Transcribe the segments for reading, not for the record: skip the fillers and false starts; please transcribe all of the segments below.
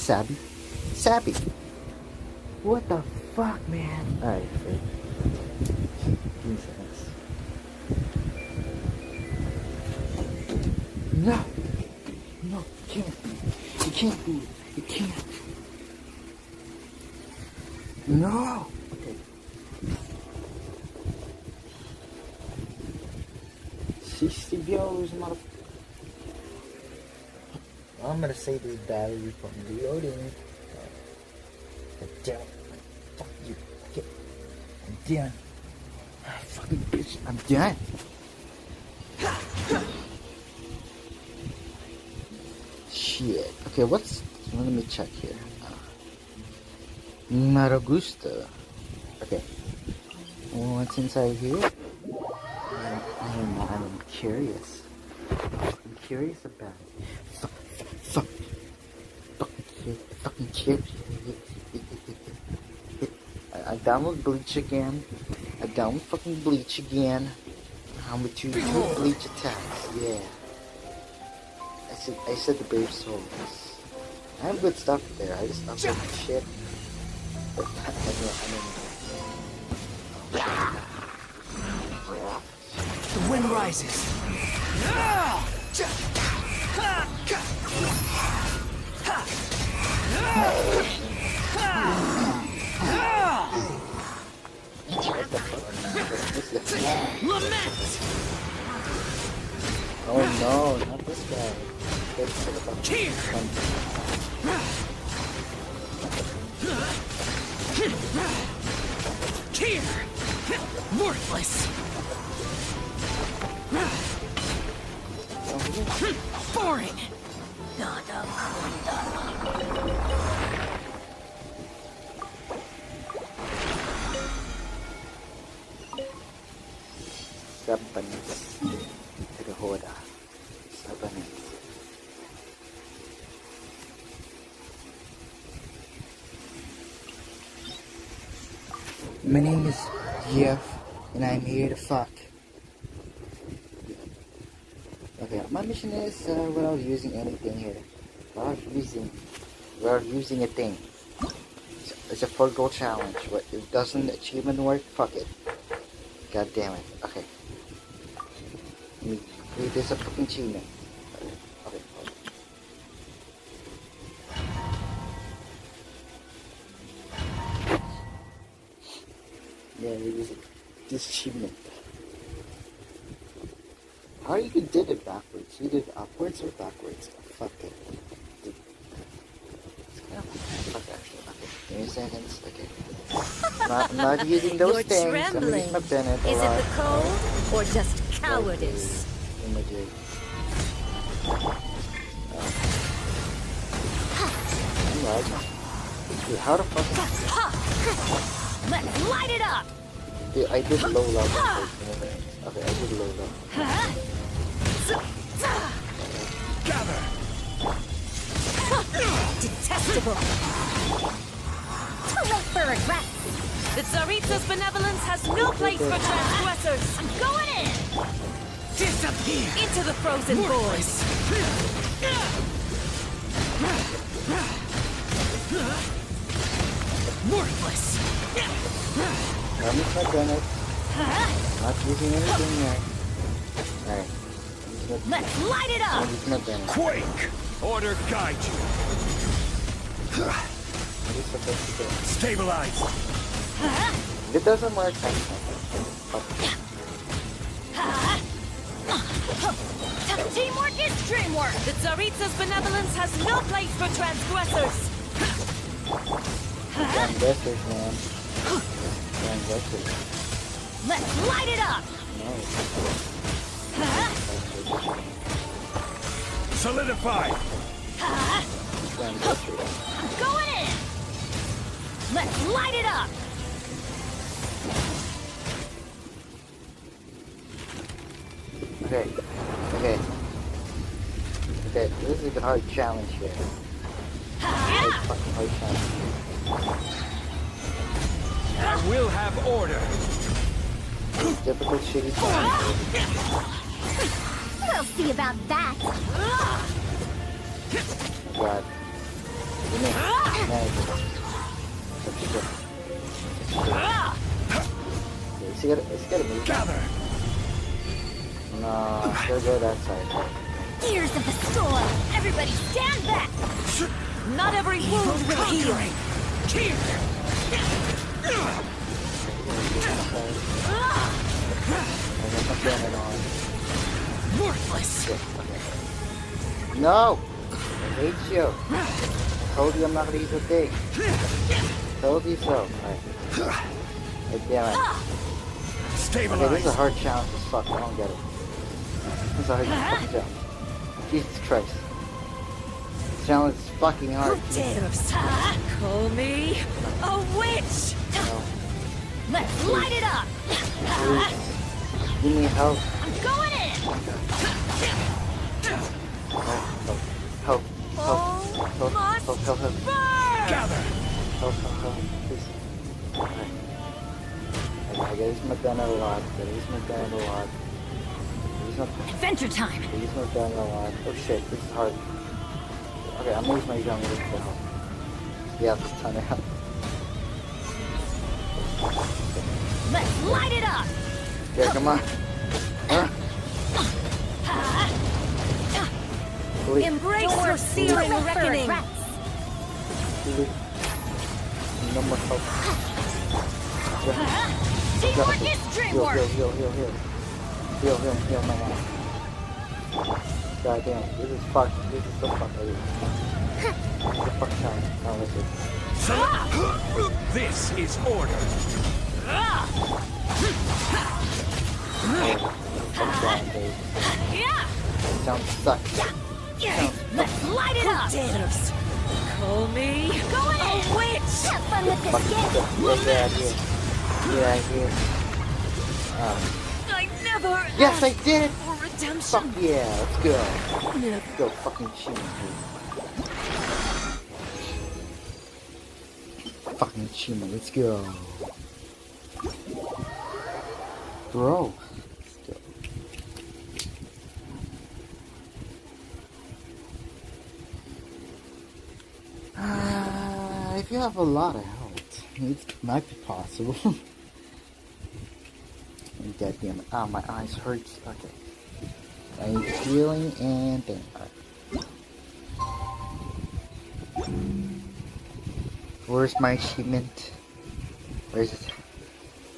Sabby. Sabby. What the fuck, man? Alright, wait. Jesus. No! No, you can't. You can't do it. You can't. No! Okay. 60 views, motherfucker. I'm gonna say this battery from reloading. Damn it. Fuck you. Okay. I'm done. Fucking bitch. I'm done. Shit. Okay, what's... Let me check here. Maragusta. Okay. What's inside here? I'm curious. I'm curious about it. Fucking curious. I download Bleach again. I download fucking Bleach again. I'm with two Bleach attacks. Yeah. I said the Brave Souls. I have good stuff there. I just upload shit. But I mean. The wind rises. Lament! Oh no, not this guy. Here! Here! Worthless! Boring! Sabanis. Terhoda. Sabanis. My name is Jeff, and I'm here to fuck. Okay, my mission is without using anything here. Without using a thing. It's a 4 goal challenge. What if it doesn't achievement work? Fuck it. God damn it. Okay. Let me complete this a fucking achievement. Okay. Yeah, this achievement. How you did it backwards? You did it upwards or backwards? Fuck it. It's kind of fuck actually. Okay. Give me seconds. Okay. I'm not using those You're things. trembling. I'm using my Bennett. Is it the cold or just cowardice? Dude, how the fuck? Let's light it up! Dude, I did low level. Okay, I did low level. Gather! Detestable! Too late for regrets! The Tsaritsa's benevolence has no place for transgressors! I'm going in! Disappear! Into the frozen void! Worthless! I'm just not gonna. Not using anything there. Alright. Let's light it up! I'm just not gonna. Quake! Order guide you! What is supposed to do? Stabilize! If it doesn't work, then fuck. Teamwork is dreamwork! The Tsaritsa's benevolence has no place for transgressors! Transgressors, man. Transgressors. Let's light it up! No. Solidify! Transgressors. I'm going in! Let's light it up! Okay. This is a hard challenge here. Fucking hard challenge. I will have order! Typical shitty challenge. We'll see about that! Oh god. Give me a It's gonna move. Gather. No, it's gonna go that side. Gears of the storm! Everybody stand back! Not every wound will heal. Keep. I got my banner on. Worthless. No! I hate you. I told you I'm not gonna use a thing. Told you so. Alright. Hey, damn it. Okay, this Stabilize. is a hard challenge as fuck. I don't get it. This is a hard fucking challenge. Jesus Christ. This challenge is fucking hard. Potatoes. Call me a witch. No. Let's light it up! Please. You need help. I'm going in! Help. Help. All Help. must Help. Help. Help. burn. Gather. Help. Please. Okay. I gotta use my gun a lot. Use my Adventure time! gun a lot. Oh shit, this is hard. Okay, I'm gonna use my gun with the help. Yeah, this time I have. Let's light it up! Yeah, come on. Please. Embrace your searing reckoning. Please. No more help. Teamwork is dreamwork! Heal my ass. God damn, this is fucked. This is so fucked. What the fuck time? Now listen. This is order. Fuck down, baby. Yeah! Sounds sucks. Let's light it up! Potatoes. Call me Going a in! witch. Have fun with this Fucking gift! shit. Get out here. I never Yes, I asked did! for Fuck redemption. yeah, let's go. Never. Let's go fucking cheat, dude. Fucking achievement, let's go. Bro. Let's go. If you have a lot of health, it might be possible. God damn it. Ah, my eyes hurts. Okay. I need healing and then. Where's my achievement? Where is it?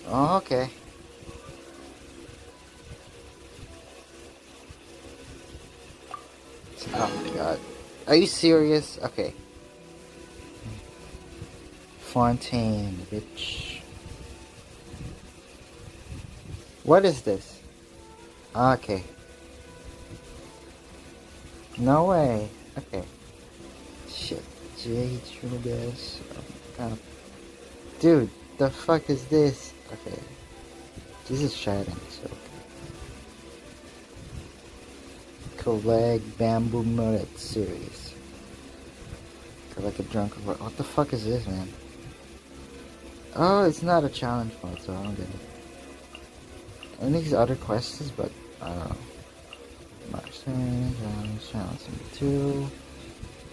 Oh, okay. Oh my god. Are you serious? Okay. Fontaine, bitch. What is this? Okay. No way. Okay. Shit. J. Trugas. Oh my god. Dude, the fuck is this? Okay. This is chatting, so. Collect bamboo mullet series. Collect a drunk of what the fuck is this, man? Oh, it's not a challenge mode, so I don't get it. I think these other quests, but I don't know. Challenge number 2.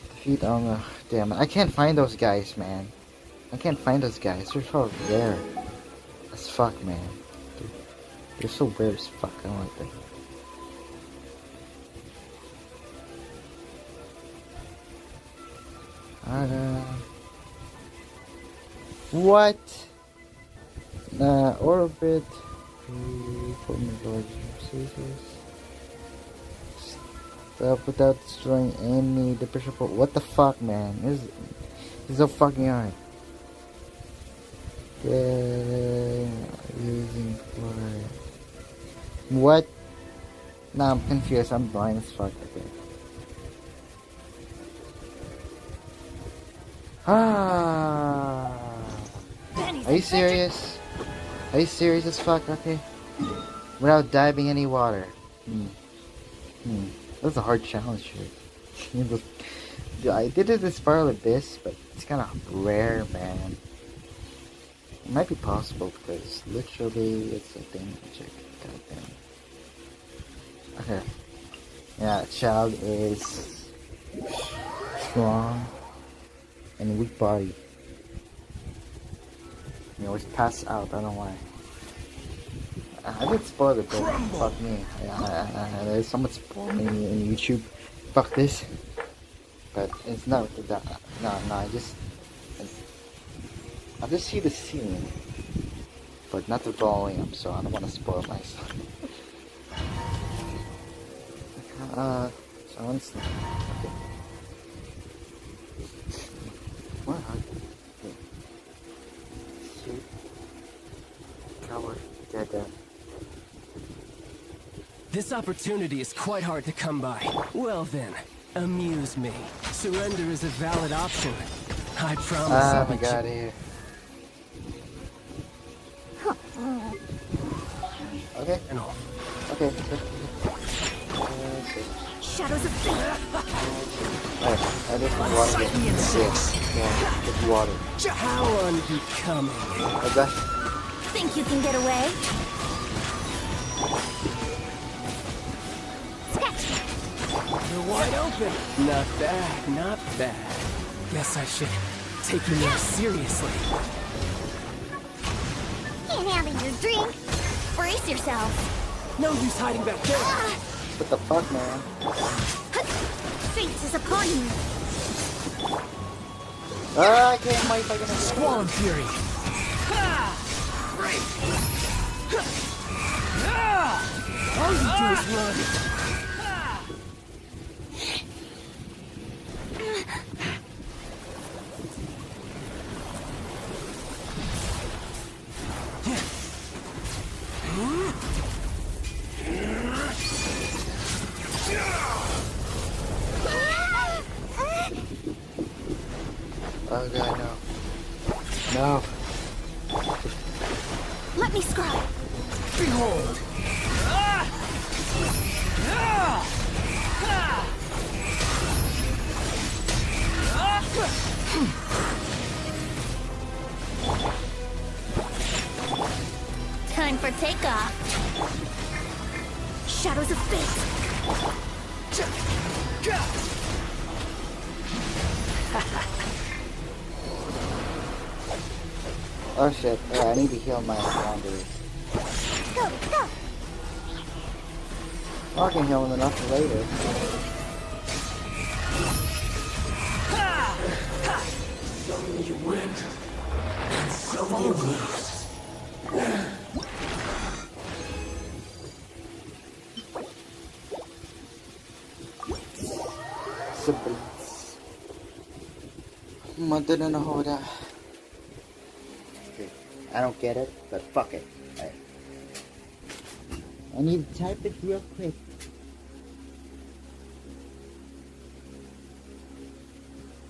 Defeat on the. Damn it, I can't find those guys, man. I can't find those guys. They're so rare as fuck, man. They're so rare as fuck. I don't like them. What? Orbit. Stop without destroying any depreciable. What the fuck, man? This is so fucking hard. Using fluoride. What? Nah, I'm confused. I'm blind as fuck. Okay. Ah. Are you serious? Are you serious as fuck? Okay. Without diving any water. That's a hard challenge here. I did it in Spiral Abyss, but it's kind of rare, man. It might be possible because literally it's a thing. Check. Goddamn. Okay. Yeah, child is strong and weak body. You always pass out. I don't know why. I didn't spoil it, but fuck me. Someone spoiled me in YouTube. Fuck this. But it's not that. No, I just see the scene, but not the volume, so I don't want to spoil myself. Someone's okay. What? Okay. Shoot. Coward. Dead. This opportunity is quite hard to come by. Well then, amuse me. Surrender is a valid option. I promise I'll Oh my be god, here. Okay. gentle. Okay. Shadows of fate. Alright, I just water. Yeah, just water. How unbecoming. Okay. Think you can get away? Sketch. You're wide open. Not bad, not bad. Guess I should take you more seriously. Can't handle your drink. Brace yourself. No use hiding back there. What the fuck, man? Fate is upon you. I can't wait if I can Squall and fury. All you do is run. Oh god, no. No. Let me scry. Behold. Time for takeoff. Shadows of fate. Oh shit. I need to heal my boundaries. Go, go. I can heal them enough later. Some you win, and some you lose. Siblings. Mother and a Hoda. I don't get it, but fuck it. Right. I need to type it real quick.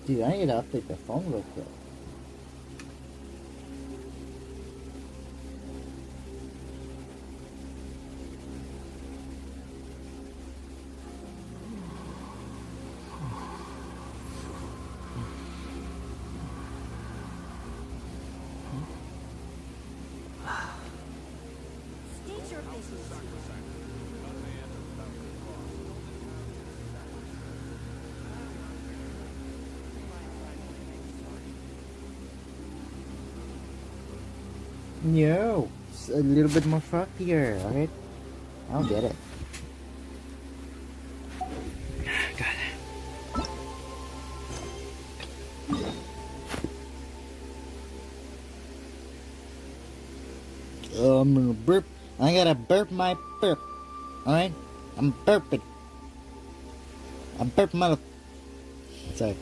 Dude, I need to update the phone real quick. State your business. No, it's a little bit more frothier, alright? I don't get it. I'm gonna burp. I gotta burp my burp. Alright? I'm burping. I'm burp mother. Sorry.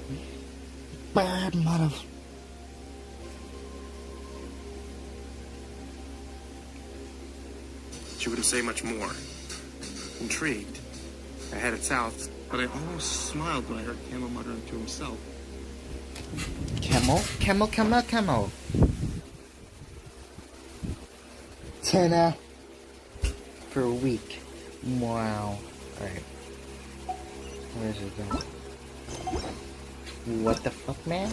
Burp mother. She wouldn't say much more. Intrigued, I headed south, but I almost smiled when I heard Camel muttering to himself. Camel? Camel. 10 per week. Wow. Alright. Where's it going? What the fuck, man?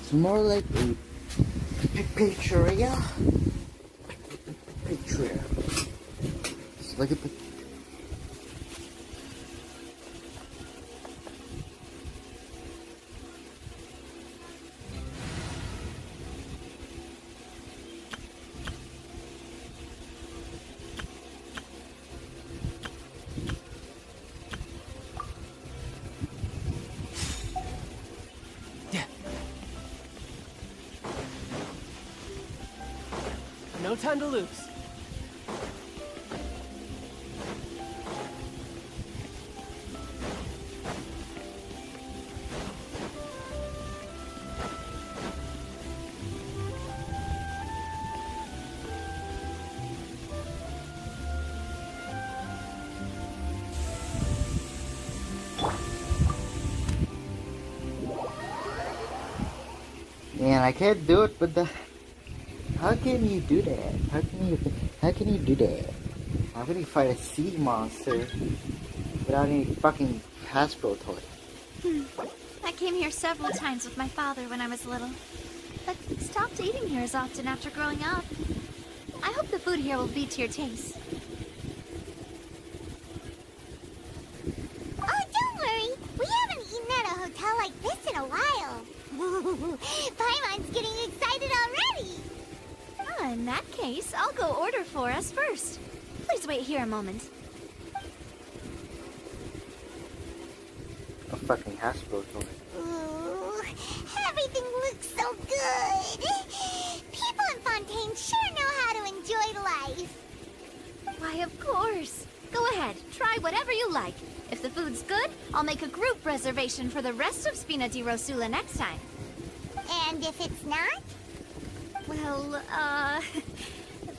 It's more like a pizzeria. Pizzeria. Look at the... No time to lose. Man, I can't do it with the... How can you do that? How can you do that? How can you fight a sea monster without any fucking Hasbro toy? I came here several times with my father when I was little, but stopped eating here as often after growing up. I hope the food here will be to your taste. Oh, don't worry. We haven't eaten at a hotel like this in a while. Paimon's getting excited already. Ah, in that case, I'll go order for us first. Please wait here a moment. A fucking Hasbro toy. Ooh, everything looks so good. People in Fontaine sure know how to enjoy life. Why, of course. Go ahead, try whatever you like. If the food's good, I'll make a group reservation for the rest of Spina di Rosula next time. And if it's not? Well,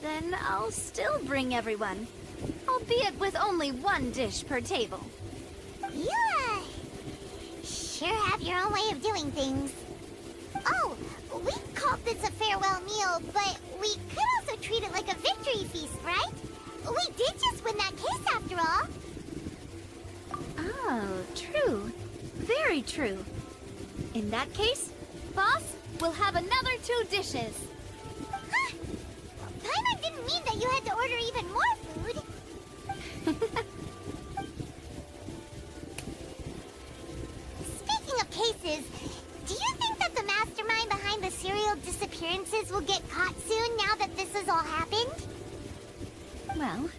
then I'll still bring everyone. Albeit with only one dish per table. You, sure have your own way of doing things. Oh, we called this a farewell meal, but we could also treat it like a victory feast, right? We did just win that case after all. Oh, true. Very true. In that case, boss, we'll have another 2 dishes. Huh? Paimon didn't mean that you had to order even more food. Speaking of cases, do you think that the mastermind behind the serial disappearances will get caught soon now that this has all happened? Well,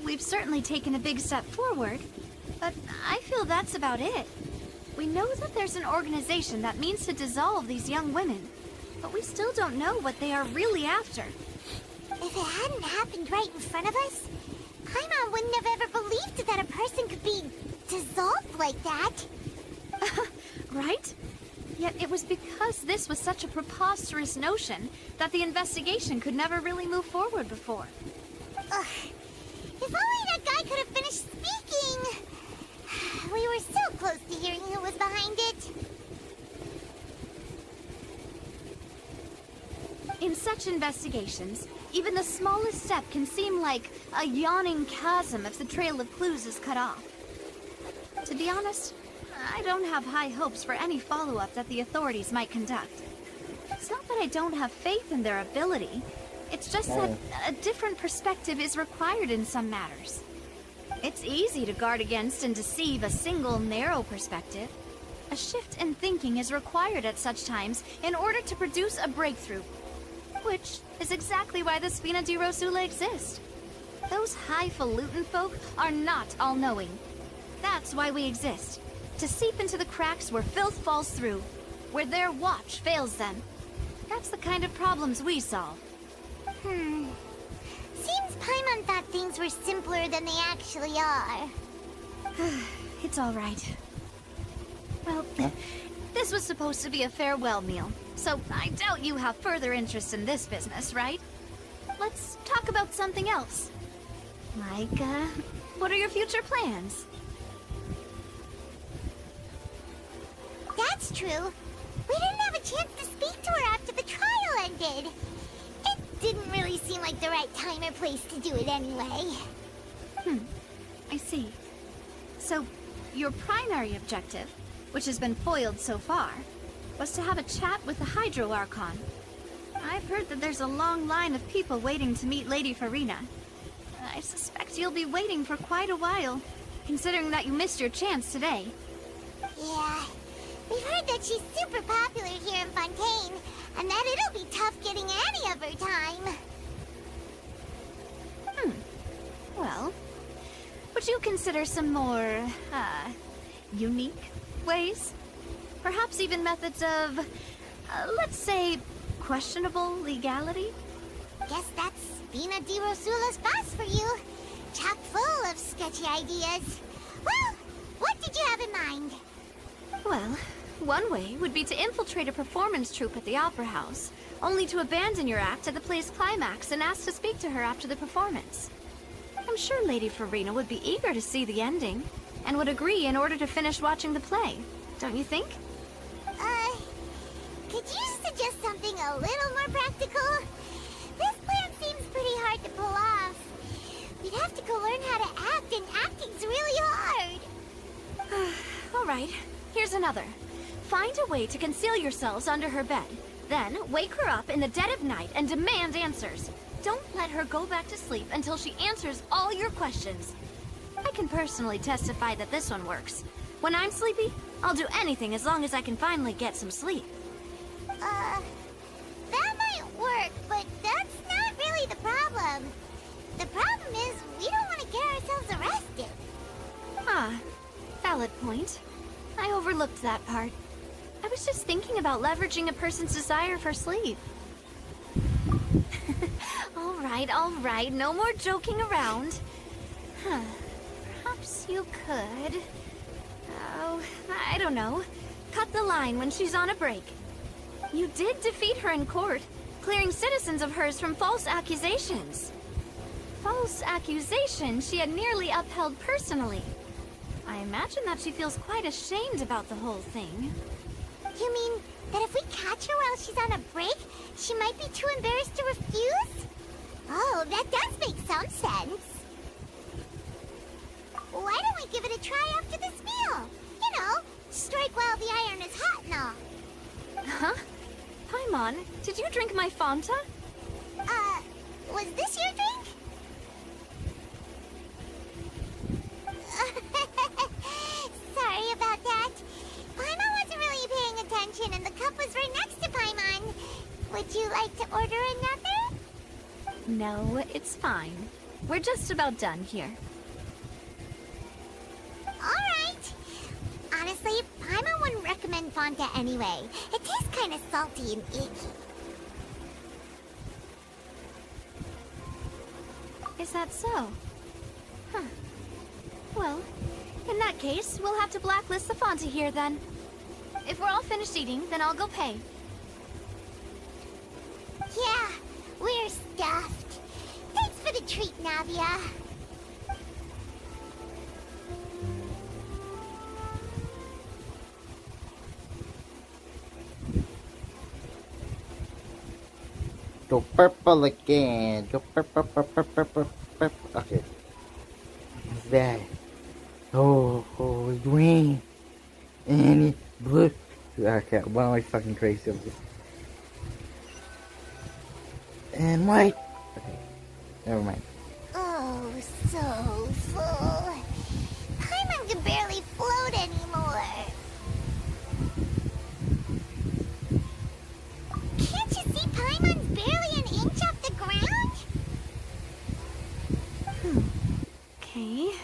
we've certainly taken a big step forward, but I feel that's about it. We know that there's an organization that means to dissolve these young women, but we still don't know what they are really after. If it hadn't happened right in front of us, Paimon wouldn't have ever believed that a person could be dissolved like that. Right? Yet it was because this was such a preposterous notion that the investigation could never really move forward before. Ugh. If only that guy could have finished speaking! We were so close to hearing who was behind it. In such investigations, even the smallest step can seem like a yawning chasm if the trail of clues is cut off. To be honest, I don't have high hopes for any follow-up that the authorities might conduct. It's not that I don't have faith in their ability. It's just that a different perspective is required in some matters. It's easy to guard against and deceive a single narrow perspective. A shift in thinking is required at such times in order to produce a breakthrough. Which is exactly why the Spina di Rosula exist. Those highfalutin folk are not all-knowing. That's why we exist. To seep into the cracks where filth falls through. Where their watch fails them. That's the kind of problems we solve. Seems Paimon thought things were simpler than they actually are. It's all right. Well, this was supposed to be a farewell meal, so I doubt you have further interest in this business, right? Let's talk about something else. Like, what are your future plans? That's true. We didn't have a chance to speak to her after the trial ended. It didn't really seem like the right time or place to do it anyway. I see. So, your primary objective, which has been foiled so far, was to have a chat with the Hydro Archon. I've heard that there's a long line of people waiting to meet Lady Farina. I suspect you'll be waiting for quite a while, considering that you missed your chance today. Yeah, we've heard that she's super popular here in Fontaine, and that it'll be tough getting any of her time. Well, would you consider some more, unique ways? Perhaps even methods of, let's say, questionable legality? Guess that's Spina di Rosula's boss for you. Chock full of sketchy ideas. Well, what did you have in mind? Well, one way would be to infiltrate a performance troupe at the Opera House, only to abandon your act at the play's climax and ask to speak to her after the performance. I'm sure Lady Farina would be eager to see the ending, and would agree in order to finish watching the play, don't you think? Could you suggest something a little more practical? This plan seems pretty hard to pull off. We'd have to go learn how to act, and acting's really hard. Alright, here's another. Find a way to conceal yourselves under her bed. Then, wake her up in the dead of night and demand answers. Don't let her go back to sleep until she answers all your questions. I can personally testify that this one works. When I'm sleepy, I'll do anything as long as I can finally get some sleep. That might work, but that's not really the problem. The problem is we don't want to get ourselves arrested. Ah, valid point. I overlooked that part. I was just thinking about leveraging a person's desire for sleep. All right, no more joking around. Perhaps you could... Oh, I don't know. Cut the line when she's on a break. You did defeat her in court, clearing citizens of hers from false accusations. False accusations she had nearly upheld personally. I imagine that she feels quite ashamed about the whole thing. You mean that if we catch her while she's on a break, she might be too embarrassed to refuse? Oh, that does make some sense. Why don't we give it a try after this meal? You know, strike while the iron is hot and all. Huh? Paimon, did you drink my Fanta? Was this your drink? Sorry about that. Paimon wasn't really paying attention and the cup was right next to Paimon. Would you like to order another? No, it's fine. We're just about done here. Alright. Honestly, Paimon wouldn't recommend Fanta anyway. It tastes kind of salty and icky. Is that so? Huh. Well, in that case, we'll have to blacklist the Fanta here then. If we're all finished eating, then I'll go pay. Yeah, we're stuffed. Thanks for the treat, Navia. Go purple again. Go purple. Okay. What's that? Oh, green. And blue. Okay, what am I fucking crazy of this? And white. Okay, never mind. Oh, so full. Paimon can barely float anymore. Can't you see Paimon's barely an inch off the ground? Okay.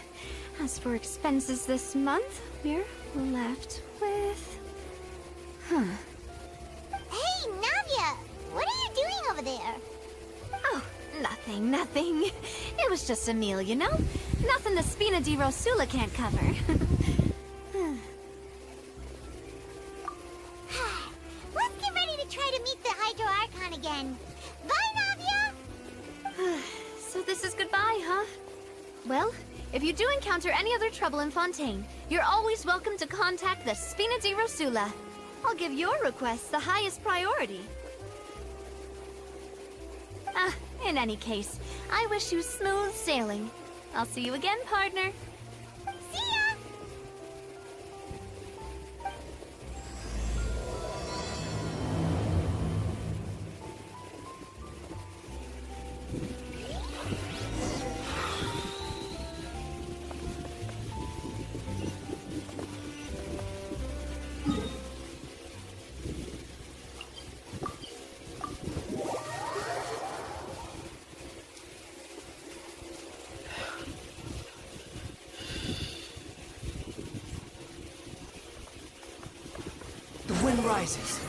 As for expenses this month, we're left with... Hey, Navia! What are you doing over there? Oh, nothing. It was just a meal, you know? Nothing the Spina di Rosula can't cover. Let's get ready to try to meet the Hydro Archon again. Bye, Navia! So this is goodbye, huh? Well, if you do encounter any other trouble in Fontaine, you're always welcome to contact the Spina di Rosula. I'll give your request the highest priority. In any case, I wish you smooth sailing. I'll see you again, partner. See ya! wind rises.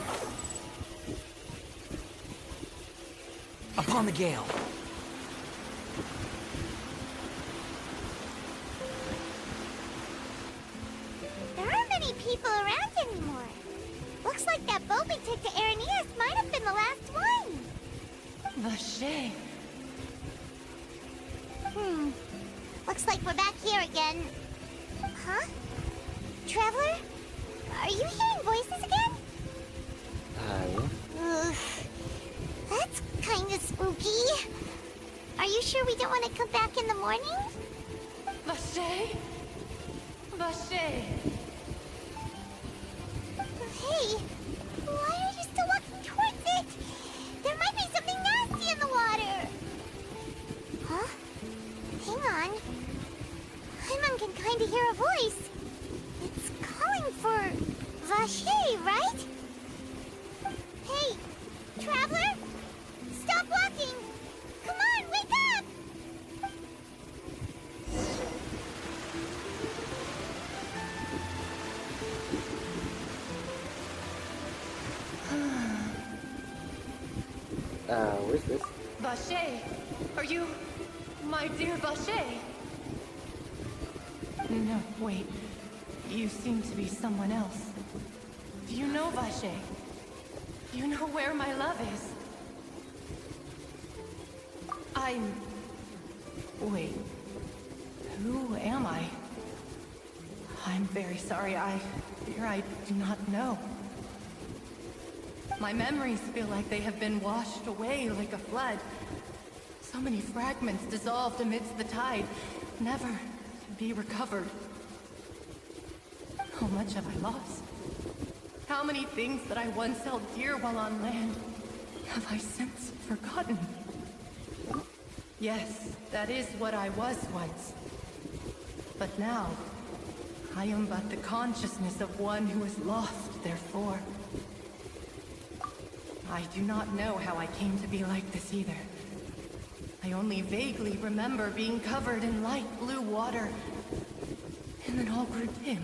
Upon the gale. There aren't many people around anymore. Looks like that boat we took to Araneas might have been the last one. Vache. Looks like we're back here again. Huh? Traveler? Are you hearing voices again? Yeah. Ugh. That's kinda spooky. Are you sure we don't want to come back in the morning? Vache? Vache. Hey, why are you still walking towards it? There might be something nasty in the water. Huh? Hang on. Paimon can kinda hear a voice. It's calling for Vache, right? Hey, Traveler? Stop walking! Come on, wake up! Where's this? Vache. Are you my dear Vache? No, wait. You seem to be someone else. Do you know Vache? Do you know where my love is? Wait. Who am I? I'm very sorry. I fear I do not know. My memories feel like they have been washed away like a flood. So many fragments dissolved amidst the tide, never to be recovered. How much have I lost? How many things that I once held dear while on land have I since forgotten? Yes, that is what I was once. But now, I am but the consciousness of one who is lost, therefore. I do not know how I came to be like this either. I only vaguely remember being covered in light blue water, and then all grew dim.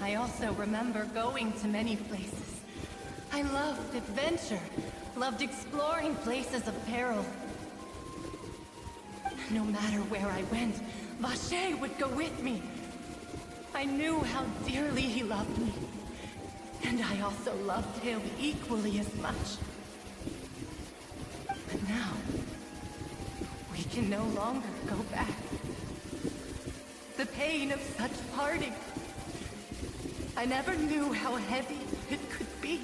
I also remember going to many places. I loved adventure, loved exploring places of peril. No matter where I went, Vache would go with me. I knew how dearly he loved me. And I also loved him equally as much. But now, we can no longer go back. The pain of such parting. I never knew how heavy it could be.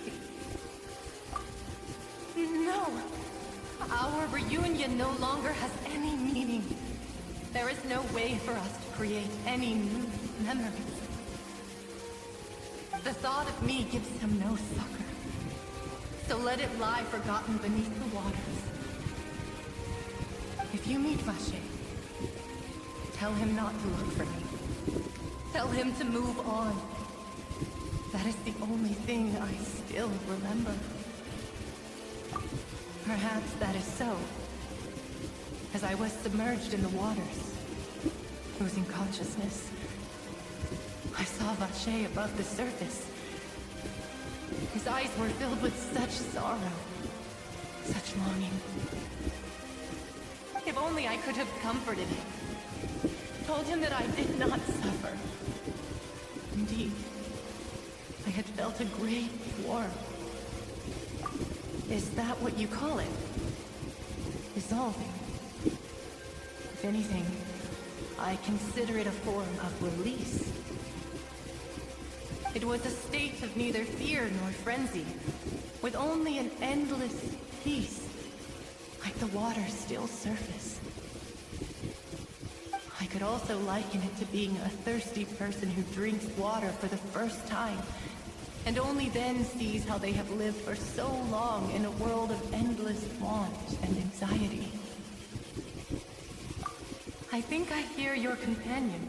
No. Our reunion no longer has any meaning. There is no way for us to create any new memories. The thought of me gives him no succor. So let it lie forgotten beneath the waters. If you meet Vache, tell him not to look for me. Tell him to move on. That is the only thing I still remember. Perhaps that is so, as I was submerged in the waters, losing consciousness. I saw Vache above the surface. His eyes were filled with such sorrow, such longing. If only I could have comforted him, told him that I did not suffer. Indeed, I had felt a great warmth. Is that what you call it? Dissolving. If anything, I consider it a form of release. It was a state of neither fear nor frenzy, with only an endless peace, like the water's still surface. I could also liken it to being a thirsty person who drinks water for the first time, and only then sees how they have lived for so long in a world of endless want and anxiety. I think I hear your companion.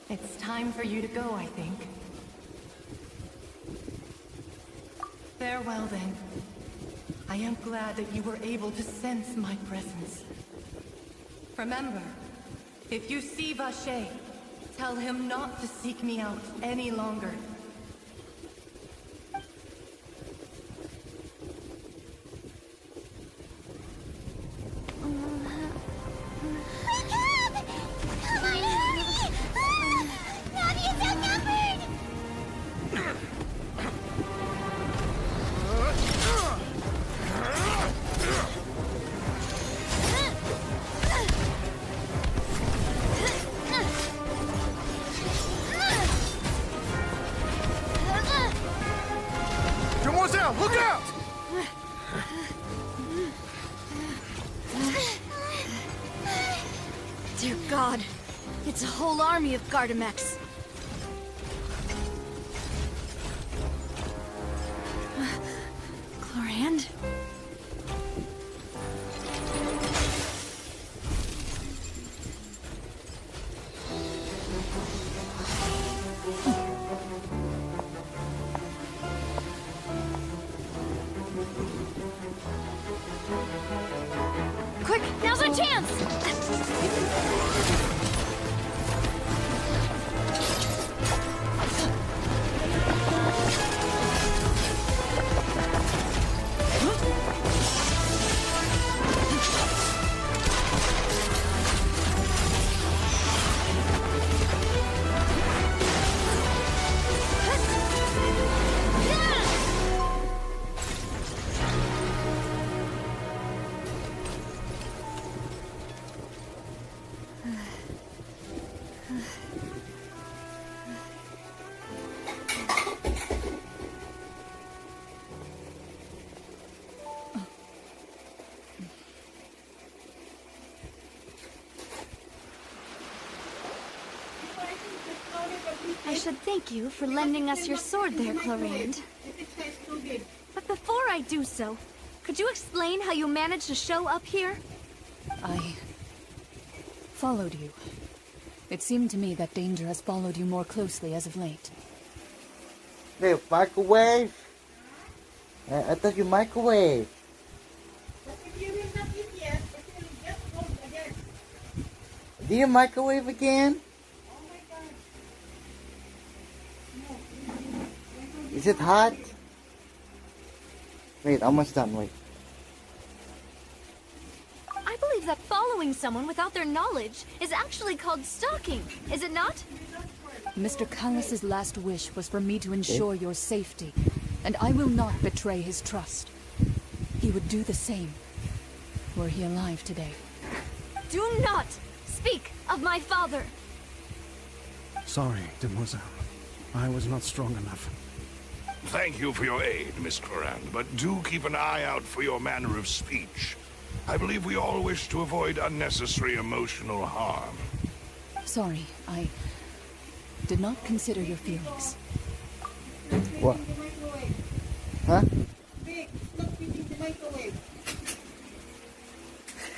It's time for you to go, I think. Farewell, then. I am glad that you were able to sense my presence. Remember, if you see Vache, Tell him not to seek me out any longer. Wake up! Come on, Navi! Navi is outnumbered! Demoiselle, look out! Dear God, it's a whole army of Gardamex. Chlorand? Quick, now's our chance! I should thank you for lending us your sword there, Chlorand. But before I do so, could you explain how you managed to show up here? I followed you. It seemed to me that danger has followed you more closely as of late. Hey, microwave? I thought you microwave. Do you microwave again? Is it hot? Wait, almost done, wait. I believe that following someone without their knowledge is actually called stalking, is it not? Mr. Callus's last wish was for me to ensure your safety, and I will not betray his trust. He would do the same, were he alive today. Do not speak of my father! Sorry, Demoiselle. I was not strong enough. Thank you for your aid, Miss Chlorand, but do keep an eye out for your manner of speech. I believe we all wish to avoid unnecessary emotional harm. Sorry, I did not consider your feelings. What? Huh?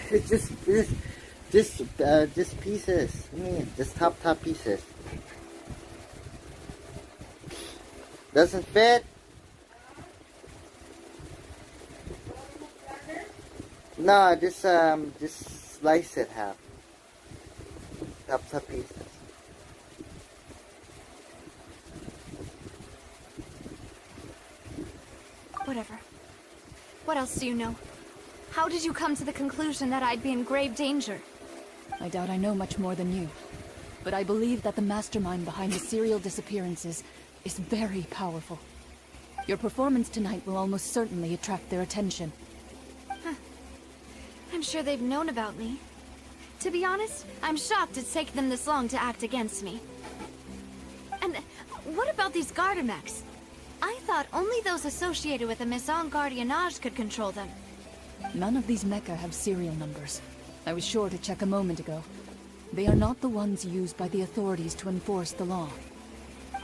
It's just pieces. I mean, just top pieces. Doesn't fit. No, just slice it half. Top pieces. Whatever. What else do you know? How did you come to the conclusion that I'd be in grave danger? I doubt I know much more than you, but I believe that the mastermind behind the serial disappearances is very powerful. Your performance tonight will almost certainly attract their attention. I'm sure they've known about me. To be honest, I'm shocked it's taken them this long to act against me. And what about these Gardamex? I thought only those associated with the Maison Gardiennage could control them. None of these mecha have serial numbers. I was sure to check a moment ago. They are not the ones used by the authorities to enforce the law.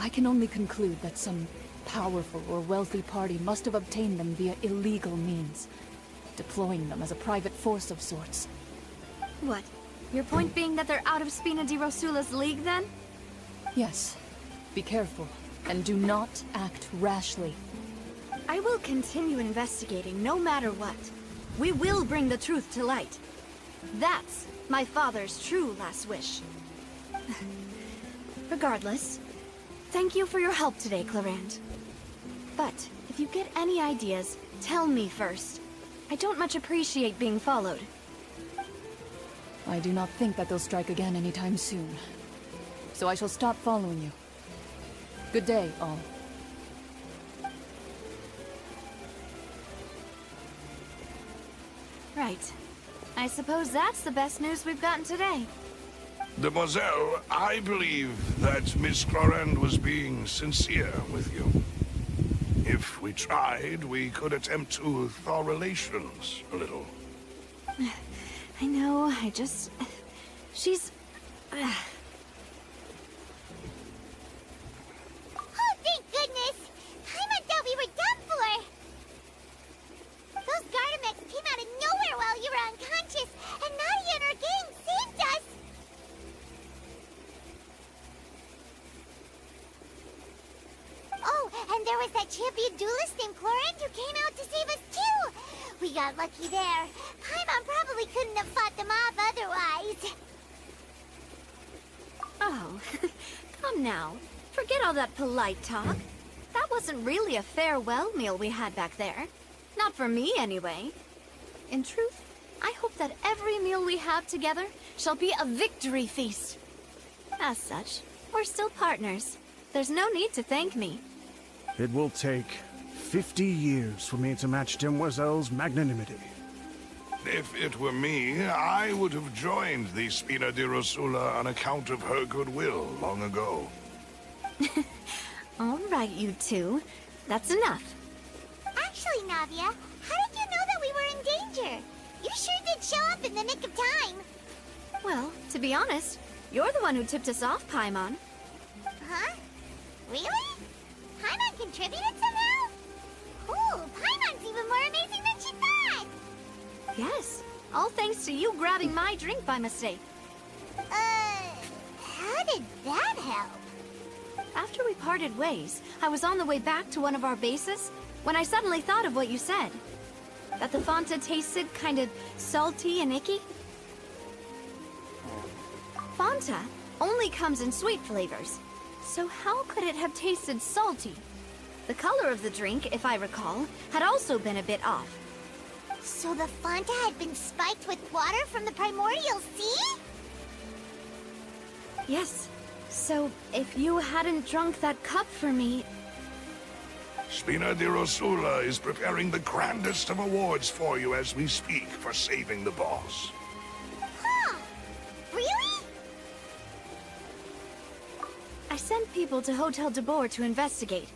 I can only conclude that some powerful or wealthy party must have obtained them via illegal means, deploying them as a private force of sorts. What? Your point being that they're out of Spina di Rosula's league, then? Yes. Be careful, and do not act rashly. I will continue investigating no matter what. We will bring the truth to light. That's my father's true last wish. Regardless, thank you for your help today, Clarand. But if you get any ideas, tell me first. I don't much appreciate being followed. I do not think that they'll strike again anytime soon. So I shall stop following you. Good day, all. Right. I suppose that's the best news we've gotten today. Demoiselle, I believe that Miss Clarand was being sincere with you. If we tried, we could attempt to thaw relations a little. I know, she's... Oh, thank goodness! Paimon thought we were done for! Those Gardamex came out of nowhere while you were unconscious, and Nadia and her gang saved us! Oh, and there was that champion duelist named Clarand who came out to save us too! We got lucky there. Paimon probably couldn't have fought them off otherwise. Oh, come now. Forget all that polite talk. That wasn't really a farewell meal we had back there. Not for me, anyway. In truth, I hope that every meal we have together shall be a victory feast. As such, we're still partners. There's no need to thank me. It will take 50 years for me to match Demoiselle's magnanimity. If it were me, I would have joined the Spina di Rosula on account of her goodwill long ago. All right, you two. That's enough. Actually, Navia, how did you know that we were in danger? You sure did show up in the nick of time. Well, to be honest, you're the one who tipped us off, Paimon. Huh? Really? Paimon contributed somehow? Cool, Paimon's even more amazing than she thought! Yes, all thanks to you grabbing my drink by mistake. How did that help? After we parted ways, I was on the way back to one of our bases when I suddenly thought of what you said. That the Fanta tasted kind of salty and icky. Fanta only comes in sweet flavors, so how could it have tasted salty? The color of the drink, if I recall, had also been a bit off. So the Fanta had been spiked with water from the primordial sea? Yes. So, if you hadn't drunk that cup for me... Spina di Rosula is preparing the grandest of awards for you as we speak for saving the boss. Huh? Really? I sent people to Hotel de Boer to investigate,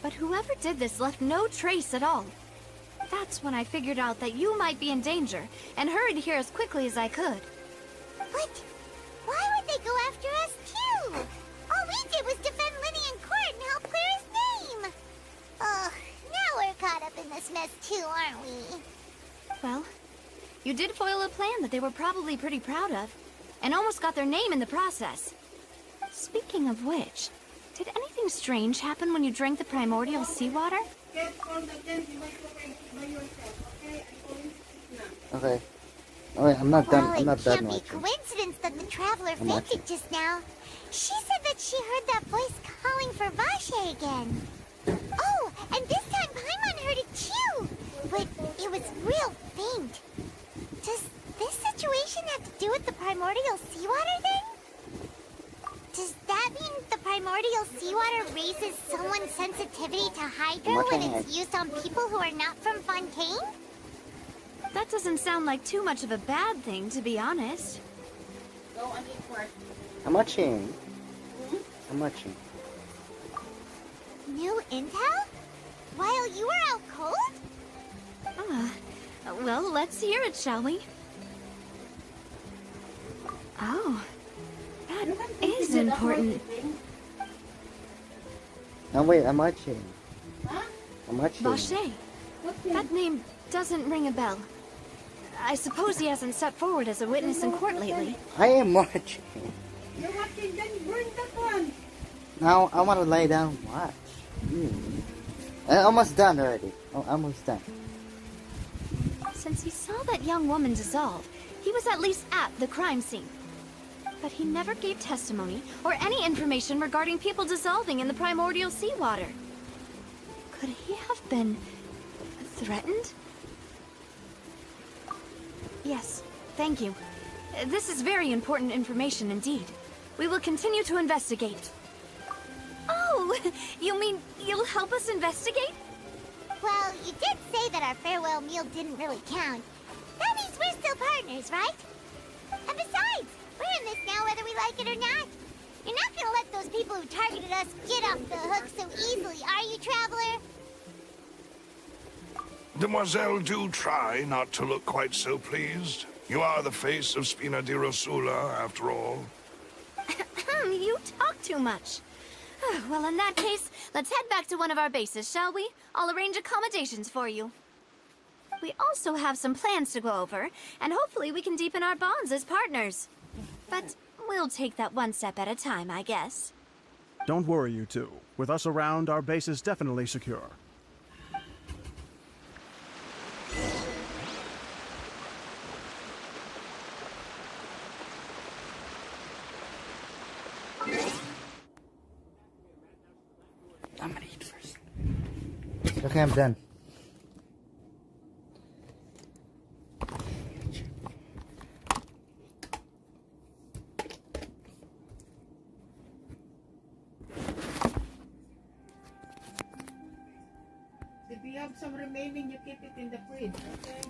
but whoever did this left no trace at all. That's when I figured out that you might be in danger, and hurried here as quickly as I could. But why would they go after us too? All we did was defend Linny in court and help clear his name. Ugh, now we're caught up in this mess too, aren't we? Well, you did foil a plan that they were probably pretty proud of, and almost got their name in the process. Speaking of which, did anything strange happen when you drank the primordial seawater? Okay. Alright, I'm not done. Well, I'm not it done can't be watching. coincidence that the traveler I'm watching. fainted just now. She said that she heard that voice calling for Vache again. Oh, and this time Paimon heard it too, but it was real faint. Does this situation have to do with the primordial seawater then? Does that mean the primordial seawater raises someone's sensitivity to hydro when it's used on people who are not from Fontaine? That doesn't sound like too much of a bad thing, to be honest. I'm watching. I'm watching. New intel? While you were out cold? Well, let's hear it, shall we? Oh, that is important. No, wait, I'm watching. I'm watching. Vache. That name doesn't ring a bell. I suppose he hasn't stepped forward as a witness in court lately. I am watching. Now I want to lay down and watch. Almost done already. Oh, almost done. Since he saw that young woman dissolve, he was at least at the crime scene. But he never gave testimony or any information regarding people dissolving in the primordial seawater. Could he have been threatened? Yes, thank you. This is very important information indeed. We will continue to investigate. Oh, you mean you'll help us investigate? Well, you did say that our farewell meal didn't really count. That means we're still partners, right? And besides, we're in this now whether we like it or not. You're not gonna let those people who targeted us get off the hook so easily, are you, Traveler? Demoiselle, do try not to look quite so pleased. You are the face of Spina di Rosula, after all. You talk too much. Well, in that case, let's head back to one of our bases, shall we? I'll arrange accommodations for you. We also have some plans to go over, and hopefully we can deepen our bonds as partners. But we'll take that one step at a time, I guess. Don't worry, you two. With us around, our base is definitely secure. I'm gonna eat first. Okay, I'm done. If you have some remaining, you keep it in the fridge, okay?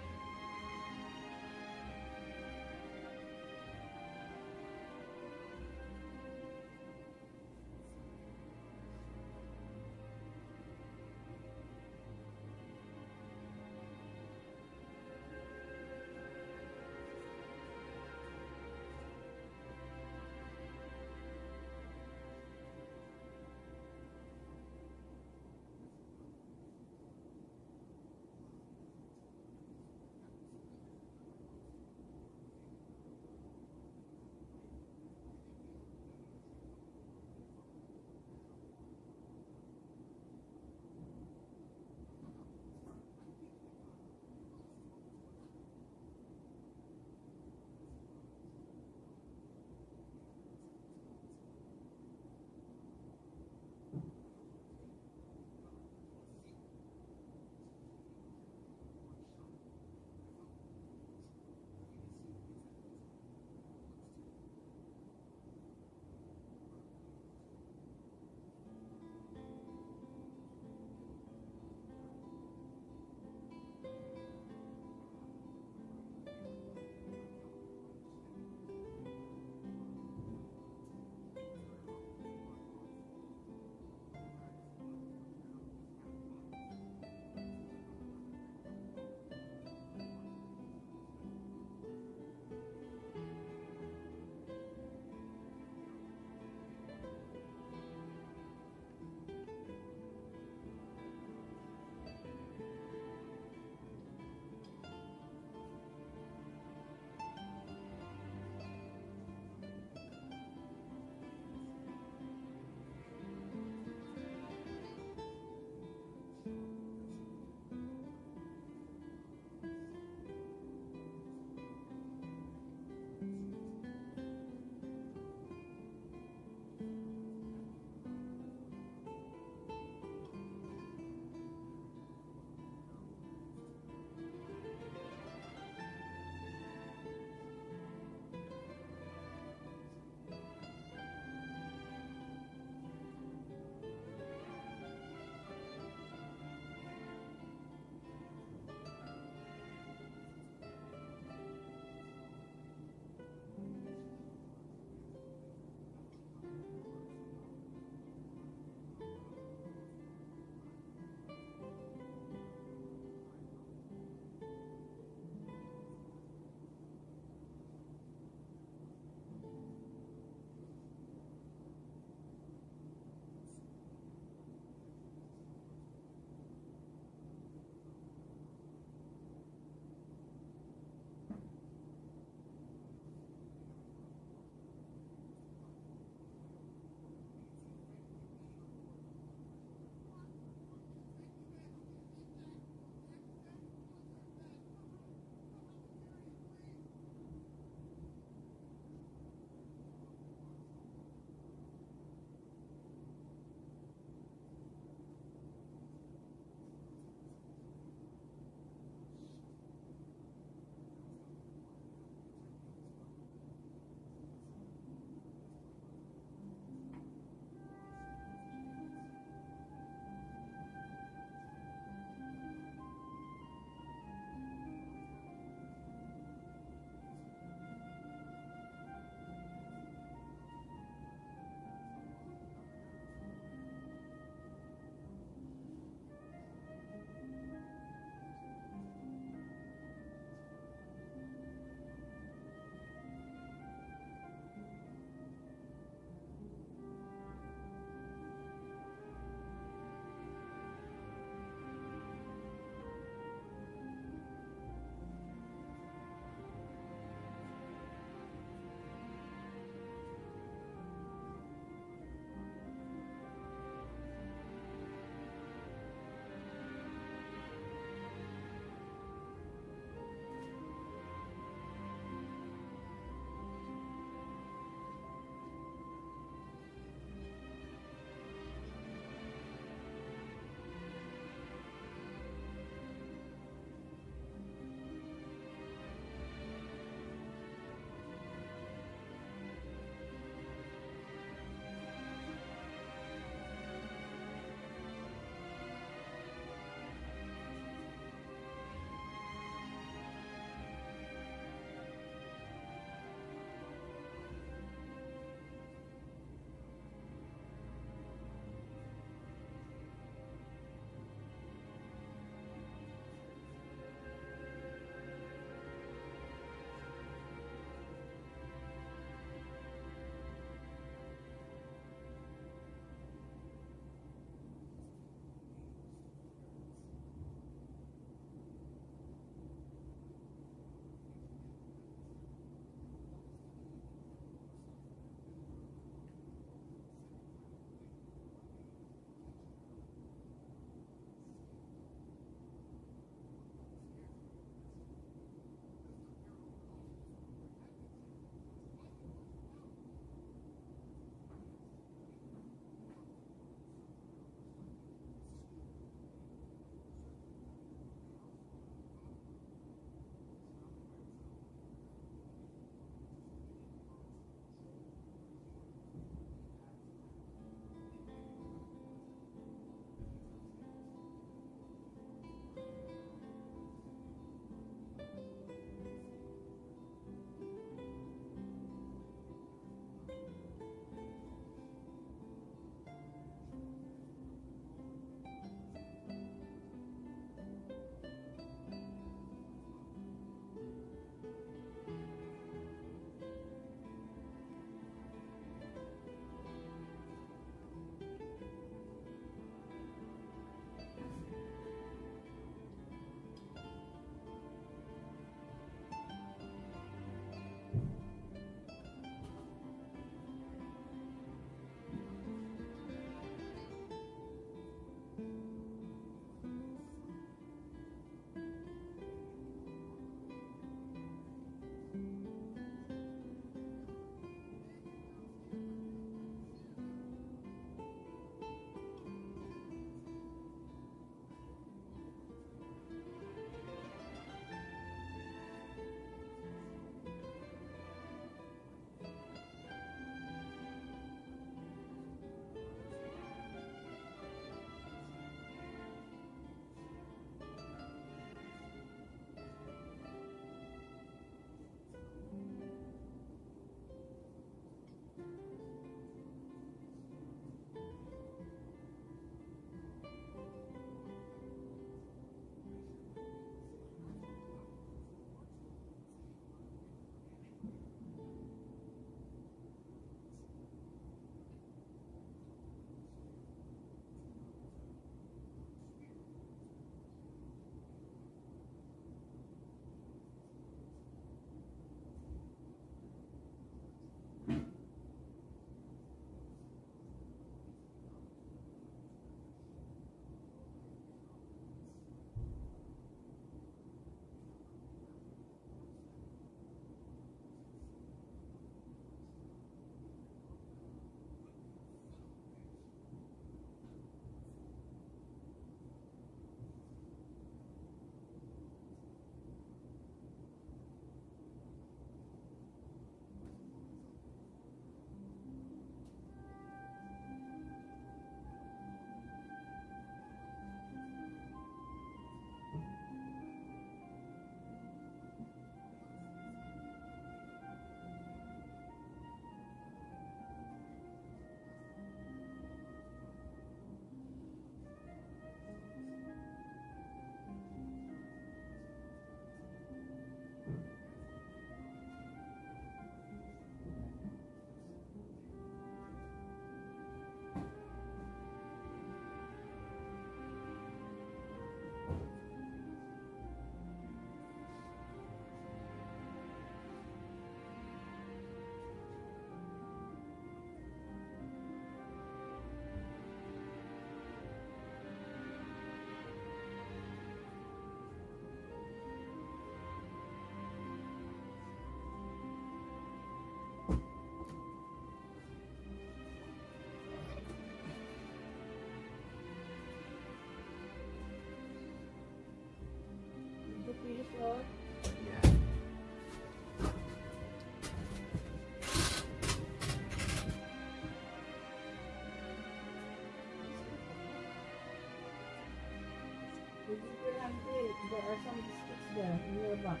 If you will until there are some biscuits there in your box.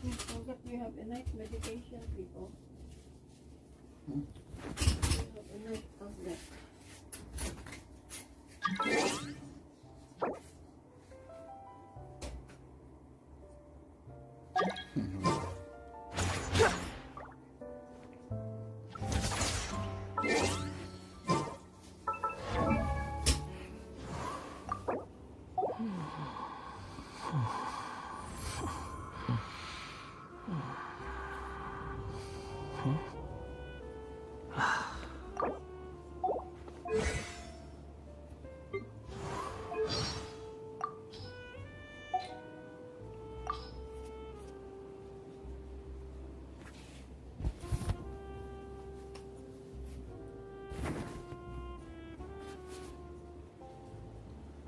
I forgot you have a night meditation, people. You have a night tablet.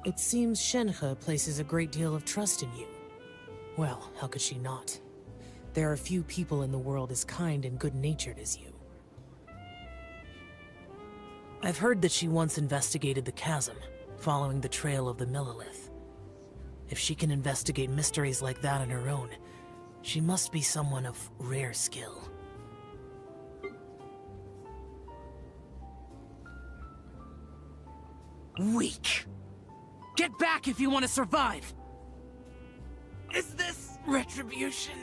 It seems Shenhe places a great deal of trust in you. Well, how could she not? There are few people in the world as kind and good-natured as you. I've heard that she once investigated the chasm, following the trail of the Millilith. If she can investigate mysteries like that on her own, she must be someone of rare skill. Weak! Get back if you want to survive! Is this retribution?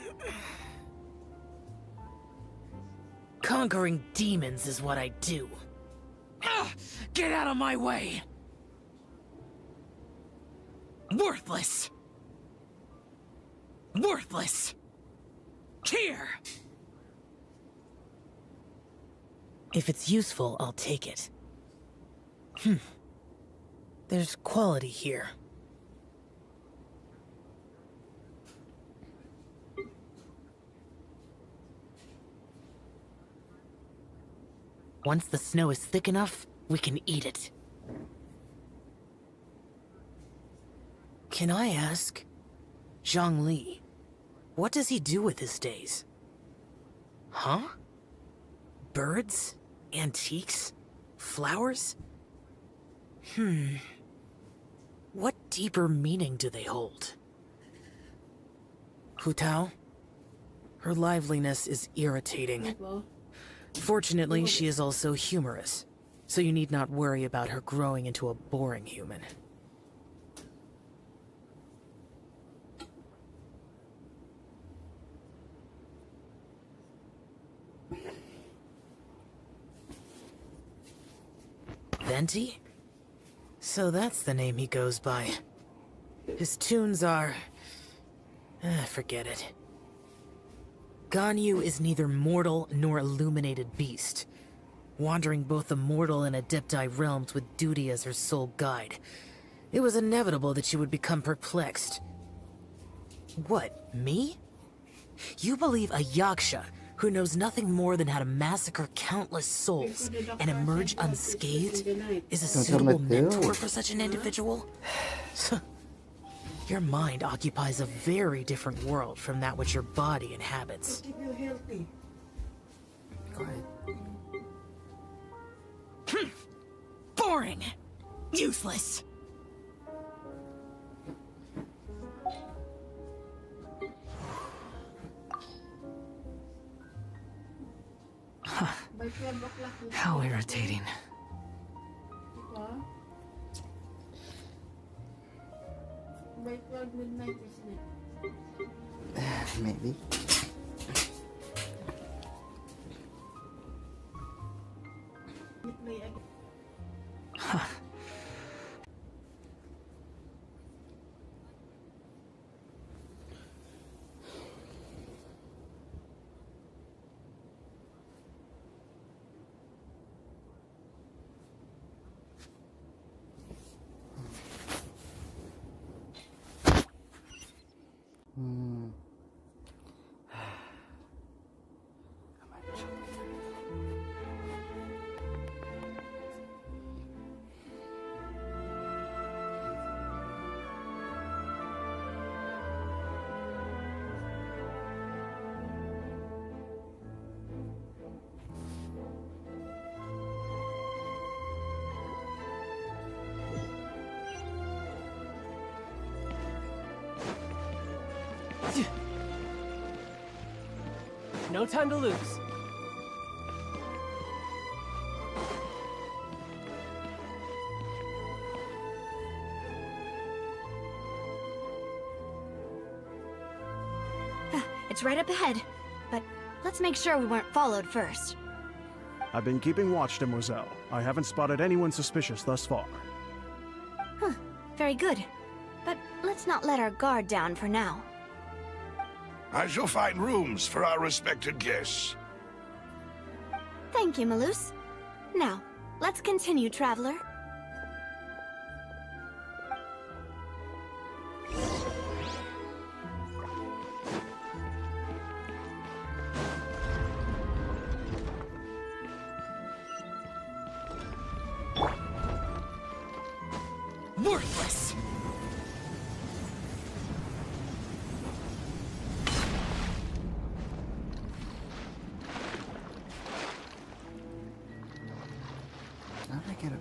Conquering demons is what I do. Get out of my way! Worthless! Worthless! Here! If it's useful, I'll take it. There's quality here. Once the snow is thick enough, we can eat it. Can I ask? Zhang Li, what does he do with his days? Huh? Birds? Antiques? Flowers? What deeper meaning do they hold? Hu Tao? Her liveliness is irritating. Fortunately, she is also humorous, so you need not worry about her growing into a boring human. Venti? So that's the name he goes by. His tunes are... forget it. Ganyu is neither mortal nor illuminated beast, wandering both the mortal and Adepti realms with duty as her sole guide. It was inevitable that you would become perplexed. What, me? You believe a yaksha who knows nothing more than how to massacre countless souls and emerge unscathed is a suitable mentor for such an individual? Your mind occupies a very different world from that which your body inhabits. Go ahead. Boring. Useless. By 12 o'clock. How irritating. Diba? By 12 midnight, isn't it? Maybe. You play again. No time to lose. It's right up ahead, but let's make sure we weren't followed first. I've been keeping watch, Demoiselle. I haven't spotted anyone suspicious thus far. Huh, very good. But let's not let our guard down for now. I shall find rooms for our respected guests. Thank you, Malus. Now, let's continue, traveler. Worthless! How did I get it?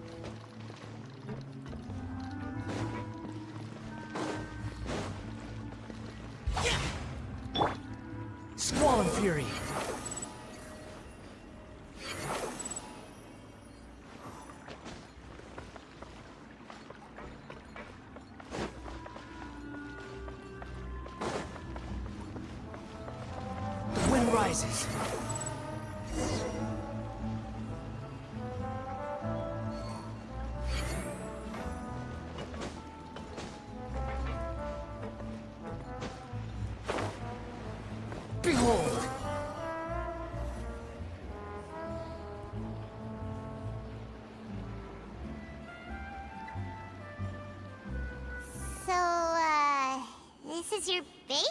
Squall and Fury. The wind rises. Behold! So, this is your base?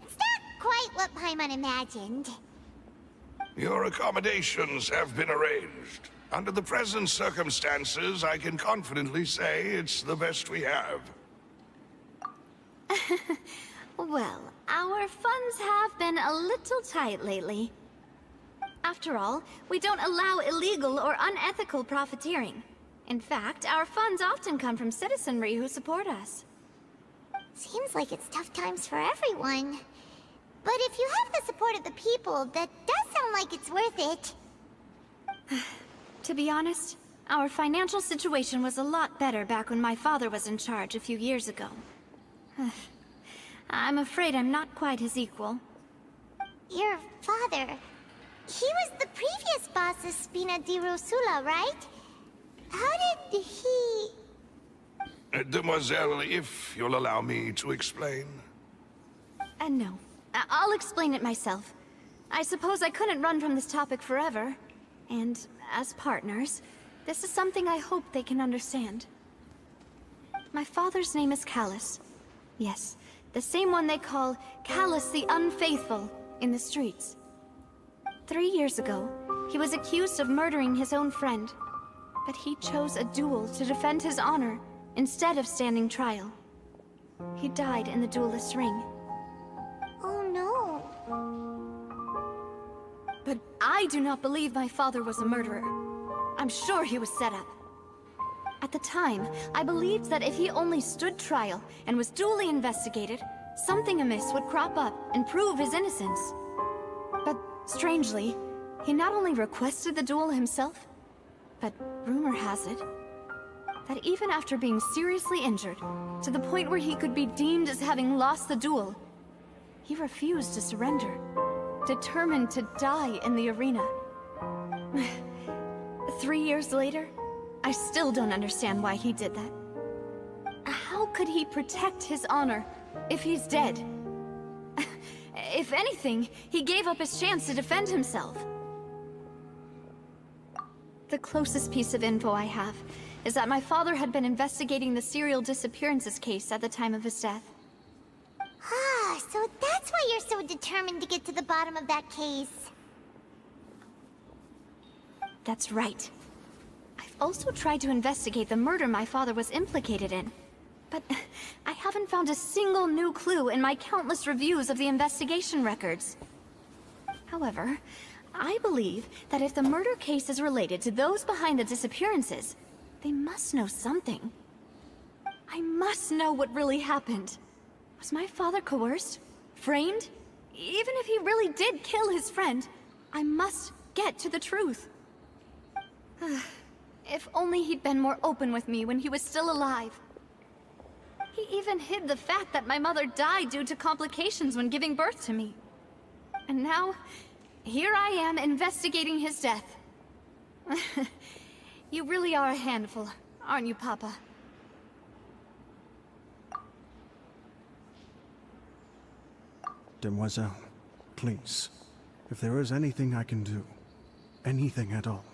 It's not quite what Paimon imagined. Your accommodations have been arranged. Under the present circumstances, I can confidently say it's the best we have. Well, our funds have been a little tight lately. After all, we don't allow illegal or unethical profiteering. In fact, our funds often come from citizenry who support us. Seems like it's tough times for everyone. But if you have the support of the people, that does sound like it's worth it. To be honest, our financial situation was a lot better back when my father was in charge a few years ago. I'm afraid I'm not quite his equal. Your father... He was the previous boss of Spina di Rosula, right? How did he... Demoiselle, if you'll allow me to explain. No. I'll explain it myself. I suppose I couldn't run from this topic forever. And as partners, this is something I hope they can understand. My father's name is Callus. Yes, the same one they call Callus the Unfaithful in the streets. 3 years ago, he was accused of murdering his own friend, but he chose a duel to defend his honor instead of standing trial. He died in the duelist's ring. Oh no. But I do not believe my father was a murderer. I'm sure he was set up. At the time, I believed that if he only stood trial and was duly investigated, something amiss would crop up and prove his innocence. But strangely, he not only requested the duel himself, but rumor has it that even after being seriously injured, to the point where he could be deemed as having lost the duel, he refused to surrender, determined to die in the arena. 3 years later, I still don't understand why he did that. How could he protect his honor if he's dead? If anything, he gave up his chance to defend himself. The closest piece of info I have is that my father had been investigating the serial disappearances case at the time of his death. Ah, so that's why you're so determined to get to the bottom of that case. That's right. I've also tried to investigate the murder my father was implicated in, but I haven't found a single new clue in my countless reviews of the investigation records. However, I believe that if the murder case is related to those behind the disappearances, they must know something. I must know what really happened. Was my father coerced? Framed? Even if he really did kill his friend, I must get to the truth. If only he'd been more open with me when he was still alive. He even hid the fact that my mother died due to complications when giving birth to me. And now, here I am investigating his death. You really are a handful, aren't you, Papa? Demoiselle, please, if there is anything I can do, anything at all.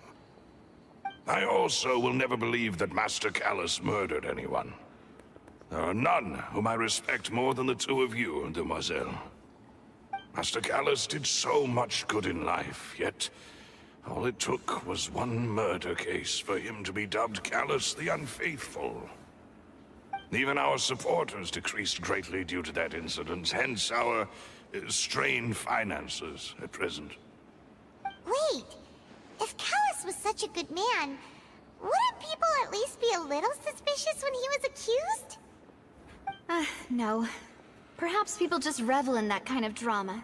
I also will never believe that Master Callus murdered anyone. There are none whom I respect more than the two of you, Demoiselle. Master Callus did so much good in life, yet all it took was one murder case for him to be dubbed Callus the Unfaithful. Even our supporters decreased greatly due to that incident, hence our strained finances at present. Wait, if Callus was such a good man, wouldn't people at least be a little suspicious when he was accused? No. Perhaps people just revel in that kind of drama.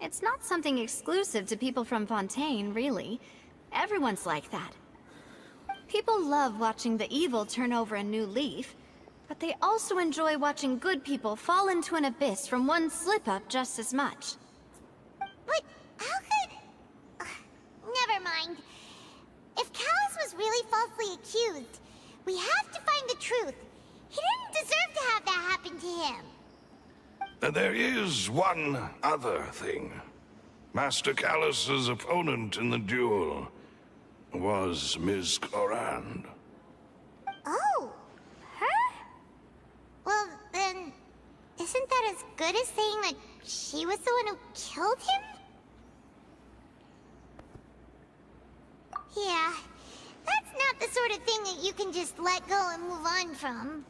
It's not something exclusive to people from Fontaine, really. Everyone's like that. People love watching the evil turn over a new leaf, but they also enjoy watching good people fall into an abyss from one slip-up just as much. But how could... never mind. If Callus was really falsely accused, we have to find the truth. He didn't deserve to have that happen to him. There is one other thing. Master Callus's opponent in the duel was Ms. Clorand. Oh, her? Well, then, isn't that as good as saying that she was the one who killed him? Yeah, that's not the sort of thing that you can just let go and move on from.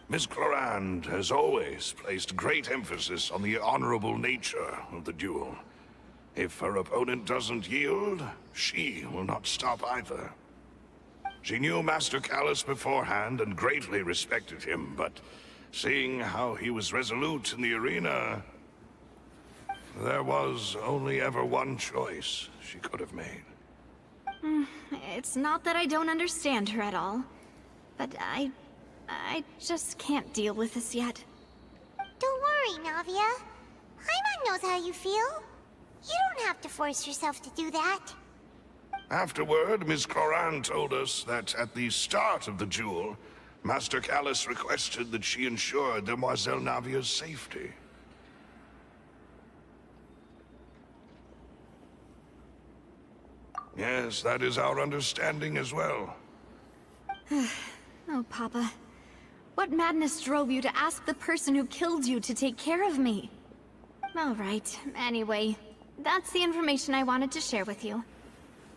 Ms. Clorand has always placed great emphasis on the honorable nature of the duel. If her opponent doesn't yield, she will not stop either. She knew Master Callus beforehand and greatly respected him, but seeing how he was resolute in the arena, there was only ever one choice she could have made. It's not that I don't understand her at all, but I just can't deal with this yet. Don't worry, Navia. Paimon knows how you feel. You don't have to force yourself to do that. Afterward, Ms. Clorand told us that at the start of the duel, Master Callus requested that she ensure Demoiselle Navia's safety. Yes, that is our understanding as well. Oh, Papa. What madness drove you to ask the person who killed you to take care of me? Alright, anyway, that's the information I wanted to share with you.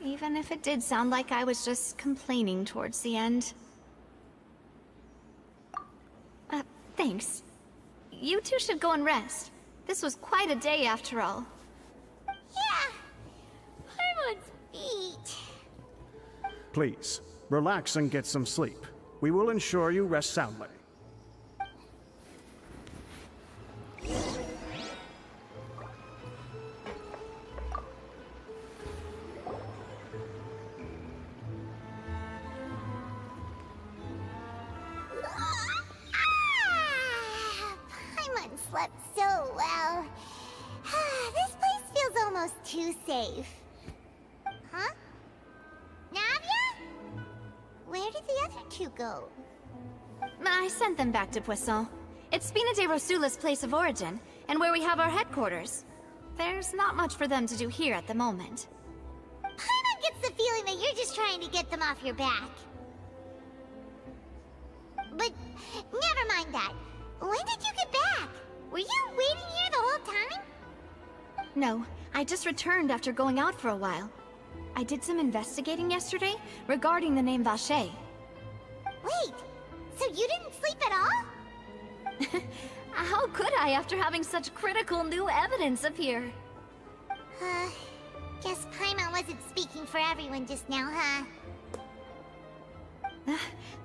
Even if it did sound like I was just complaining towards the end. Thanks. You two should go and rest. This was quite a day after all. Yeah. Harmon's beat. Please, relax and get some sleep. We will ensure you rest soundly. Paimon slept so well. This place feels almost too safe. Huh? Navia? Where did the other two go? I sent them back to Poisson. It's Spina de Rosula's place of origin, and where we have our headquarters. There's not much for them to do here at the moment. Paimon gets the feeling that you're just trying to get them off your back. But never mind that. When did you get back? Were you waiting here the whole time? No, I just returned after going out for a while. I did some investigating yesterday regarding the name Vache. Wait, so you didn't sleep at all? How could I after having such critical new evidence appear? Guess Paimon wasn't speaking for everyone just now, huh?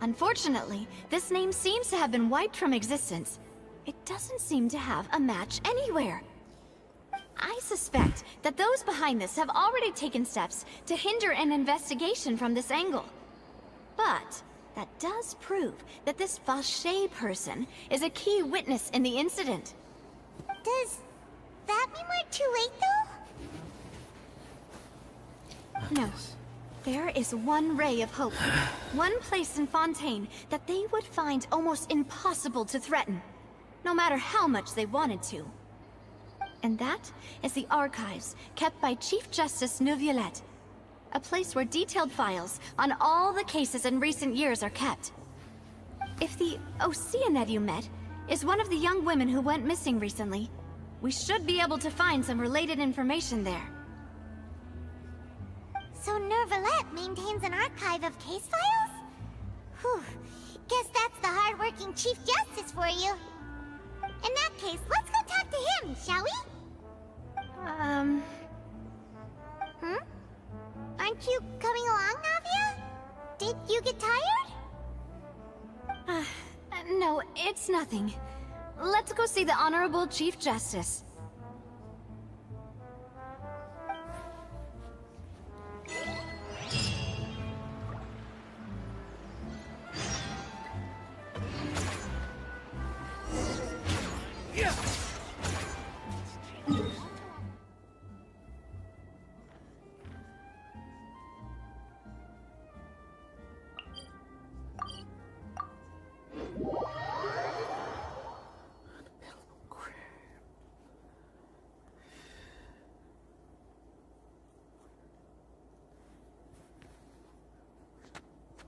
Unfortunately, this name seems to have been wiped from existence. It doesn't seem to have a match anywhere. I suspect that those behind this have already taken steps to hinder an investigation from this angle. But that does prove that this Vache person is a key witness in the incident. Does that mean we're too late, though? No. There is one ray of hope. One place in Fontaine that they would find almost impossible to threaten, no matter how much they wanted to. And that is the archives kept by Chief Justice Neuvillette, a place where detailed files on all the cases in recent years are kept. If the Oceanette you met is one of the young women who went missing recently, we should be able to find some related information there. So Neuvillette maintains an archive of case files? Whew. Guess that's the hard-working Chief Justice for you. In that case, let's go talk to him, shall we? Aren't you coming along, Navia? Did you get tired? No, it's nothing. Let's go see the Honorable Chief Justice.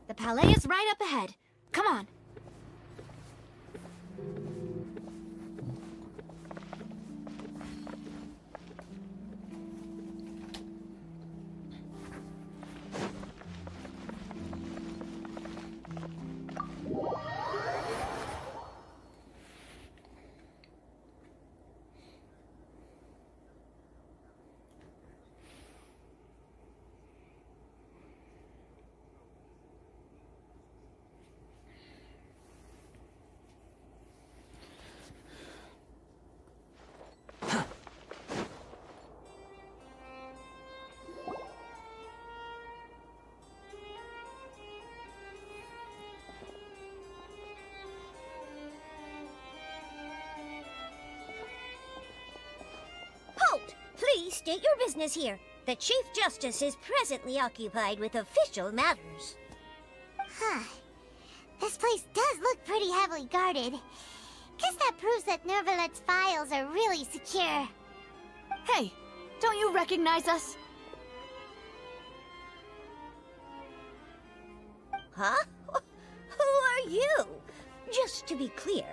The Palais is right up ahead. Come on. Please state your business here. The Chief Justice is presently occupied with official matters. Huh. This place does look pretty heavily guarded. Guess that proves that Neuvillette's files are really secure. Hey, don't you recognize us? Huh? Who are you? Just to be clear,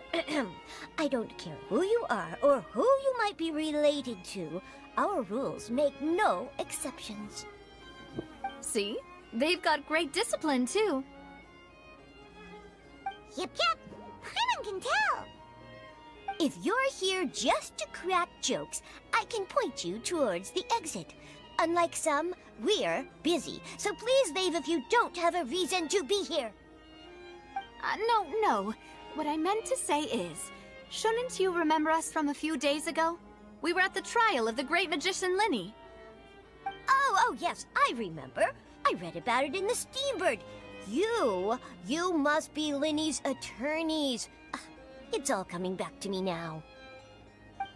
I don't care who you are or who you might be related to. Our rules make no exceptions. See? They've got great discipline, too. Yep. Paimon can tell. If you're here just to crack jokes, I can point you towards the exit. Unlike some, we're busy, so please leave if you don't have a reason to be here. No. What I meant to say is, shouldn't you remember us from a few days ago? We were at the trial of the great magician Linny. Oh, yes, I remember. I read about it in the Steambird. You must be Linny's attorneys. It's all coming back to me now.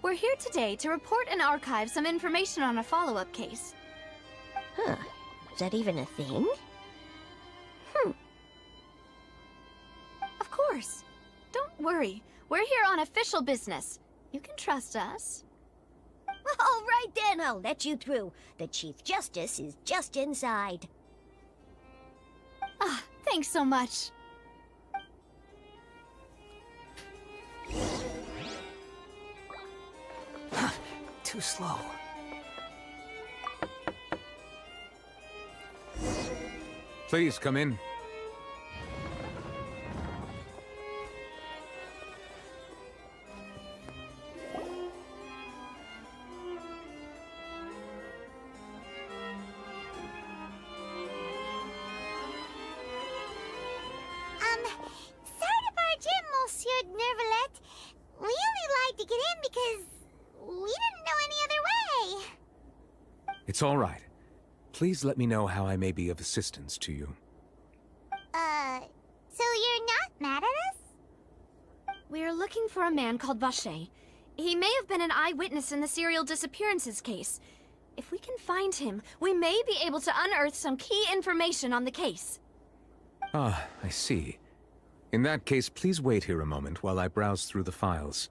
We're here today to report and archive some information on a follow-up case. Huh. Is that even a thing? Of course. Don't worry. We're here on official business. You can trust us. All right then, I'll let you through. The Chief Justice is just inside. Thanks so much. Too slow. Please come in. Sorry to barge in, Monsieur Nervalet. We only lied to get in because we didn't know any other way. It's all right. Please let me know how I may be of assistance to you. So you're not mad at us? We're looking for a man called Vache. He may have been an eyewitness in the serial disappearances case. If we can find him, we may be able to unearth some key information on the case. Ah, I see. In that case, please wait here a moment while I browse through the files.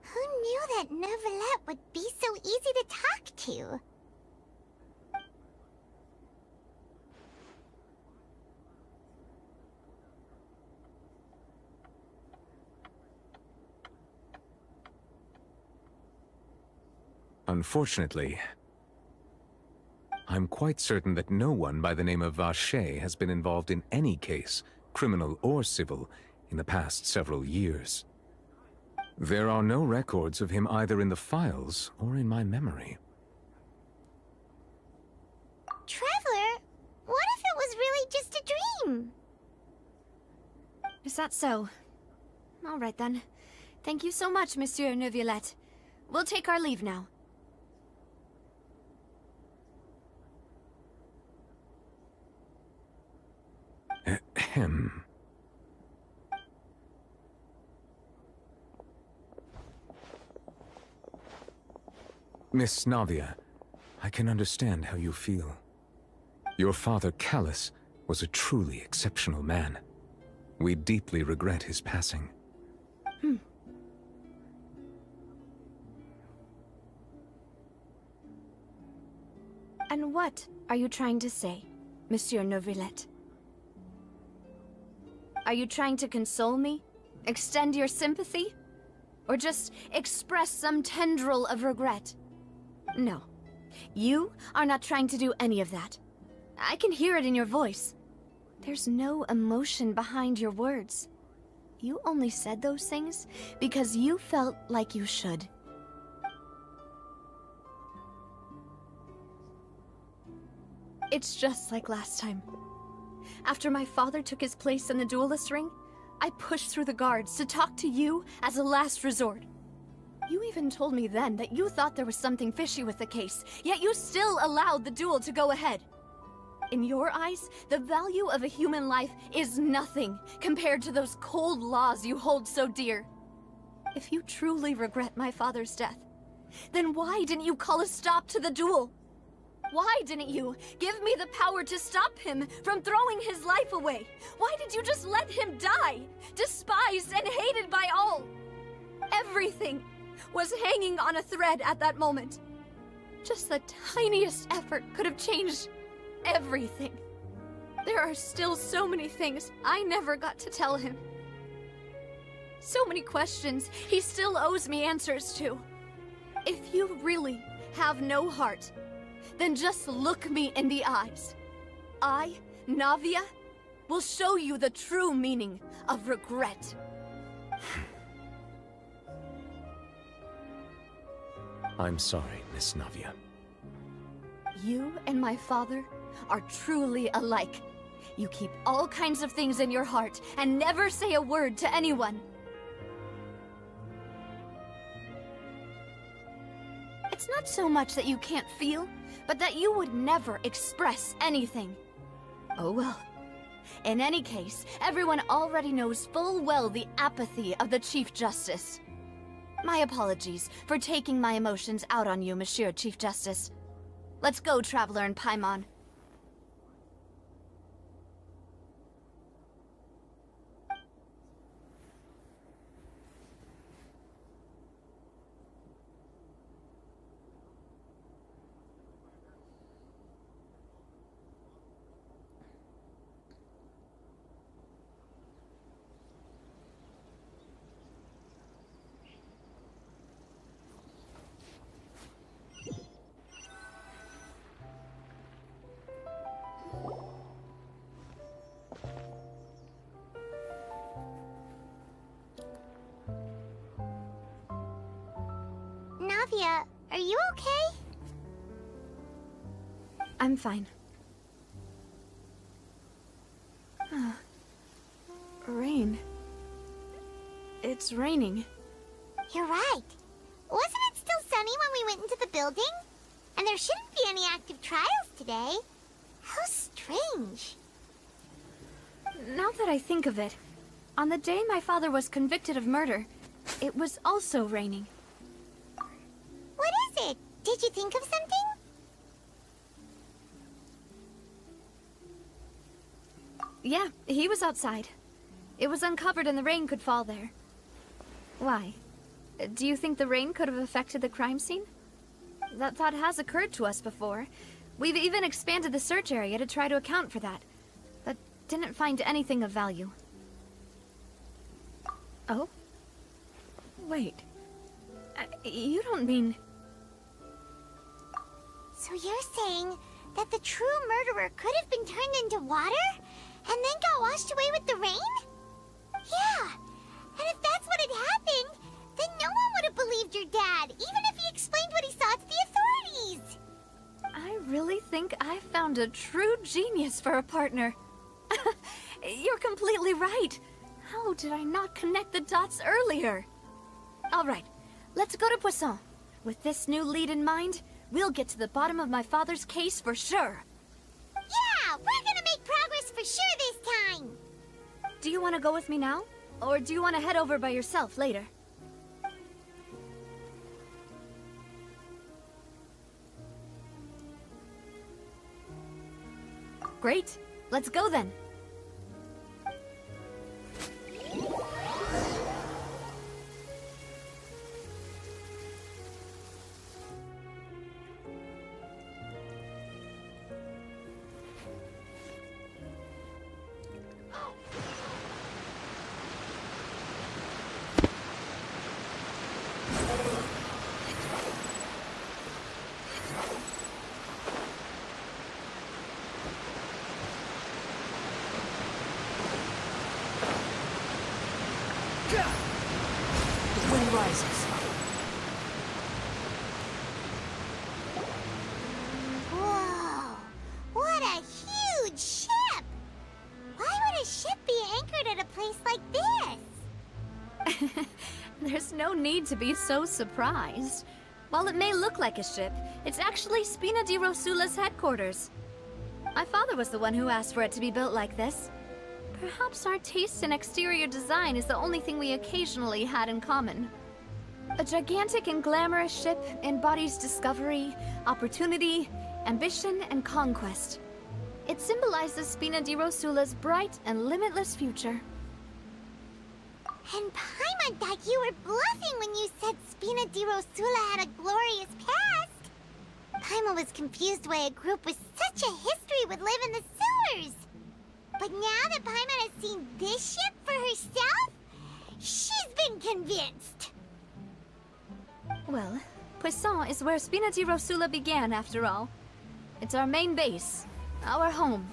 Who knew that Nervalet would be so easy to talk to? Unfortunately, I'm quite certain that no one by the name of Vache has been involved in any case, criminal or civil, in the past several years. There are no records of him either in the files or in my memory. Traveler, what if it was really just a dream? Is that so? All right then. Thank you so much, Monsieur Neuvillette. We'll take our leave now. Ahem. Miss Navia, I can understand how you feel. Your father, Callus, was a truly exceptional man. We deeply regret his passing. And what are you trying to say, Monsieur Neuvillette? Are you trying to console me? Extend your sympathy? Or just express some tendril of regret? No. You are not trying to do any of that. I can hear it in your voice. There's no emotion behind your words. You only said those things because you felt like you should. It's just like last time. After my father took his place in the duelist ring, I pushed through the guards to talk to you as a last resort. You even told me then that you thought there was something fishy with the case, yet you still allowed the duel to go ahead. In your eyes, the value of a human life is nothing compared to those cold laws you hold so dear. If you truly regret my father's death, then why didn't you call a stop to the duel? Why didn't you give me the power to stop him from throwing his life away? Why did you just let him die, despised and hated by all? Everything was hanging on a thread at that moment. Just the tiniest effort could have changed everything. There are still so many things I never got to tell him. So many questions he still owes me answers to. If you really have no heart, then just look me in the eyes. I, Navia, will show you the true meaning of regret. I'm sorry, Miss Navia. You and my father are truly alike. You keep all kinds of things in your heart and never say a word to anyone. It's not so much that you can't feel, but that you would never express anything. Oh well. In any case, everyone already knows full well the apathy of the Chief Justice. My apologies for taking my emotions out on you, Monsieur Chief Justice. Let's go, Traveler and Paimon. Navia, are you okay? I'm fine. Rain. It's raining. You're right. Wasn't it still sunny when we went into the building? And there shouldn't be any active trials today. How strange. Now that I think of it, on the day my father was convicted of murder, it was also raining. What is it? Did you think of something? Yeah, he was outside. It was uncovered and the rain could fall there. Why? Do you think the rain could have affected the crime scene? That thought has occurred to us before. We've even expanded the search area to try to account for that, but didn't find anything of value. Oh? Wait. You don't mean... So you're saying that the true murderer could have been turned into water and then got washed away with the rain? Yeah, and if that's what had happened, then no one would have believed your dad, even if he explained what he saw to the authorities. I really think I found a true genius for a partner. You're completely right. How did I not connect the dots earlier? All right, let's go to Poisson. With this new lead in mind, we'll get to the bottom of my father's case for sure. Yeah, we're gonna make progress for sure this time. Do you want to go with me now? Or do you want to head over by yourself later? Great. Let's go then. The wind rises. Whoa, what a huge ship! Why would a ship be anchored at a place like this? There's no need to be so surprised. While it may look like a ship, it's actually Spina di Rosula's headquarters. My father was the one who asked for it to be built like this. Perhaps our taste in exterior design is the only thing we occasionally had in common. A gigantic and glamorous ship embodies discovery, opportunity, ambition, and conquest. It symbolizes Spina di Rosula's bright and limitless future. And Paimon thought you were bluffing when you said Spina di Rosula had a glorious past. Paimon was confused why a group with such a history would live in the sewers. But now that Paimon has seen this ship for herself, she's been convinced. Well, Poisson is where Spina di Rosula began, after all. It's our main base, our home.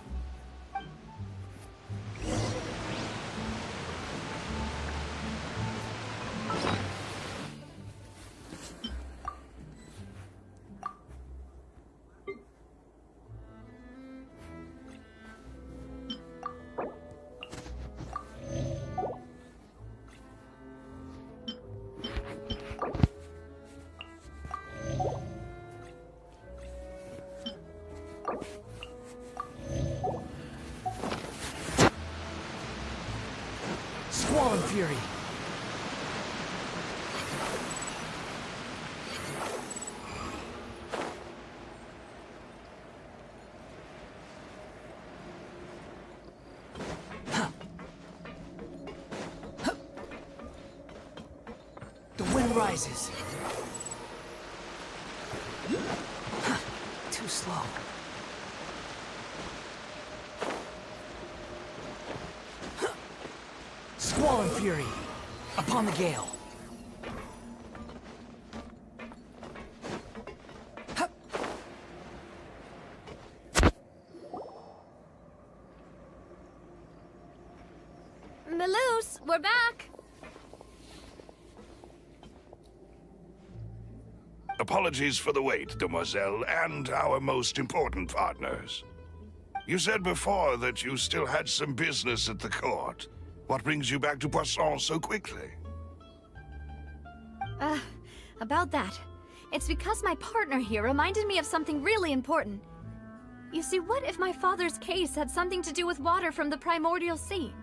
Squall and Fury. The wind rises. Too slow. Squall and Fury, upon the gale. Melus, we're back! Apologies for the wait, demoiselle, and our most important partners. You said before that you still had some business at the court. What brings you back to Poisson so quickly? About that. It's because my partner here reminded me of something really important. You see, what if my father's case had something to do with water from the primordial sea?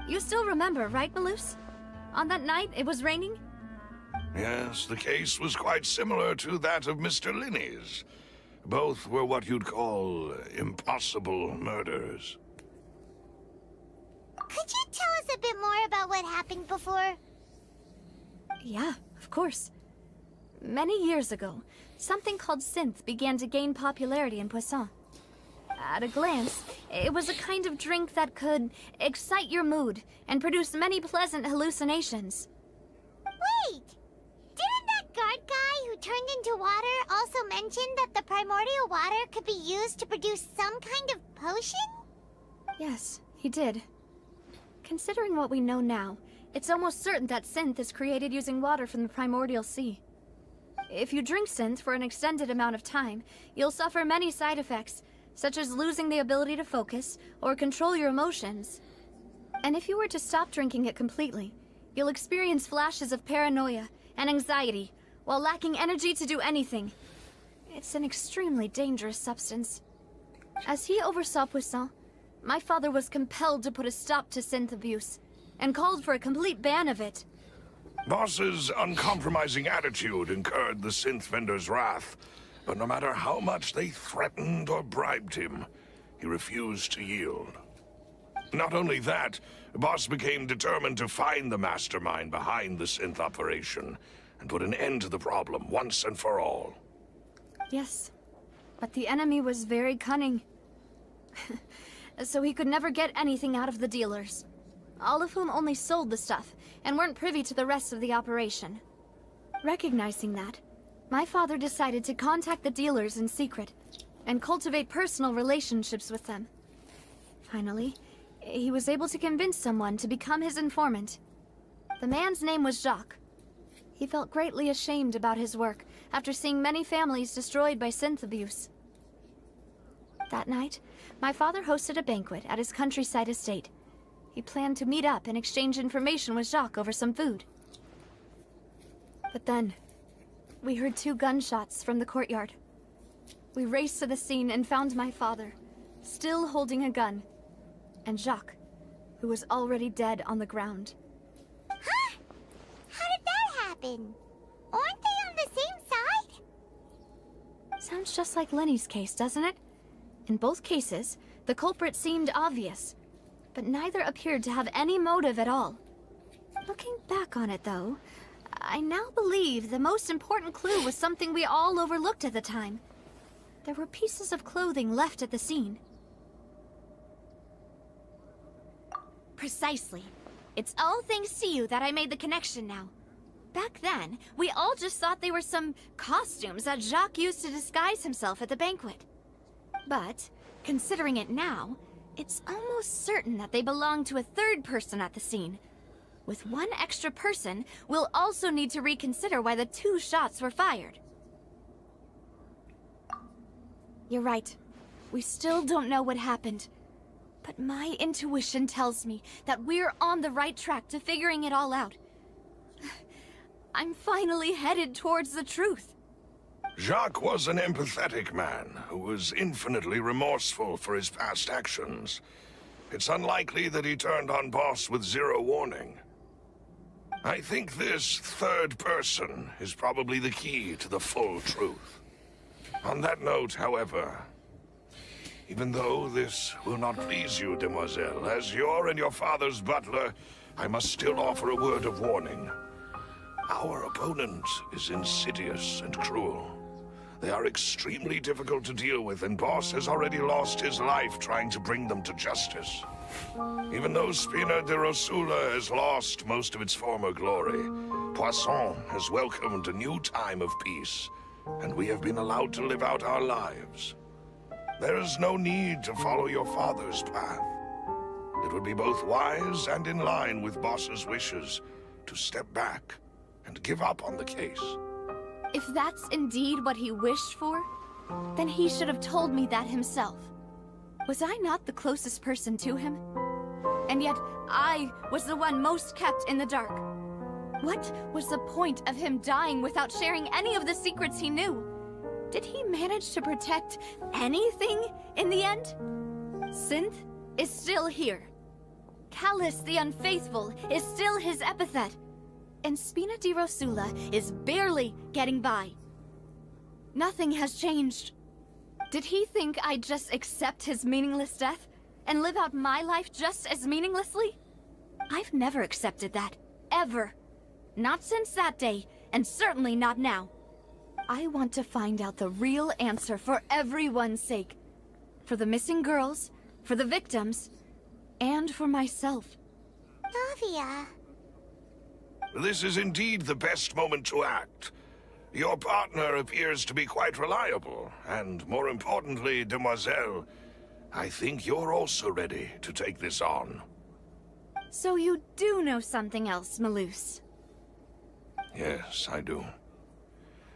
You still remember, right, Melus? On that night, it was raining? Yes, the case was quite similar to that of Mr. Linney's. Both were what you'd call impossible murders. Could you tell us a bit more about what happened before? Yeah, of course. Many years ago, something called synth began to gain popularity in Poisson. At a glance, it was a kind of drink that could excite your mood and produce many pleasant hallucinations. Wait! Didn't that guard guy who turned into water also mention that the primordial water could be used to produce some kind of potion? Yes, he did. Considering what we know now, it's almost certain that synth is created using water from the primordial sea. If you drink synth for an extended amount of time, you'll suffer many side effects, such as losing the ability to focus or control your emotions. And if you were to stop drinking it completely, you'll experience flashes of paranoia and anxiety while lacking energy to do anything. It's an extremely dangerous substance. As he oversaw Poisson, my father was compelled to put a stop to synth abuse and called for a complete ban of it. Boss's uncompromising attitude incurred the synth vendor's wrath, but no matter how much they threatened or bribed him, he refused to yield. Not only that, Boss became determined to find the mastermind behind the synth operation and put an end to the problem once and for all. Yes, but the enemy was very cunning. So he could never get anything out of the dealers, all of whom only sold the stuff and weren't privy to the rest of the operation. Recognizing that, my father decided to contact the dealers in secret and cultivate personal relationships with them. Finally, he was able to convince someone to become his informant. The man's name was Jacques. He felt greatly ashamed about his work after seeing many families destroyed by synth abuse. That night, my father hosted a banquet at his countryside estate. He planned to meet up and exchange information with Jacques over some food. But then, we heard 2 gunshots from the courtyard. We raced to the scene and found my father, still holding a gun, and Jacques, who was already dead on the ground. Huh? How did that happen? Aren't they on the same side? Sounds just like Lenny's case, doesn't it? In both cases, the culprit seemed obvious, but neither appeared to have any motive at all. Looking back on it, though, I now believe the most important clue was something we all overlooked at the time. there were pieces of clothing left at the scene. Precisely. It's all thanks to you that I made the connection now. Back then, we all just thought they were some costumes that Jacques used to disguise himself at the banquet. But, considering it now, it's almost certain that they belong to a third person at the scene. With one extra person, we'll also need to reconsider why the 2 shots were fired. You're right. We still don't know what happened. But my intuition tells me that we're on the right track to figuring it all out. I'm finally headed towards the truth. Jacques was an empathetic man who was infinitely remorseful for his past actions. It's unlikely that he turned on Boss with 0 warning. I think this third person is probably the key to the full truth. On that note, however, even though this will not please you, demoiselle, as your and your father's butler, I must still offer a word of warning. Our opponent is insidious and cruel. They are extremely difficult to deal with, and Boss has already lost his life trying to bring them to justice. Even though Spina de Rosula has lost most of its former glory, Poisson has welcomed a new time of peace, and we have been allowed to live out our lives. There is no need to follow your father's path. It would be both wise and in line with Boss's wishes to step back and give up on the case. If that's indeed what he wished for, then he should have told me that himself. Was I not the closest person to him? And yet, I was the one most kept in the dark. What was the point of him dying without sharing any of the secrets he knew? Did he manage to protect anything in the end? Synth is still here. Callus the Unfaithful is still his epithet. And Spina di Rosula is barely getting by. Nothing has changed. Did he think I'd just accept his meaningless death and live out my life just as meaninglessly? I've never accepted that. Ever. Not since that day, and certainly not now. I want to find out the real answer for everyone's sake. For the missing girls, for the victims, and for myself. Navia. This is indeed the best moment to act. Your partner appears to be quite reliable, and more importantly, demoiselle, I think you're also ready to take this on. So you do know something else, Malus? Yes, I do.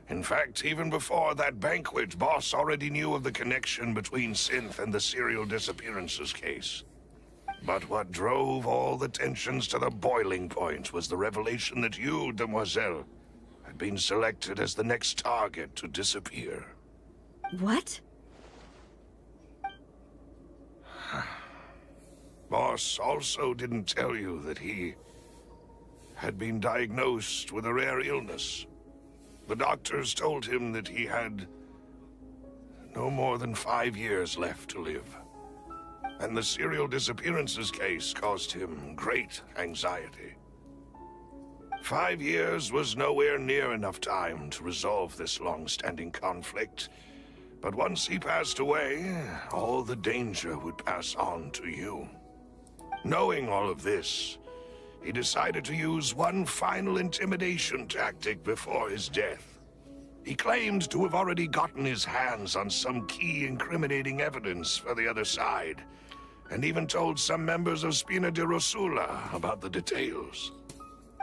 In fact, even before that banquet, Boss already knew of the connection between Synth and the serial disappearances case. But what drove all the tensions to the boiling point was the revelation that you, demoiselle, had been selected as the next target to disappear. What? Boss also didn't tell you that he had been diagnosed with a rare illness. The doctors told him that he had no more than 5 years left to live. And the serial disappearances case caused him great anxiety. 5 years was nowhere near enough time to resolve this long-standing conflict. But once he passed away, all the danger would pass on to you. Knowing all of this, he decided to use one final intimidation tactic before his death. He claimed to have already gotten his hands on some key incriminating evidence for the other side, and even told some members of Spina di Rosula about the details.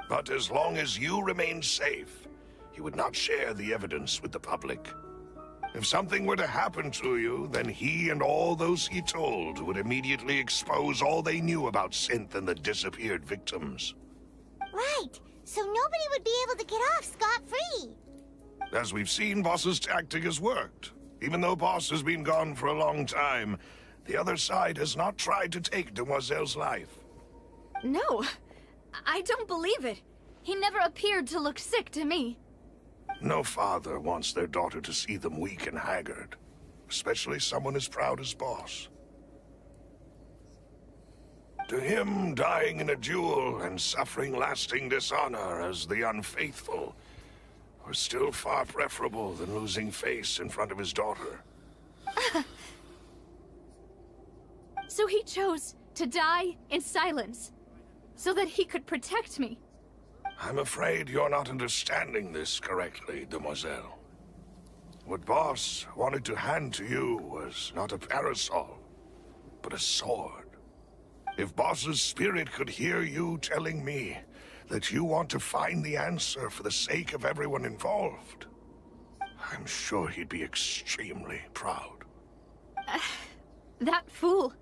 But as long as you remained safe, he would not share the evidence with the public. If something were to happen to you, then he and all those he told would immediately expose all they knew about Synth and the disappeared victims. Right, so nobody would be able to get off scot-free. As we've seen, Boss's tactic has worked. Even though Boss has been gone for a long time, the other side has not tried to take Demoiselle's life. No, I don't believe it. He never appeared to look sick to me. No father wants their daughter to see them weak and haggard, especially someone as proud as Boss. To him, dying in a duel and suffering lasting dishonor as the Unfaithful were still far preferable than losing face in front of his daughter. So he chose to die in silence, so that he could protect me. I'm afraid you're not understanding this correctly, demoiselle. What Boss wanted to hand to you was not a parasol, but a sword. If Boss's spirit could hear you telling me that you want to find the answer for the sake of everyone involved, I'm sure he'd be extremely proud. That fool.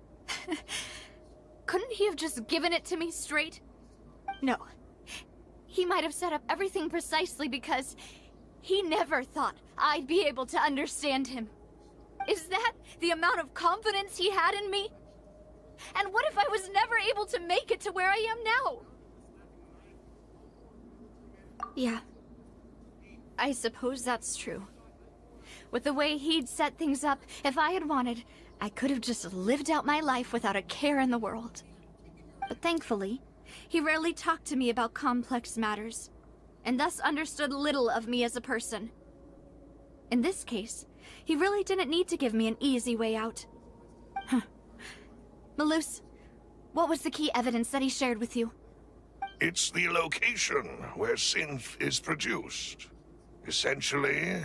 Couldn't he have just given it to me straight? No. He might have set up everything precisely because he never thought I'd be able to understand him. Is that the amount of confidence he had in me? And what if I was never able to make it to where I am now? Yeah. I suppose that's true. With the way he'd set things up, if I had wanted, I could have just lived out my life without a care in the world. But thankfully, he rarely talked to me about complex matters, and thus understood little of me as a person. In this case, he really didn't need to give me an easy way out. Huh. Malus, what was the key evidence that he shared with you? It's the location where synth is produced. Essentially,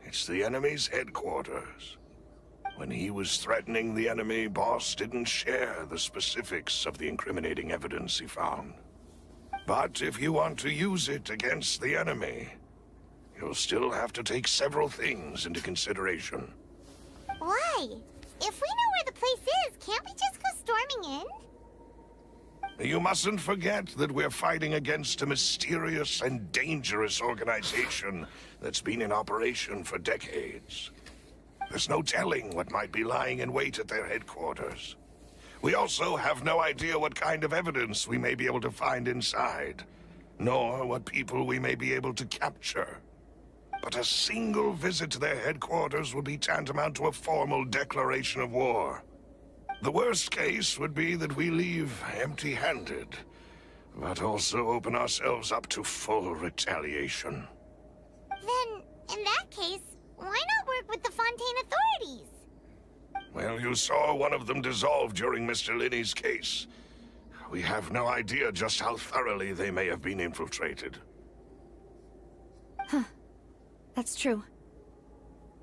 it's the enemy's headquarters. When he was threatening the enemy, Boss didn't share the specifics of the incriminating evidence he found. But if you want to use it against the enemy, you'll still have to take several things into consideration. Why? If we know where the place is, can't we just go storming in? You mustn't forget that we're fighting against a mysterious and dangerous organization that's been in operation for decades. There's no telling what might be lying in wait at their headquarters. We also have no idea what kind of evidence we may be able to find inside, nor what people we may be able to capture. But a single visit to their headquarters would be tantamount to a formal declaration of war. The worst case would be that we leave empty-handed, but also open ourselves up to full retaliation. Then, in that case, why not work with the Fontaine authorities? Well, you saw one of them dissolve during Mr. Linney's case. We have no idea just how thoroughly they may have been infiltrated. Huh. That's true.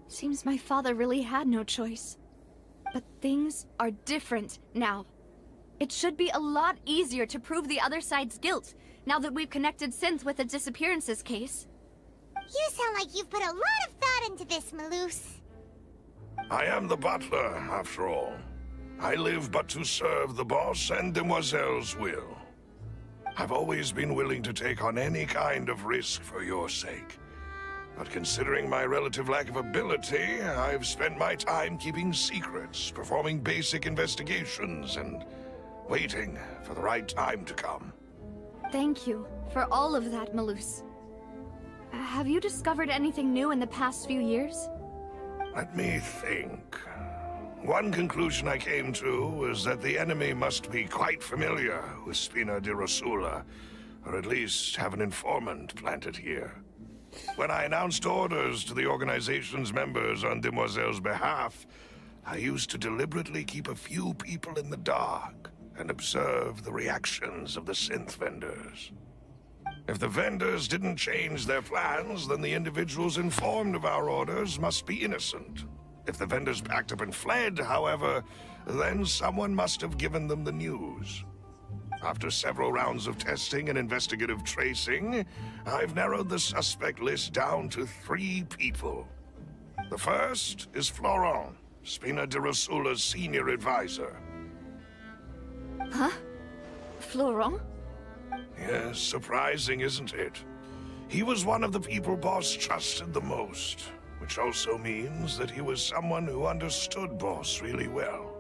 Seems my father really had no choice. But things are different now. It should be a lot easier to prove the other side's guilt, now that we've connected Synth with the disappearances case. You sound like you've put a lot of thought into this, Malus. I am the butler, after all. I live but to serve the boss and Demoiselle's will. I've always been willing to take on any kind of risk for your sake. But considering my relative lack of ability, I've spent my time keeping secrets, performing basic investigations, and waiting for the right time to come. Thank you for all of that, Malus. Have you discovered anything new in the past few years? Let me think. One conclusion I came to was that the enemy must be quite familiar with Spina di Rosula, or at least have an informant planted here. When I announced orders to the organization's members on Demoiselle's behalf, I used to deliberately keep a few people in the dark and observe the reactions of the synth vendors. If the vendors didn't change their plans, then the individuals informed of our orders must be innocent. If the vendors packed up and fled, however, then someone must have given them the news. After several rounds of testing and investigative tracing, I've narrowed the suspect list down to 3 people. The first is Florent, Spina di Rosula's senior advisor. Huh? Florent? Yes, surprising, isn't it? He was one of the people Boss trusted the most, which also means that he was someone who understood Boss really well.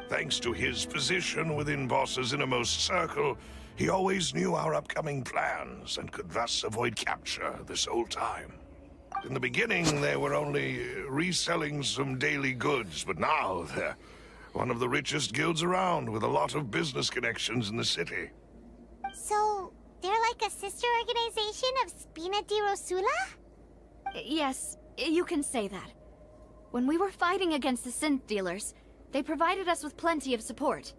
Thanks to his position within Boss's innermost circle, he always knew our upcoming plans and could thus avoid capture this whole time. In the beginning, they were only reselling some daily goods, but now they're one of the richest guilds around with a lot of business connections in the city. So, they're like a sister organization of Spina di Rosula? Yes, you can say that. When we were fighting against the synth dealers, they provided us with plenty of support.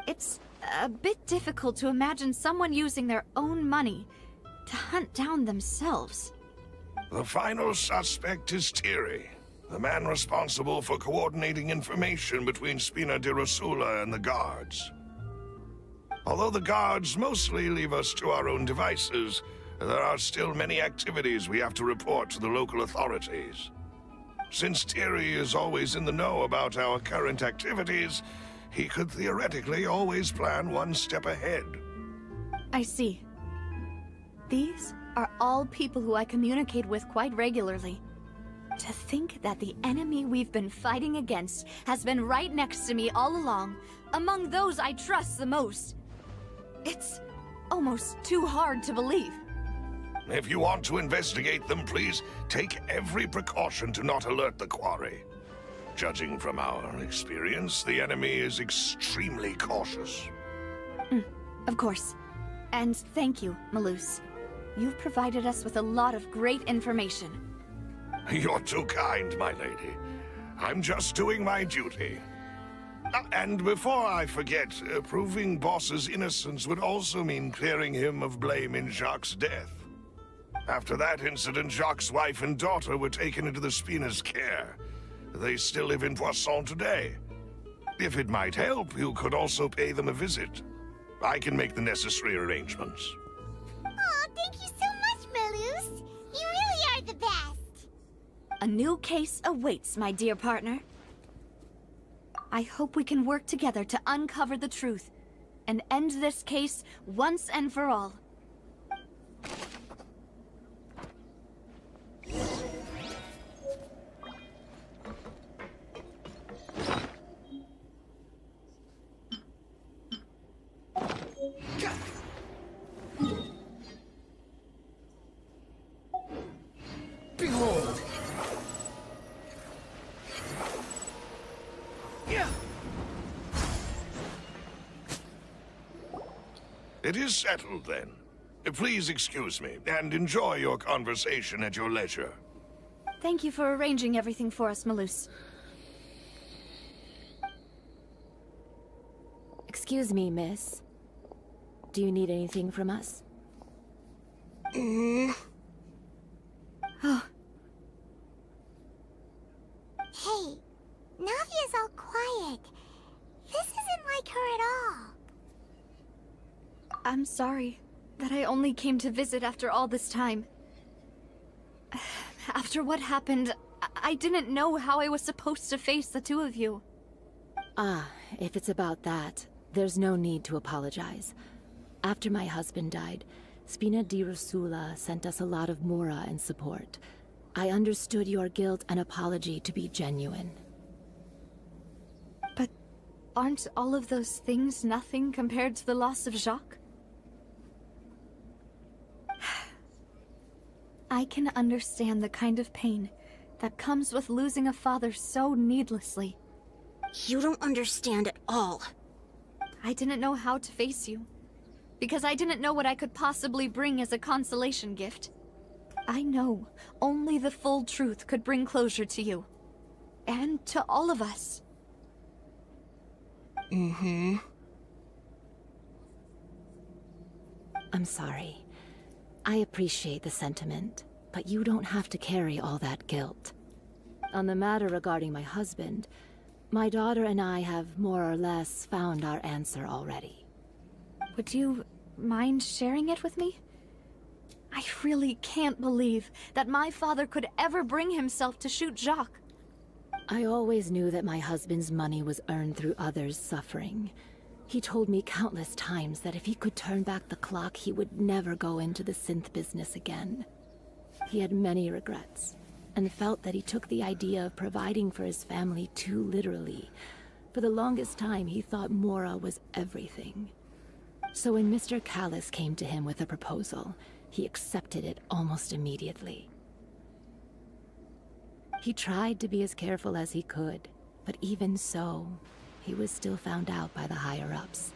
It's a bit difficult to imagine someone using their own money to hunt down themselves. The final suspect is Thierry, the man responsible for coordinating information between Spina di Rosula and the guards. Although the guards mostly leave us to our own devices, there are still many activities we have to report to the local authorities. Since Thierry is always in the know about our current activities, he could theoretically always plan one step ahead. I see. These are all people who I communicate with quite regularly. To think that the enemy we've been fighting against has been right next to me all along, among those I trust the most. It's almost too hard to believe. If you want to investigate them, please take every precaution to not alert the quarry. Judging from our experience, the enemy is extremely cautious. Of course. And thank you, Malus. You've provided us with a lot of great information. You're too kind, my lady. I'm just doing my duty. And before I forget, proving Boss's innocence would also mean clearing him of blame in Jacques' death. After that incident, Jacques' wife and daughter were taken into the Spina's care. They still live in Poisson today. If it might help, you could also pay them a visit. I can make the necessary arrangements. Oh, thank you so much, Malus. You really are the best. A new case awaits, my dear partner. I hope we can work together to uncover the truth and end this case once and for all. Behold! It is settled, then. Please excuse me, and enjoy your conversation at your leisure. Thank you for arranging everything for us, Malus. Excuse me, miss. Do you need anything from us? Oh. Hey, Navia's all quiet. This isn't like her at all. I'm sorry that I only came to visit after all this time. After what happened, I didn't know how I was supposed to face the two of you. Ah, if it's about that, there's no need to apologize. After my husband died, Spina di Rosula sent us a lot of mora and support. I understood your guilt and apology to be genuine. But aren't all of those things nothing compared to the loss of Jacques? I can understand the kind of pain that comes with losing a father so needlessly. You don't understand at all. I didn't know how to face you, because I didn't know what I could possibly bring as a consolation gift. I know only the full truth could bring closure to you, and to all of us. I'm sorry. I appreciate the sentiment, but you don't have to carry all that guilt. On the matter regarding my husband, my daughter and I have more or less found our answer already. Would you mind sharing it with me? I really can't believe that my father could ever bring himself to shoot Jacques. I always knew that my husband's money was earned through others' suffering. He told me countless times that if he could turn back the clock, he would never go into the synth business again. He had many regrets, and felt that he took the idea of providing for his family too literally. For the longest time, he thought mora was everything. So when Mr. Callis came to him with a proposal, he accepted it almost immediately. He tried to be as careful as he could, but even so, he was still found out by the higher-ups.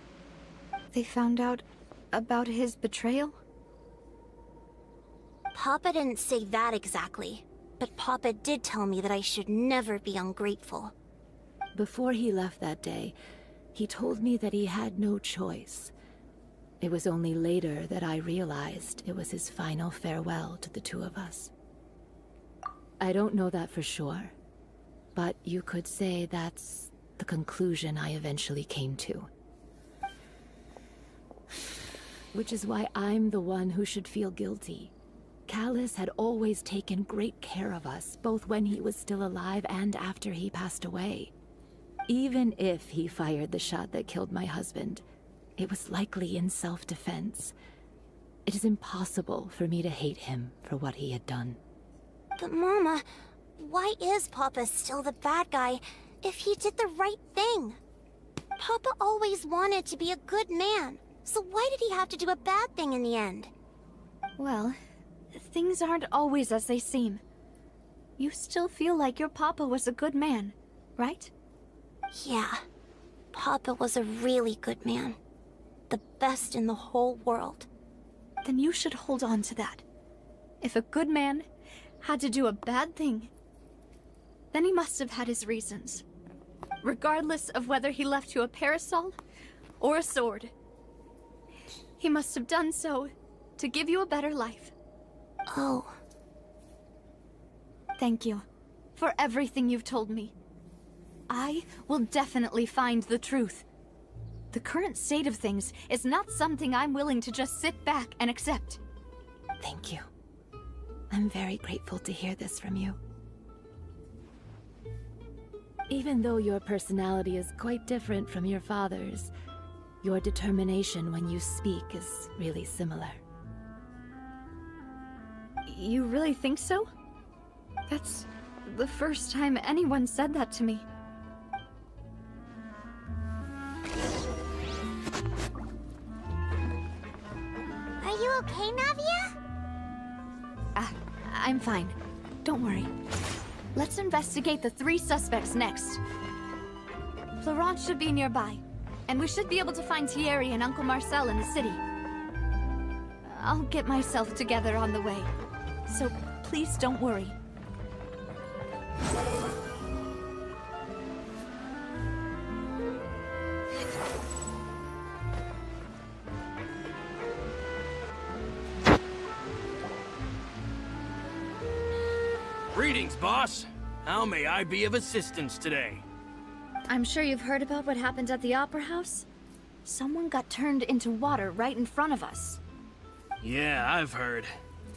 They found out about his betrayal? Papa didn't say that exactly. But Papa did tell me that I should never be ungrateful. Before he left that day, he told me that he had no choice. It was only later that I realized it was his final farewell to the two of us. I don't know that for sure, but you could say that's the conclusion I eventually came to. Which is why I'm the one who should feel guilty. Callus had always taken great care of us, both when he was still alive and after he passed away. Even if he fired the shot that killed my husband, it was likely in self-defense. It is impossible for me to hate him for what he had done. But Mama, why is Papa still the bad guy if he did the right thing? Papa always wanted to be a good man, so why did he have to do a bad thing in the end? Well, things aren't always as they seem. You still feel like your papa was a good man, right? Yeah, Papa was a really good man. The best in the whole world. Then you should hold on to that. If a good man had to do a bad thing, then he must have had his reasons. Regardless of whether he left you a parasol or a sword. He must have done so to give you a better life. Oh. Thank you for everything you've told me. I will definitely find the truth. The current state of things is not something I'm willing to just sit back and accept. Thank you. I'm very grateful to hear this from you. Even though your personality is quite different from your father's, your determination when you speak is really similar. You really think so? That's the first time anyone said that to me. Are you okay, Navia? I'm fine. Don't worry. Let's investigate the 3 suspects next. Florent should be nearby, and we should be able to find Thierry and Uncle Marcel in the city. I'll get myself together on the way, so please don't worry. Greetings, boss. How may I be of assistance today? I'm sure you've heard about what happened at the Opera House. Someone got turned into water right in front of us. Yeah, I've heard.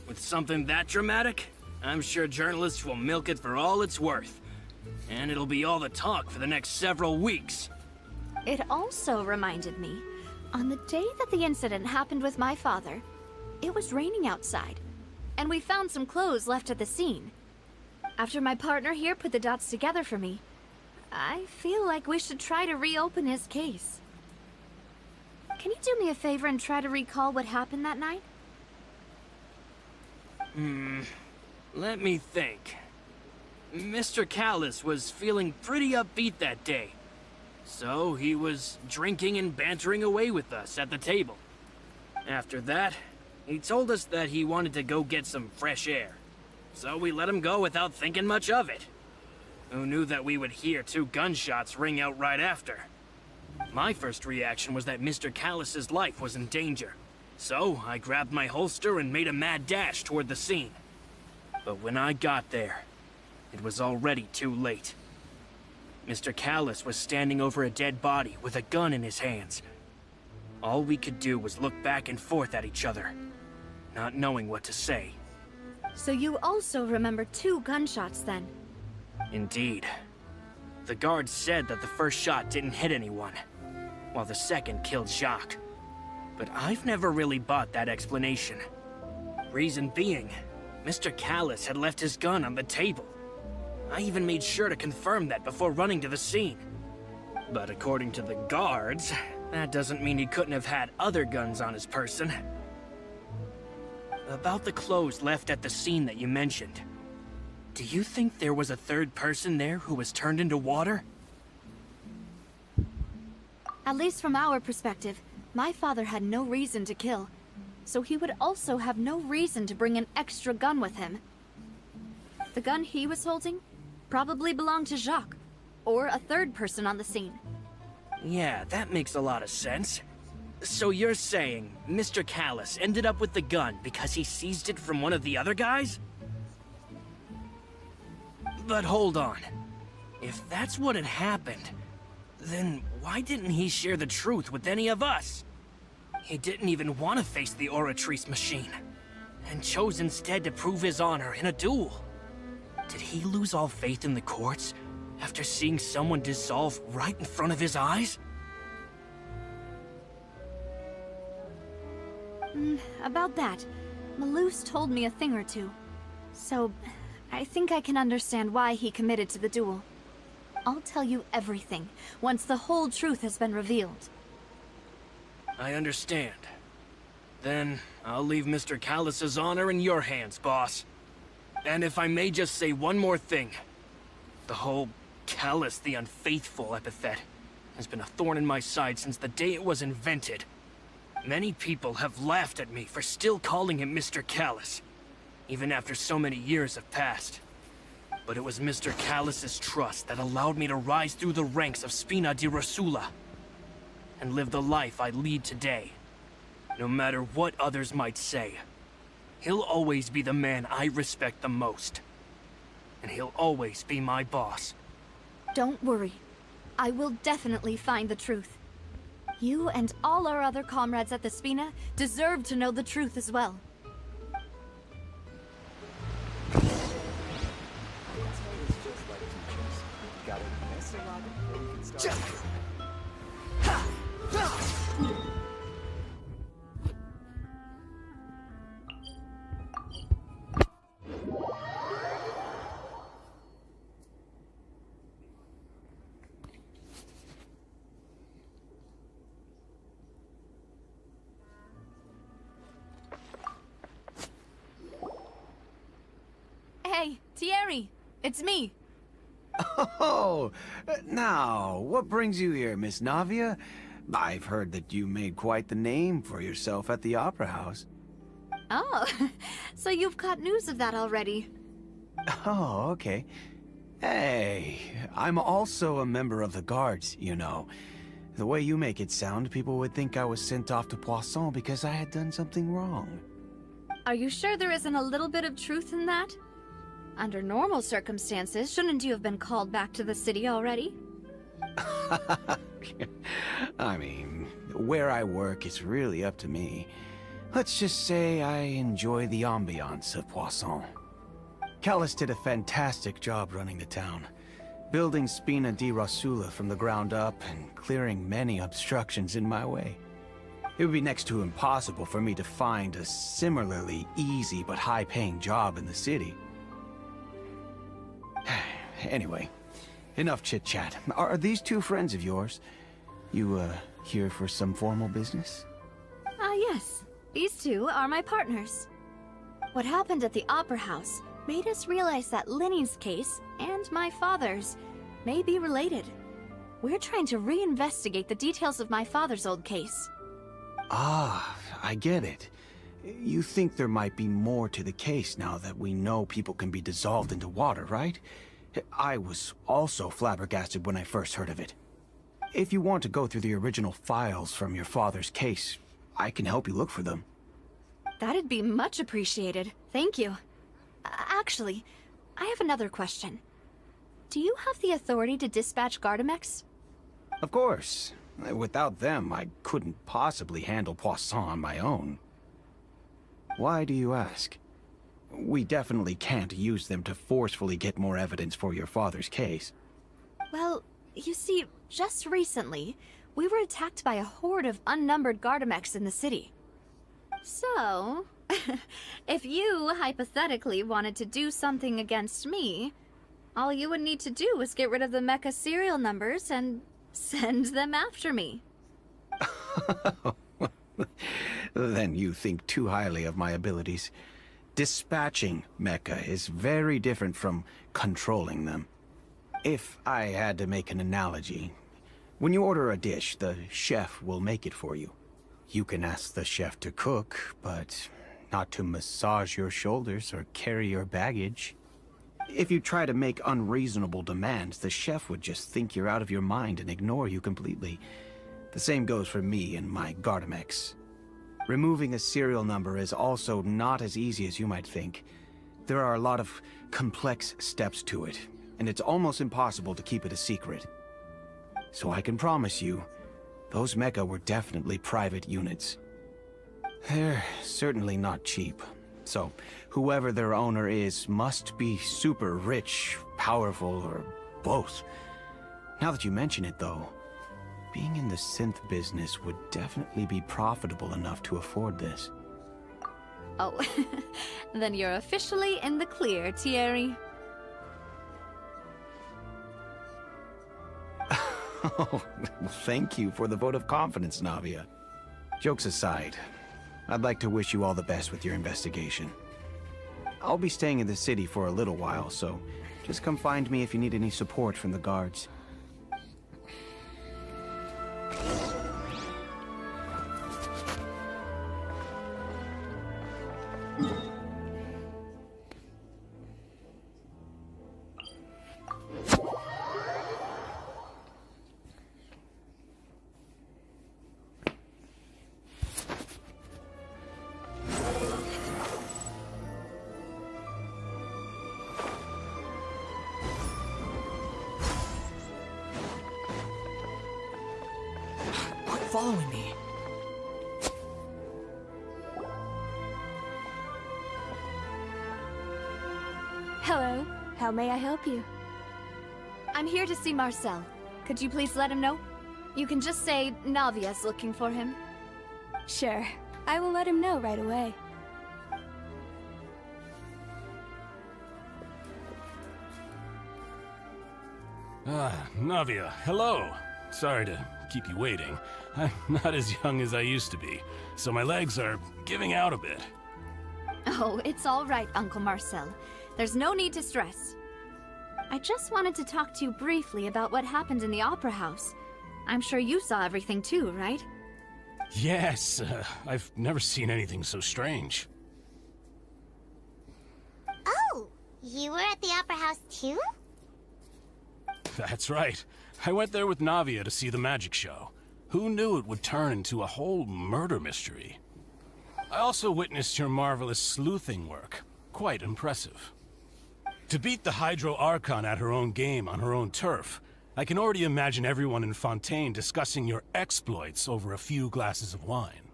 With something that dramatic, I'm sure journalists will milk it for all it's worth. And it'll be all the talk for the next several weeks. It also reminded me, on the day that the incident happened with my father, it was raining outside, and we found some clothes left at the scene. After my partner here put the dots together for me, I feel like we should try to reopen his case. Can you do me a favor and try to recall what happened that night? Let me think. Mr. Callus was feeling pretty upbeat that day. So he was drinking and bantering away with us at the table. After that, he told us that he wanted to go get some fresh air. So we let him go without thinking much of it. Who knew that we would hear 2 gunshots ring out right after? My first reaction was that Mr. Callus's life was in danger. So I grabbed my holster and made a mad dash toward the scene. But when I got there, it was already too late. Mr. Callus was standing over a dead body with a gun in his hands. All we could do was look back and forth at each other, not knowing what to say. So you also remember 2 gunshots then? Indeed. The guards said that the first shot didn't hit anyone, while the second killed Jacques. But I've never really bought that explanation. Reason being, Mr. Callus had left his gun on the table. I even made sure to confirm that before running to the scene. But according to the guards, that doesn't mean he couldn't have had other guns on his person. About the clothes left at the scene that you mentioned, do you think there was a third person there who was turned into water? At least from our perspective, my father had no reason to kill, so he would also have no reason to bring an extra gun with him. The gun he was holding probably belonged to Jacques, or a third person on the scene. Yeah, that makes a lot of sense. So you're saying Mr. Callus ended up with the gun because he seized it from one of the other guys? But hold on. If that's what had happened, then why didn't he share the truth with any of us? He didn't even want to face the Oratrice machine, and chose instead to prove his honor in a duel. Did he lose all faith in the courts after seeing someone dissolve right in front of his eyes? About that, Malus told me a thing or two. So, I think I can understand why he committed to the duel. I'll tell you everything, once the whole truth has been revealed. I understand. Then, I'll leave Mr. Callus's honor in your hands, boss. And if I may just say one more thing. The whole Callus the Unfaithful epithet has been a thorn in my side since the day it was invented. Many people have laughed at me for still calling him Mr. Callus, even after so many years have passed. But it was Mr. Callus's trust that allowed me to rise through the ranks of Spina di Rosula and live the life I lead today. No matter what others might say, he'll always be the man I respect the most. And he'll always be my boss. Don't worry. I will definitely find the truth. You and all our other comrades at the Spina deserve to know the truth as well. Hey, Thierry, it's me. Oh, now, what brings you here, Miss Navia? I've heard that you made quite the name for yourself at the Opera House. Oh, so you've got news of that already. Oh, okay. Hey, I'm also a member of the Guards, you know. The way you make it sound, people would think I was sent off to Poisson because I had done something wrong. Are you sure there isn't a little bit of truth in that? Under normal circumstances, shouldn't you have been called back to the city already? I mean, where I work is really up to me. Let's just say I enjoy the ambiance of Poisson. Callus did a fantastic job running the town, building Spina di Rosula from the ground up and clearing many obstructions in my way. It would be next to impossible for me to find a similarly easy but high-paying job in the city. Anyway, enough chit-chat. Are these two friends of yours? You, here for some formal business? Yes. These two are my partners. What happened at the Opera House made us realize that Linny's case and my father's may be related. We're trying to reinvestigate the details of my father's old case. Ah, I get it. You think there might be more to the case now that we know people can be dissolved into water, right? I was also flabbergasted when I first heard of it. If you want to go through the original files from your father's case, I can help you look for them. That'd be much appreciated. Thank you. Actually, I have another question. Do you have the authority to dispatch Gardamex? Of course. Without them, I couldn't possibly handle Poisson on my own. Why do you ask? We definitely can't use them to forcefully get more evidence for your father's case. Well, you see, just recently, we were attacked by a horde of unnumbered Gardamex in the city. So, if you hypothetically wanted to do something against me, all you would need to do was get rid of the mecha serial numbers and send them after me. Then you think too highly of my abilities. Dispatching mecha is very different from controlling them. If I had to make an analogy, when you order a dish, the chef will make it for you. You can ask the chef to cook, but not to massage your shoulders or carry your baggage. If you try to make unreasonable demands, the chef would just think you're out of your mind and ignore you completely. The same goes for me and my Gardamex. Removing a serial number is also not as easy as you might think. There are a lot of complex steps to it, and it's almost impossible to keep it a secret. So I can promise you, those mecha were definitely private units. They're certainly not cheap. So, whoever their owner is must be super rich, powerful, or both. Now that you mention it, though, being in the synth business would definitely be profitable enough to afford this. Oh, then you're officially in the clear, Thierry. Oh, thank you for the vote of confidence, Navia. Jokes aside, I'd like to wish you all the best with your investigation. I'll be staying in the city for a little while, so just come find me if you need any support from the guards. Following me. Hello. How may I help you? I'm here to see Marcel. Could you please let him know? You can just say Navia's looking for him. Sure. I will let him know right away. Navia, hello. Sorry to keep you waiting. I'm not as young as I used to be, so my legs are giving out a bit. Oh, it's all right, Uncle Marcel. There's no need to stress. I just wanted to talk to you briefly about what happened in the Opera House. I'm sure you saw everything too, right? Yes, I've never seen anything so strange. Oh, you were at the Opera House too? That's right. I went there with Navia to see the magic show. Who knew it would turn into a whole murder mystery? I also witnessed your marvelous sleuthing work. Quite impressive. To beat the Hydro Archon at her own game on her own turf, I can already imagine everyone in Fontaine discussing your exploits over a few glasses of wine.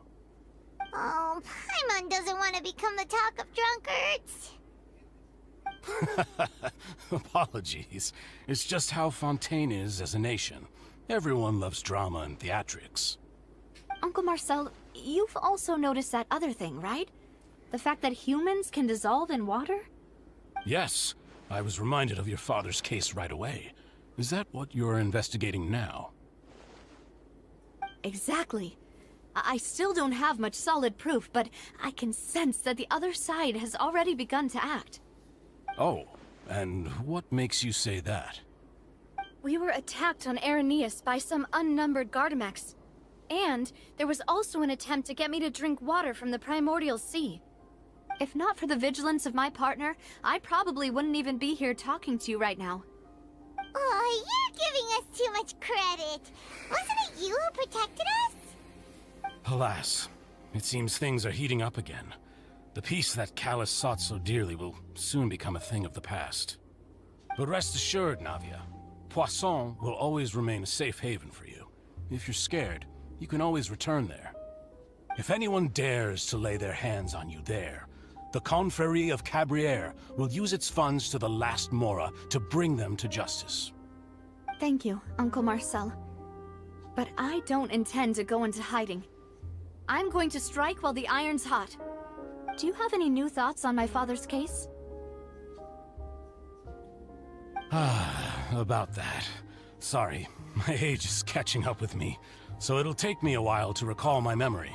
Oh, Paimon doesn't want to become the talk of drunkards. Apologies. It's just how Fontaine is as a nation. Everyone loves drama and theatrics. Uncle Marcel, you've also noticed that other thing, right? The fact that humans can dissolve in water? Yes, I was reminded of your father's case right away. Is that what you're investigating now? Exactly. I still don't have much solid proof, but I can sense that the other side has already begun to act. Oh, and what makes you say that? We were attacked on Araneus by some unnumbered Gardamex. And there was also an attempt to get me to drink water from the primordial sea. If not for the vigilance of my partner, I probably wouldn't even be here talking to you right now. Oh, you're giving us too much credit. Wasn't it you who protected us? Alas, it seems things are heating up again. The peace that Callus sought so dearly will soon become a thing of the past. But rest assured, Navia, Poisson will always remain a safe haven for you. If you're scared, you can always return there. If anyone dares to lay their hands on you there, the Confrérie of Cabrières will use its funds to the last Mora to bring them to justice. Thank you, Uncle Marcel. But I don't intend to go into hiding. I'm going to strike while the iron's hot. Do you have any new thoughts on my father's case? About that. Sorry, my age is catching up with me, so it'll take me a while to recall my memory.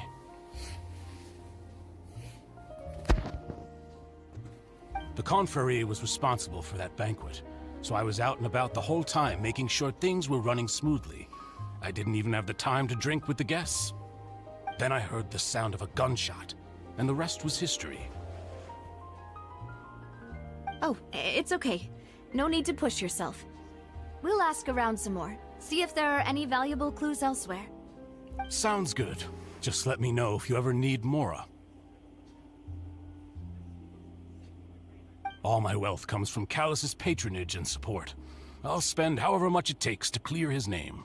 The Confrérie was responsible for that banquet, so I was out and about the whole time making sure things were running smoothly. I didn't even have the time to drink with the guests. Then I heard the sound of a gunshot, and the rest was history. Oh, it's okay. No need to push yourself. We'll ask around some more. See if there are any valuable clues elsewhere. Sounds good. Just let me know if you ever need Mora. All my wealth comes from Callus's patronage and support. I'll spend however much it takes to clear his name.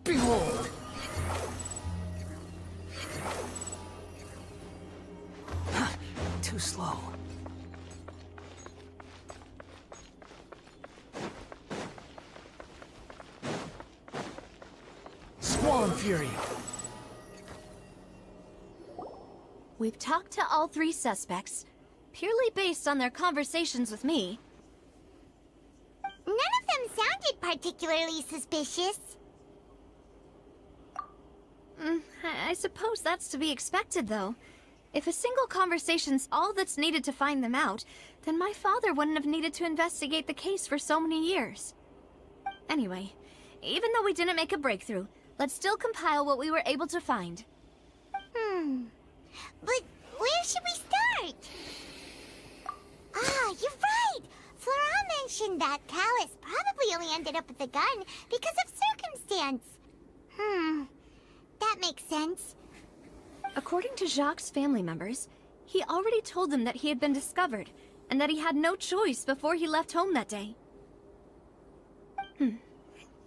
Behold! Too slow. Squall Fury! We've talked to all three suspects, purely based on their conversations with me. None of them sounded particularly suspicious. I suppose that's to be expected, though. If a single conversation's all that's needed to find them out, then my father wouldn't have needed to investigate the case for so many years. Anyway, even though we didn't make a breakthrough, let's still compile what we were able to find. But where should we start? Ah, you're right! Flora mentioned that Callus probably only ended up with the gun because of circumstance. That makes sense. According to Jacques' family members, he already told them that he had been discovered, and that he had no choice before he left home that day.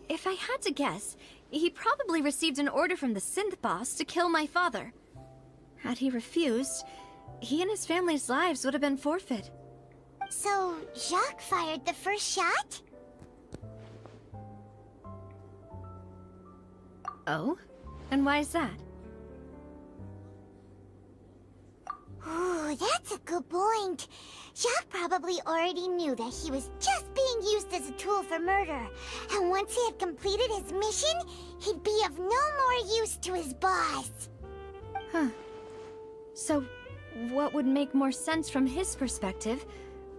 If I had to guess, he probably received an order from the synth boss to kill my father. Had he refused, he and his family's lives would have been forfeit. So, Jacques fired the first shot? Oh? And why is that? Ooh, that's a good point. Jacques probably already knew that he was just being used as a tool for murder. And once he had completed his mission, he'd be of no more use to his boss. So, what would make more sense from his perspective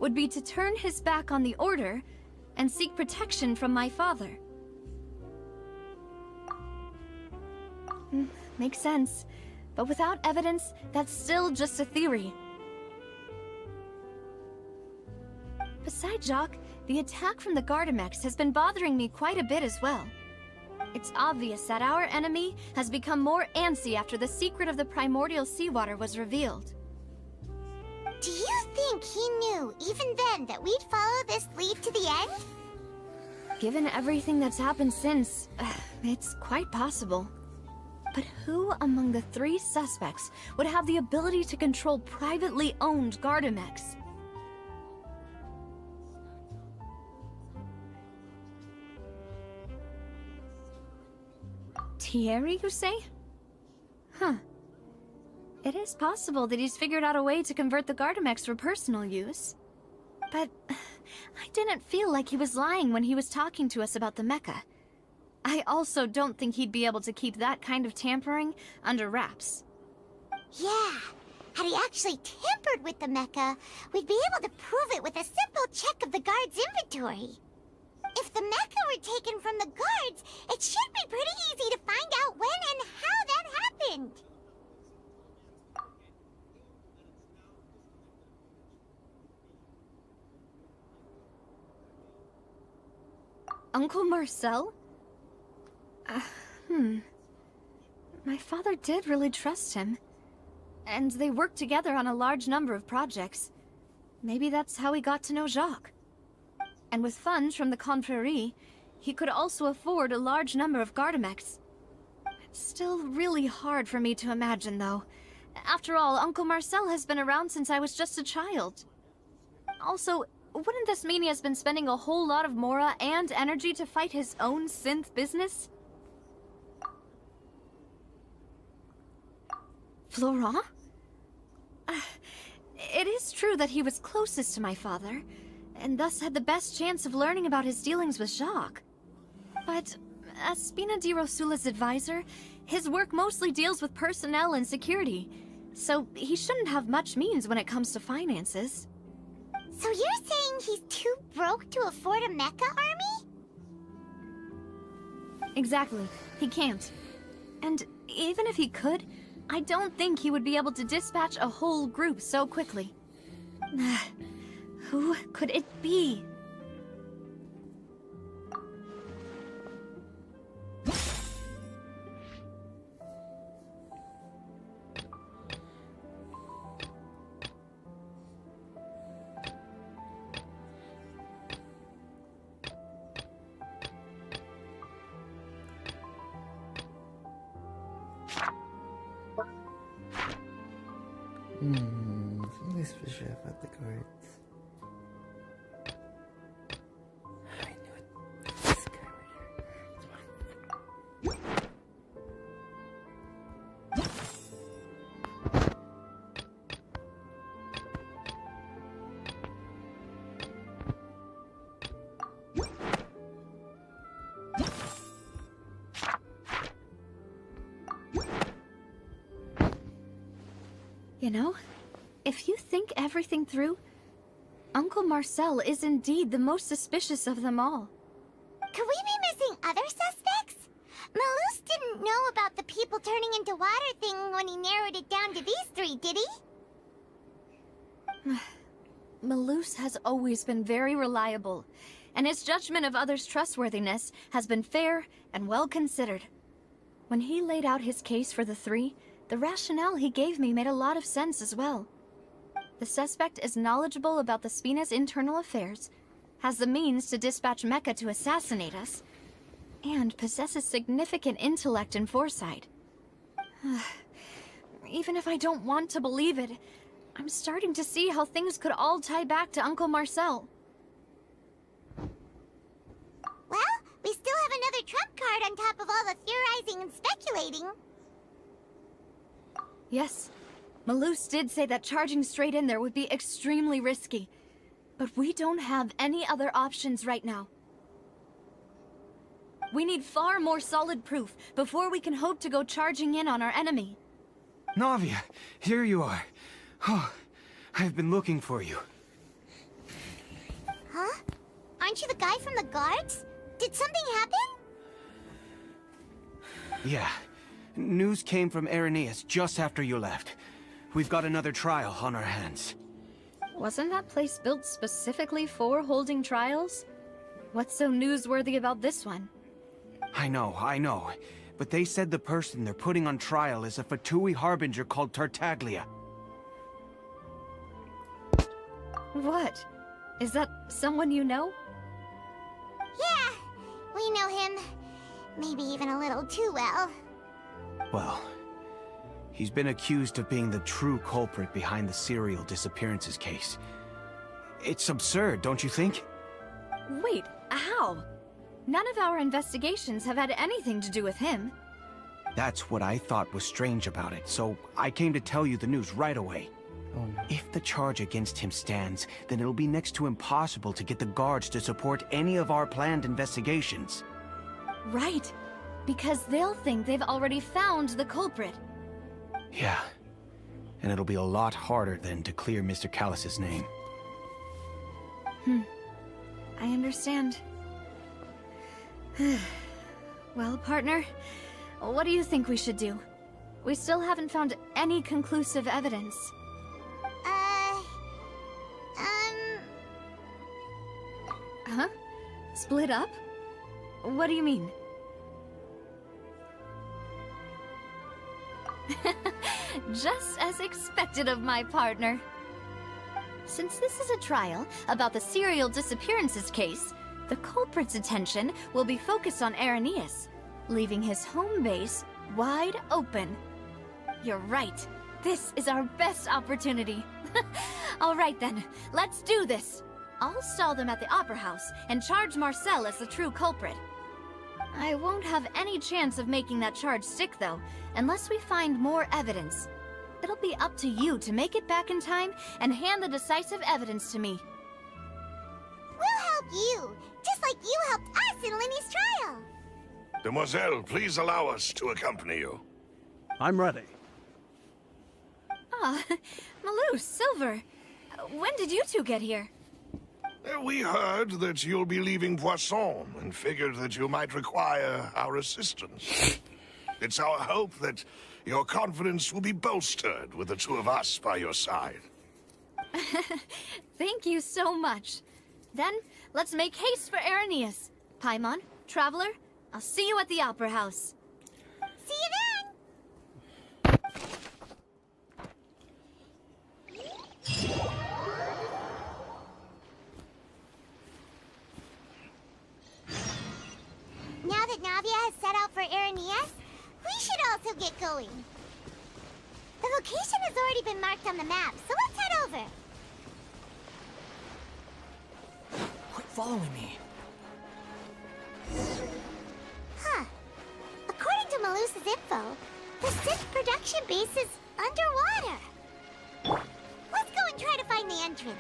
would be to turn his back on the Order and seek protection from my father. Makes sense. But without evidence, that's still just a theory. Besides Jacques, the attack from the Gardamex has been bothering me quite a bit as well. It's obvious that our enemy has become more antsy after the secret of the primordial seawater was revealed. Do you think he knew, even then, that we'd follow this lead to the end? Given everything that's happened since, it's quite possible. But who among the three suspects would have the ability to control privately owned Gardamex? Thierry, you say? It is possible that he's figured out a way to convert the Gardamex for personal use. But I didn't feel like he was lying when he was talking to us about the mecha. I also don't think he'd be able to keep that kind of tampering under wraps. Yeah, had he actually tampered with the mecha, we'd be able to prove it with a simple check of the guard's inventory. If the mecha were taken from the guards, it should be pretty easy to find out when and how that happened. Uncle Marcel? My father did really trust him. And they worked together on a large number of projects. Maybe that's how he got to know Jacques. And with funds from the Confrérie, he could also afford a large number of Gardamex. It's still really hard for me to imagine, though. After all, Uncle Marcel has been around since I was just a child. Also, wouldn't this mean he has been spending a whole lot of Mora and energy to fight his own synth business? Florent? It is true that he was closest to my father, and thus had the best chance of learning about his dealings with Jacques. But as Spina di Rosula's advisor, his work mostly deals with personnel and security, so he shouldn't have much means when it comes to finances. So you're saying he's too broke to afford a mecha army? Exactly. He can't. And even if he could, I don't think he would be able to dispatch a whole group so quickly. Who could it be? Please be sure about the cards. I knew it. This guy right here. You know, if you think everything through, Uncle Marcel is indeed the most suspicious of them all. Could we be missing other suspects? Malus didn't know about the people turning into water thing when he narrowed it down to these three, did he? Malus has always been very reliable, and his judgment of others' trustworthiness has been fair and well considered. When he laid out his case for the three, the rationale he gave me made a lot of sense as well. The suspect is knowledgeable about the Spina's internal affairs, has the means to dispatch Mecha to assassinate us, and possesses significant intellect and foresight. Even if I don't want to believe it, I'm starting to see how things could all tie back to Uncle Marcel. Well, we still have another trump card on top of all the theorizing and speculating. Yes, Malus did say that charging straight in there would be extremely risky. But we don't have any other options right now. We need far more solid proof before we can hope to go charging in on our enemy. Navia, here you are. Oh, I've been looking for you. Huh? Aren't you the guy from the guards? Did something happen? Yeah. News came from Irenaeus just after you left. We've got another trial on our hands. Wasn't that place built specifically for holding trials? What's so newsworthy about this one? I know. But they said the person they're putting on trial is a Fatui harbinger called Tartaglia. What? Is that someone you know? Yeah, we know him. Maybe even a little too well. Well, he's been accused of being the true culprit behind the serial disappearances case. It's absurd, don't you think? Wait, how? None of our investigations have had anything to do with him. That's what I thought was strange about it, so I came to tell you the news right away. Oh no. If the charge against him stands, then it'll be next to impossible to get the guards to support any of our planned investigations. Right, because they'll think they've already found the culprit. Yeah, and it'll be a lot harder then to clear Mr. Callus's name. I understand. Well, partner, what do you think we should do? We still haven't found any conclusive evidence. Huh? Split up? What do you mean? Just as expected of my partner. Since this is a trial about the serial disappearances case, the culprit's attention will be focused on Irenaeus, leaving his home base wide open. You're right. This is our best opportunity. All right then, let's do this. I'll stall them at the Opera House and charge Marcel as the true culprit. I won't have any chance of making that charge stick, though, unless we find more evidence. It'll be up to you to make it back in time and hand the decisive evidence to me. We'll help you, just like you helped us in Linny's trial. Demoiselle, please allow us to accompany you. I'm ready. Ah, Malus, Silver. When did you two get here? We heard that you'll be leaving Poisson and figured that you might require our assistance. It's our hope that your confidence will be bolstered with the two of us by your side. Thank you so much. Then, let's make haste for Irenaeus. Paimon, Traveler, I'll see you at the Opera House. See you then! Now that Navia has set out for Irenaeus, we should also get going. The location has already been marked on the map, so let's head over. Quit following me. Huh. According to Malusa's info, the Sith production base is underwater. Let's go and try to find the entrance.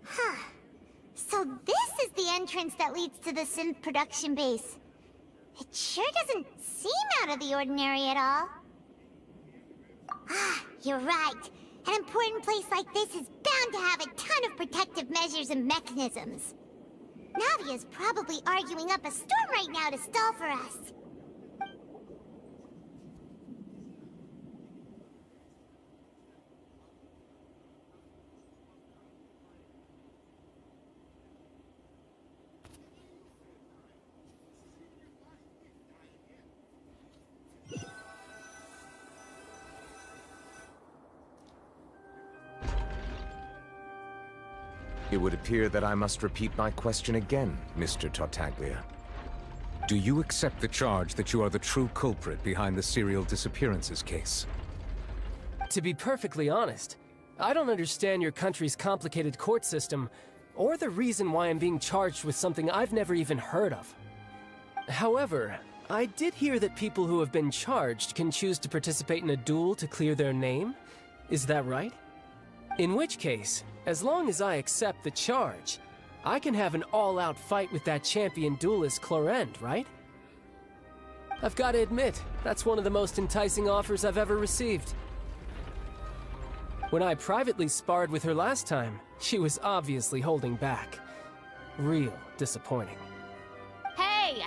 Huh. So this is the entrance that leads to the synth production base. It sure doesn't seem out of the ordinary at all. Ah, you're right. An important place like this is bound to have a ton of protective measures and mechanisms. Navia's probably arguing up a storm right now to stall for us. It would appear that I must repeat my question again, Mr. Tartaglia. Do you accept the charge that you are the true culprit behind the serial disappearances case? To be perfectly honest, I don't understand your country's complicated court system, or the reason why I'm being charged with something I've never even heard of. However, I did hear that people who have been charged can choose to participate in a duel to clear their name. Is that right? In which case, as long as I accept the charge, I can have an all-out fight with that champion duelist Clorend, right? I've got to admit, that's one of the most enticing offers I've ever received. When I privately sparred with her last time, she was obviously holding back. Real disappointing. Hey!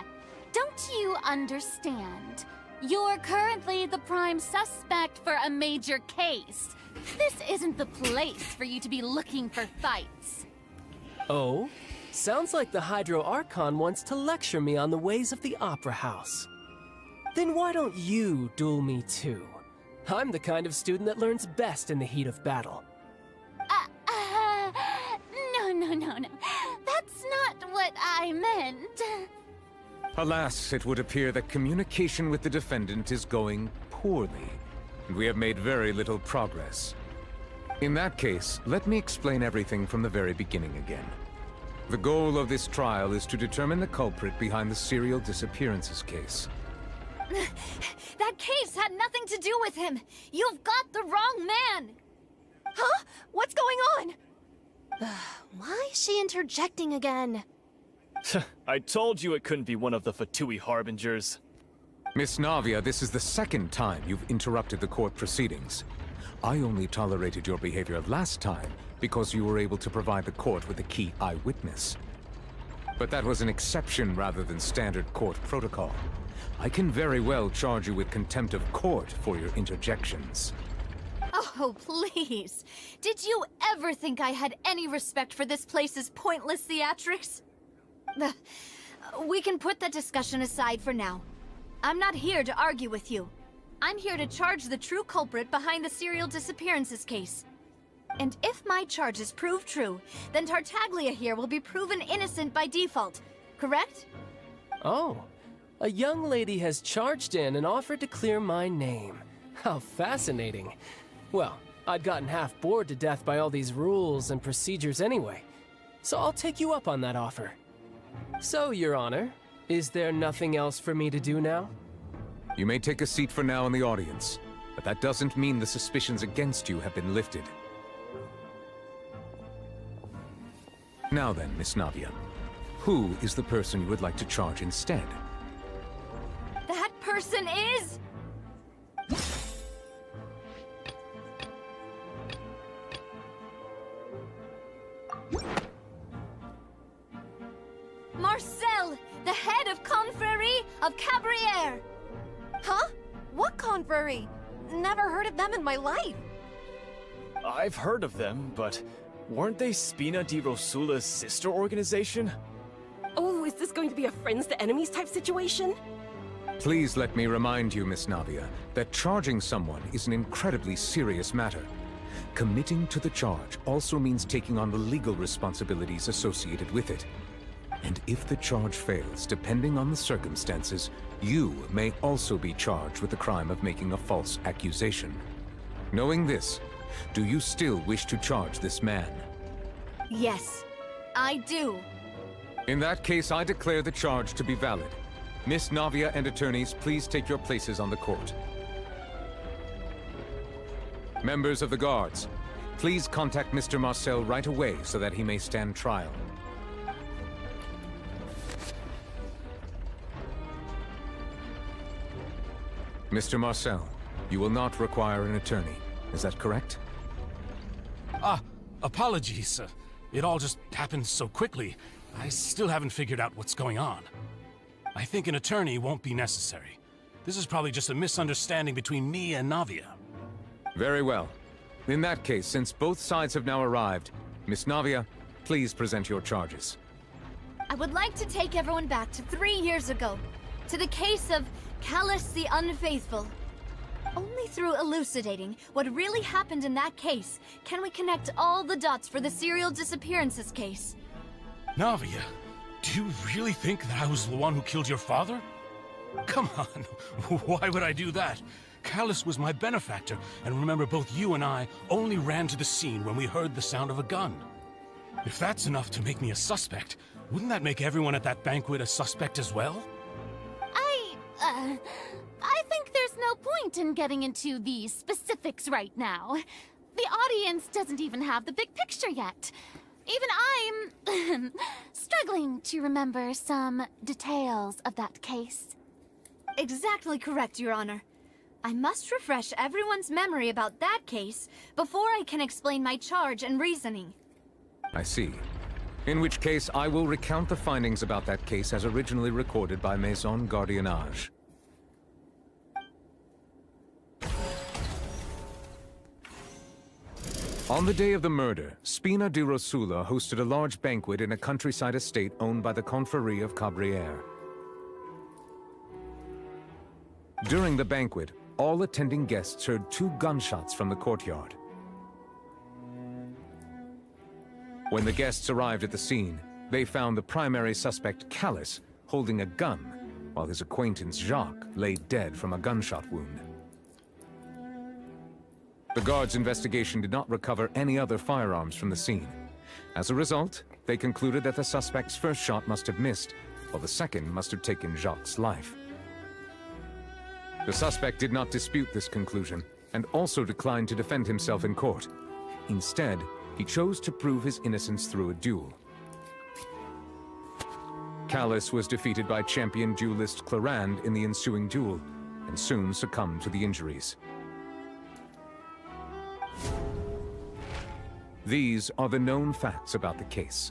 Don't you understand? You're currently the prime suspect for a major case. This isn't the place for you to be looking for fights. Oh? Sounds like the Hydro Archon wants to lecture me on the ways of the Opera House. Then why don't you duel me too? I'm the kind of student that learns best in the heat of battle. No. That's not what I meant. Alas, it would appear that communication with the defendant is going poorly, and we have made very little progress. In that case, let me explain everything from the very beginning again. The goal of this trial is to determine the culprit behind the serial disappearances case. That case had nothing to do with him! You've got the wrong man! Huh? What's going on? Why is she interjecting again? I told you it couldn't be one of the Fatui Harbingers. Miss Navia, this is the second time you've interrupted the court proceedings. I only tolerated your behavior last time because you were able to provide the court with a key eyewitness. But that was an exception rather than standard court protocol. I can very well charge you with contempt of court for your interjections. Oh, please. Did you ever think I had any respect for this place's pointless theatrics? We can put that discussion aside for now. I'm not here to argue with you. I'm here to charge the true culprit behind the serial disappearances case. And if my charges prove true, then Tartaglia here will be proven innocent by default, correct? Oh, A young lady has charged in and offered to clear my name. How fascinating. Well, I'd gotten half bored to death by all these rules and procedures anyway, so I'll take you up on that offer. So, Your Honor, is there nothing else for me to do now? You may take a seat for now in the audience, but that doesn't mean the suspicions against you have been lifted. Now then, Miss Navia, who is the person you would like to charge instead? That person is... Marcel, the head of Confrérie of Cabrières! Huh? What confrérie? Never heard of them in my life. I've heard of them, but weren't they Spina di Rosula's sister organization? Oh, is this going to be a friends to enemies type situation? Please let me remind you, Miss Navia, that charging someone is an incredibly serious matter. Committing to the charge also means taking on the legal responsibilities associated with it. And if the charge fails, depending on the circumstances, you may also be charged with the crime of making a false accusation. Knowing this, do you still wish to charge this man? Yes, I do. In that case, I declare the charge to be valid. Miss Navia and attorneys, please take your places on the court. Members of the guards, please contact Mr. Marcel right away so that he may stand trial. Mr. Marcel, you will not require an attorney. Is that correct? Apologies. It all just happened so quickly. I still haven't figured out what's going on. I think an attorney won't be necessary. This is probably just a misunderstanding between me and Navia. Very well. In that case, since both sides have now arrived, Miss Navia, please present your charges. I would like to take everyone back to 3 years ago, to the case of Callus the Unfaithful. Only through elucidating what really happened in that case can we connect all the dots for the serial disappearances case. Navia, do you really think that I was the one who killed your father? Come on, why would I do that? Callus was my benefactor, and remember both you and I only ran to the scene when we heard the sound of a gun. If that's enough to make me a suspect, wouldn't that make everyone at that banquet a suspect as well? I think there's no point in getting into the specifics right now. The audience doesn't even have the big picture yet. Even I'm struggling to remember some details of that case. Exactly correct, Your Honor. I must refresh everyone's memory about that case before I can explain my charge and reasoning. I see. In which case, I will recount the findings about that case as originally recorded by Maison Gardiennage. On the day of the murder, Spina di Rosula hosted a large banquet in a countryside estate owned by the Confrérie of Cabrières. During the banquet, all attending guests heard 2 gunshots from the courtyard. When the guests arrived at the scene, they found the primary suspect, Callus, holding a gun, while his acquaintance, Jacques, lay dead from a gunshot wound. The guards' investigation did not recover any other firearms from the scene. As a result, they concluded that the suspect's first shot must have missed, while the second must have taken Jacques' life. The suspect did not dispute this conclusion, and also declined to defend himself in court. Instead, he chose to prove his innocence through a duel. Callus was defeated by champion duelist Clarand in the ensuing duel, and soon succumbed to the injuries. These are the known facts about the case.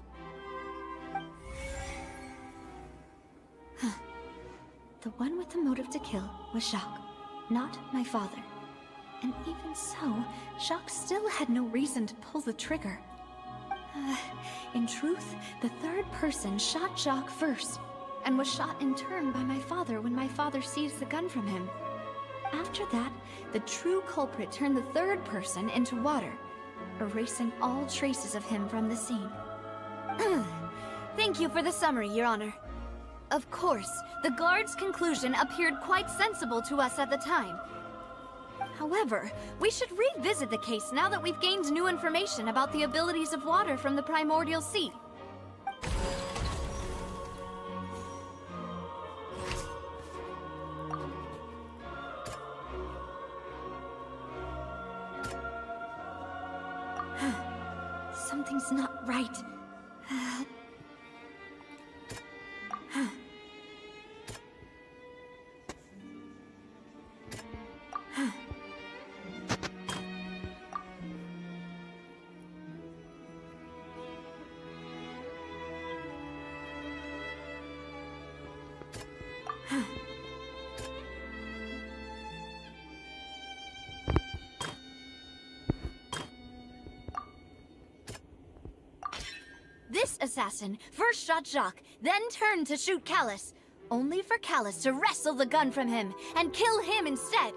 The one with the motive to kill was Jacques, not my father. And even so, Jacques still had no reason to pull the trigger. In truth, the third person shot Jacques first, and was shot in turn by my father when my father seized the gun from him. After that, the true culprit turned the third person into water, erasing all traces of him from the scene. Thank you for the summary, Your Honor. Of course, the guard's conclusion appeared quite sensible to us at the time. However, we should revisit the case now that we've gained new information about the abilities of water from the primordial sea. Something's not right. This assassin first shot Jacques, then turned to shoot Callus, only for Callus to wrestle the gun from him and kill him instead.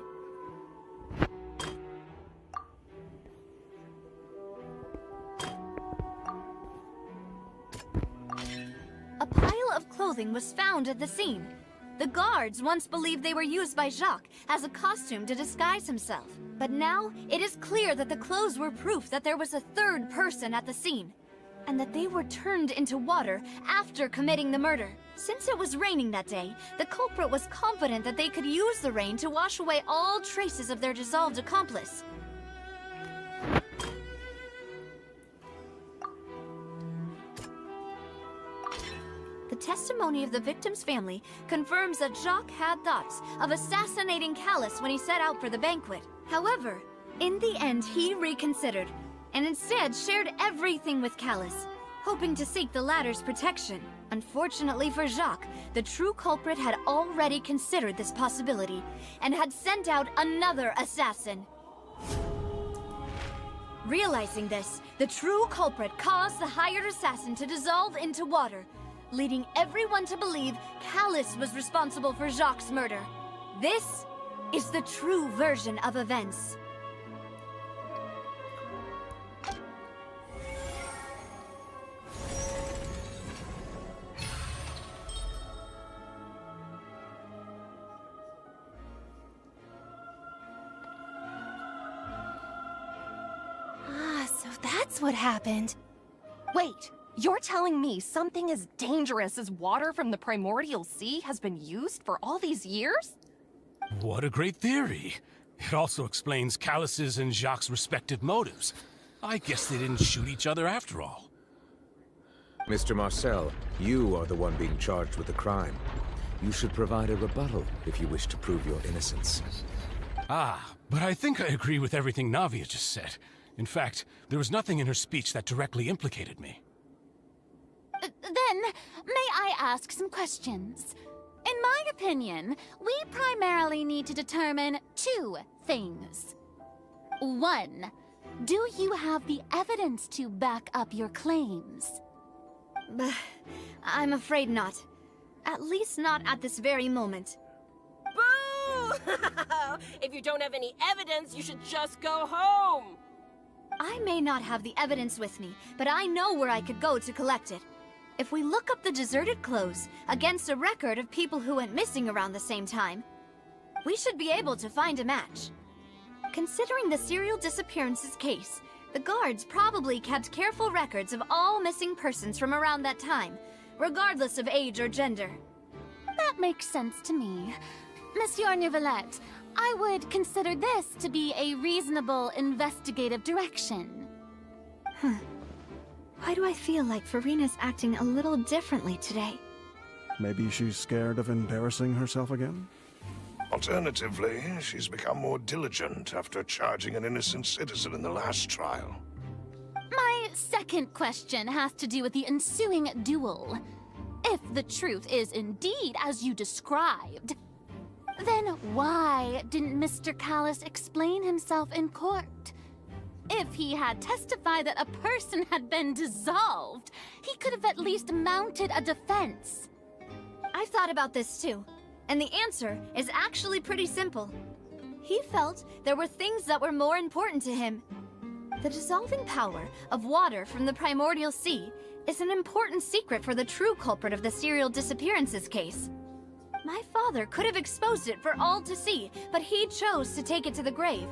A pile of clothing was found at the scene. The guards once believed they were used by Jacques as a costume to disguise himself. But now, it is clear that the clothes were proof that there was a third person at the scene, and that they were turned into water after committing the murder. Since it was raining that day, the culprit was confident that they could use the rain to wash away all traces of their dissolved accomplice. The testimony of the victim's family confirms that Jacques had thoughts of assassinating Callus when he set out for the banquet. However, in the end he reconsidered, and instead shared everything with Callus, hoping to seek the latter's protection. Unfortunately for Jacques, the true culprit had already considered this possibility, and had sent out another assassin. Realizing this, the true culprit caused the hired assassin to dissolve into water, leading everyone to believe Callus was responsible for Jacques' murder. This is the true version of events. So that's what happened. Wait, you're telling me something as dangerous as water from the primordial sea has been used for all these years? What a great theory. It also explains Callus's and Jacques' respective motives. I guess they didn't shoot each other after all. Mr. Marcel, you are the one being charged with the crime. You should provide a rebuttal if you wish to prove your innocence. Ah, but I think I agree with everything Navia just said. In fact, there was nothing in her speech that directly implicated me. Then, may I ask some questions? In my opinion, we primarily need to determine two things. One, do you have the evidence to back up your claims? I'm afraid not. At least not at this very moment. Boo! If you don't have any evidence, you should just go home! I may not have the evidence with me, but I know where I could go to collect it. If we look up the deserted clothes against a record of people who went missing around the same time, we should be able to find a match. Considering the serial disappearances case, the guards probably kept careful records of all missing persons from around that time, regardless of age or gender. That makes sense to me. Monsieur Neuvillette, I would consider this to be a reasonable investigative direction. Why do I feel like Farina's acting a little differently today? Maybe she's scared of embarrassing herself again? Alternatively, she's become more diligent after charging an innocent citizen in the last trial. My second question has to do with the ensuing duel. If the truth is indeed as you described, then why didn't Mr. Callus explain himself in court? If he had testified that a person had been dissolved, he could have at least mounted a defense. I've thought about this too, and the answer is actually pretty simple. He felt there were things that were more important to him. The dissolving power of water from the primordial sea, is an important secret for the true culprit of the serial disappearances case. My father could have exposed it for all to see, but he chose to take it to the grave.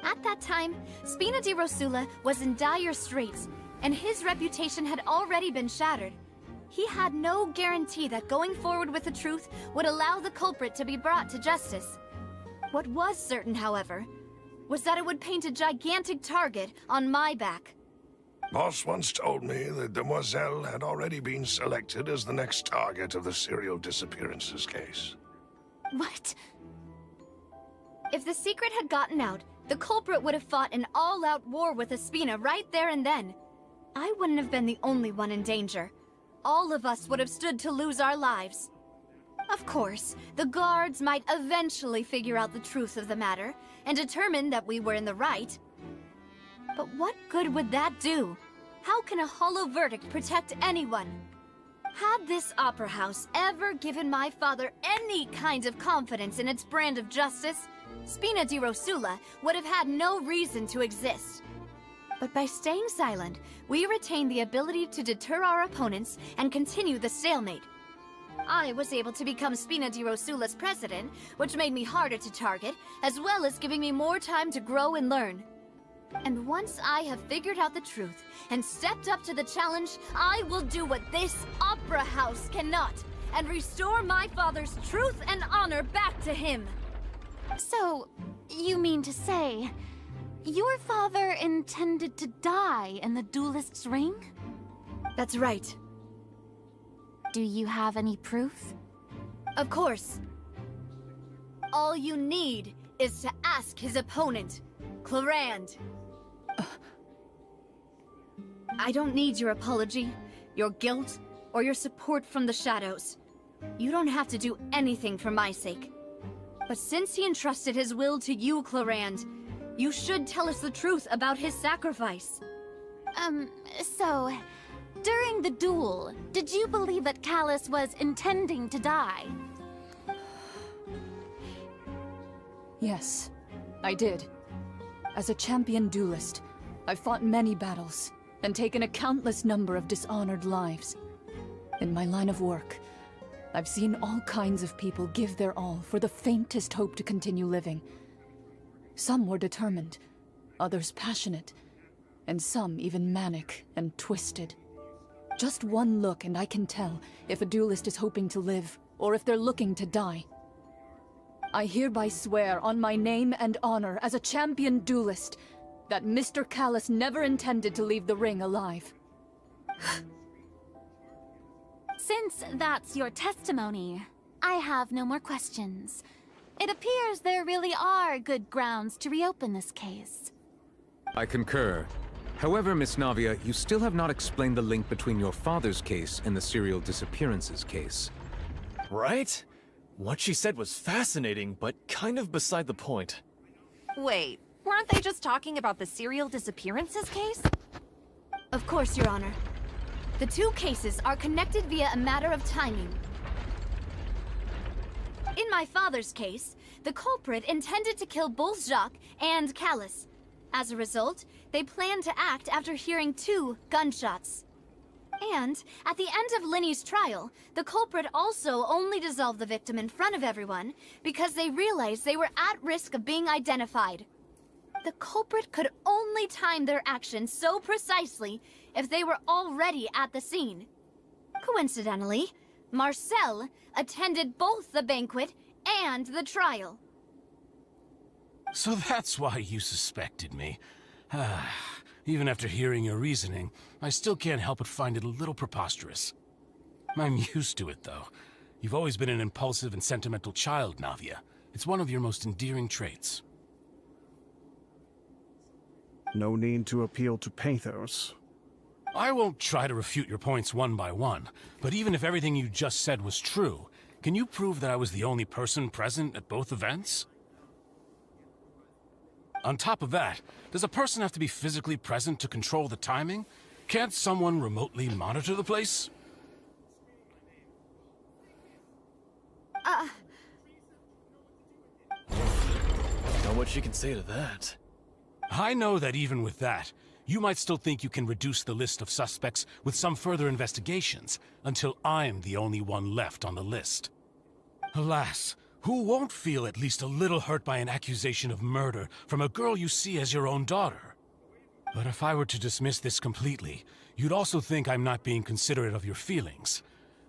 At that time, Spina di Rosula was in dire straits, and his reputation had already been shattered. He had no guarantee that going forward with the truth would allow the culprit to be brought to justice. What was certain, however, was that it would paint a gigantic target on my back. Boss once told me that Demoiselle had already been selected as the next target of the serial disappearances case. What? If the secret had gotten out, the culprit would have fought an all-out war with Espina right there and then. I wouldn't have been the only one in danger. All of us would have stood to lose our lives. Of course, the guards might eventually figure out the truth of the matter and determine that we were in the right. But what good would that do? How can a hollow verdict protect anyone? Had this opera house ever given my father any kind of confidence in its brand of justice, Spina di Rosula would have had no reason to exist. But by staying silent, we retain the ability to deter our opponents and continue the stalemate. I was able to become Spina di Rosula's president, which made me harder to target, as well as giving me more time to grow and learn. And once I have figured out the truth and stepped up to the challenge, I will do what this opera house cannot, and restore my father's truth and honor back to him. So, you mean to say, your father intended to die in the duelist's ring? That's right. Do you have any proof? Of course. All you need is to ask his opponent, Clarand. I don't need your apology, your guilt, or your support from the shadows. You don't have to do anything for my sake. But since he entrusted his will to you, Clarand, you should tell us the truth about his sacrifice. So, during the duel, did you believe that Callus was intending to die? Yes, I did. As a champion duelist, I've fought many battles and taken a countless number of dishonored lives. In my line of work, I've seen all kinds of people give their all for the faintest hope to continue living. Some were determined, others passionate, and some even manic and twisted. Just one look and I can tell if a duelist is hoping to live or if they're looking to die. I hereby swear on my name and honor as a champion duelist that Mr. Callus never intended to leave the ring alive. Since that's your testimony, I have no more questions. It appears there really are good grounds to reopen this case. I concur. However, Miss Navia, you still have not explained the link between your father's case and the serial disappearances case. Right? What she said was fascinating, but kind of beside the point. Wait, weren't they just talking about the serial disappearances case? Of course, Your Honor. The two cases are connected via a matter of timing. In my father's case, the culprit intended to kill both Jacques and Callus. As a result, they planned to act after hearing 2 gunshots. And, at the end of Linny's trial, the culprit also only dissolved the victim in front of everyone because they realized they were at risk of being identified. The culprit could only time their actions so precisely if they were already at the scene. Coincidentally, Marcel attended both the banquet and the trial. So that's why you suspected me. Even after hearing your reasoning, I still can't help but find it a little preposterous. I'm used to it, though. You've always been an impulsive and sentimental child, Navia. It's one of your most endearing traits. No need to appeal to pathos. I won't try to refute your points one by one, but even if everything you just said was true, can you prove that I was the only person present at both events? On top of that, does a person have to be physically present to control the timing? Can't someone remotely monitor the place? Know what she can say to that. I know that even with that, You might still think you can reduce the list of suspects with some further investigations, until I'm the only one left on the list. Alas, who won't feel at least a little hurt by an accusation of murder from a girl you see as your own daughter? But if I were to dismiss this completely, you'd also think I'm not being considerate of your feelings.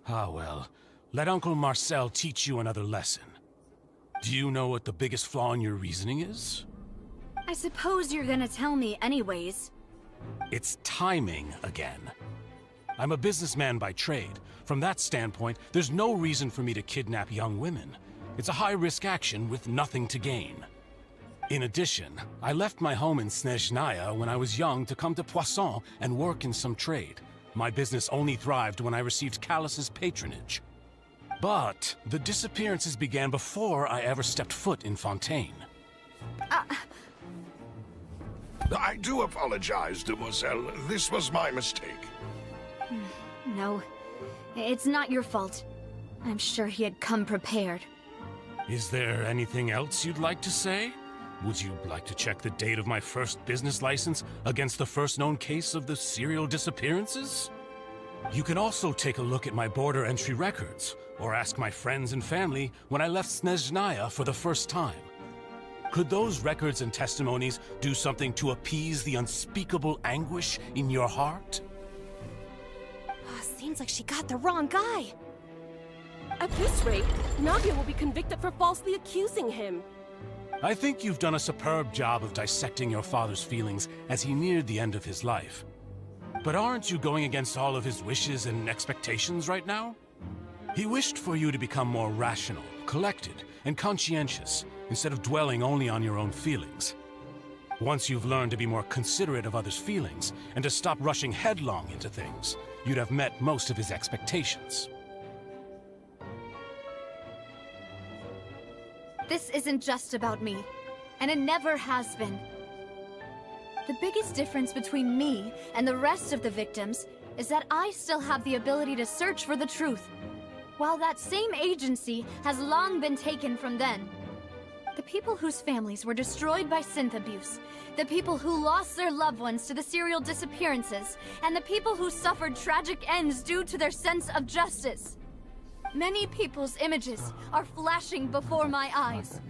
Ah well, let Uncle Marcel teach you another lesson. Do you know what the biggest flaw in your reasoning is? I suppose you're gonna tell me anyways. It's timing again. I'm a businessman by trade. From that standpoint, there's no reason for me to kidnap young women. It's a high-risk action with nothing to gain. In addition, I left my home in Snezhnaya when I was young to come to Poisson and work in some trade. My business only thrived when I received Callus's patronage. But the disappearances began before I ever stepped foot in Fontaine. I do apologize, demoiselle. This was my mistake. No, it's not your fault. I'm sure he had come prepared. Is there anything else you'd like to say? Would you like to check the date of my first business license against the first known case of the serial disappearances? You can also take a look at my border entry records, or ask my friends and family when I left Snezhnaya for the first time. Could those records and testimonies do something to appease the unspeakable anguish in your heart? Seems like she got the wrong guy. At this rate, Navia will be convicted for falsely accusing him. I think you've done a superb job of dissecting your father's feelings as he neared the end of his life. But aren't you going against all of his wishes and expectations right now? He wished for you to become more rational, collected, and conscientious, instead of dwelling only on your own feelings. Once you've learned to be more considerate of others' feelings, and to stop rushing headlong into things, you'd have met most of his expectations. This isn't just about me, and it never has been. The biggest difference between me and the rest of the victims is that I still have the ability to search for the truth, while that same agency has long been taken from them. The people whose families were destroyed by synth abuse, the people who lost their loved ones to the serial disappearances, and the people who suffered tragic ends due to their sense of justice. Many people's images are flashing before my eyes.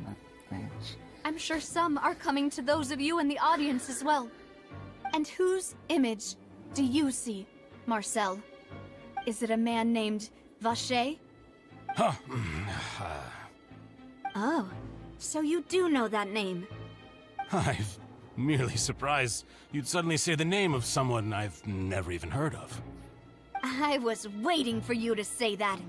I'm sure some are coming to those of you in the audience as well. And whose image do you see, Marcel? Is it a man named Vacher? Oh, so you do know that name. I'm merely surprised you'd suddenly say the name of someone I've never even heard of. I was waiting for you to say that.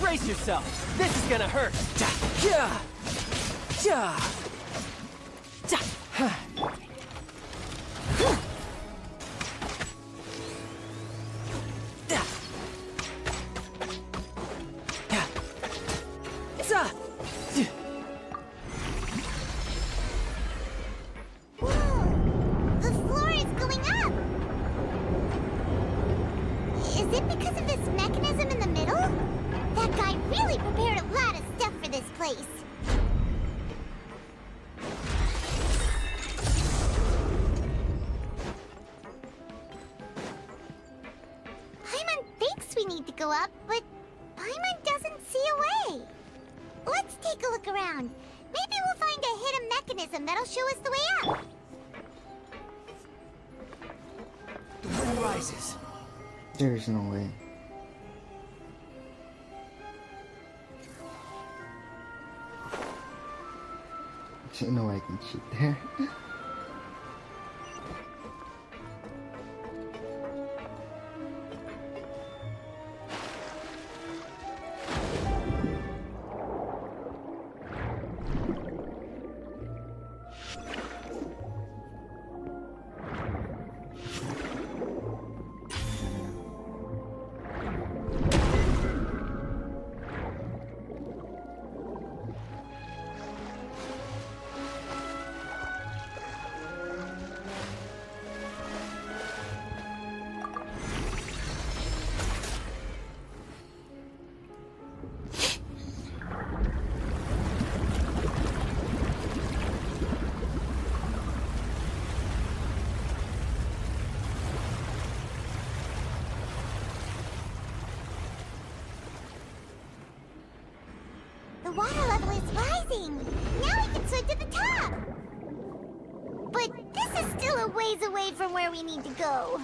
Brace yourself. This is gonna hurt. The floor is going up! Is it because of this mechanism in the middle? That guy really prepared a lot of stuff for this place. Paimon thinks we need to go up, but Paimon doesn't see a way. Let's take a look around. Maybe we'll find a hidden mechanism that'll show us the way up. There's no way. No, I can cheat there. The water level is rising! Now we can swim to the top! But this is still a ways away from where we need to go.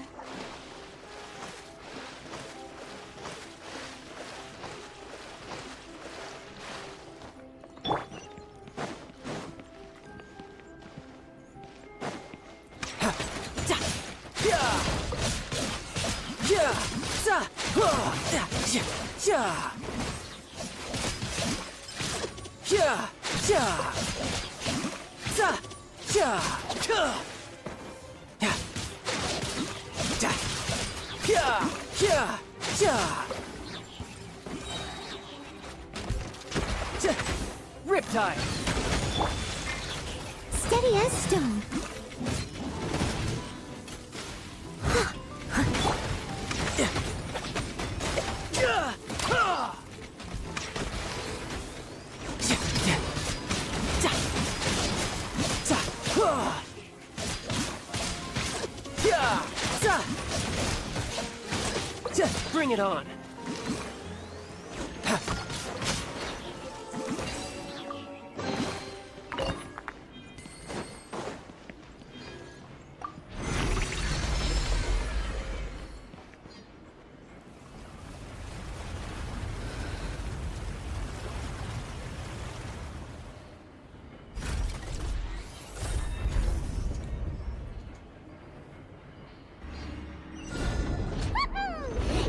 Riptide! Steady as stone. Bring it on!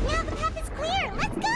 Now the path is clear! Let's go!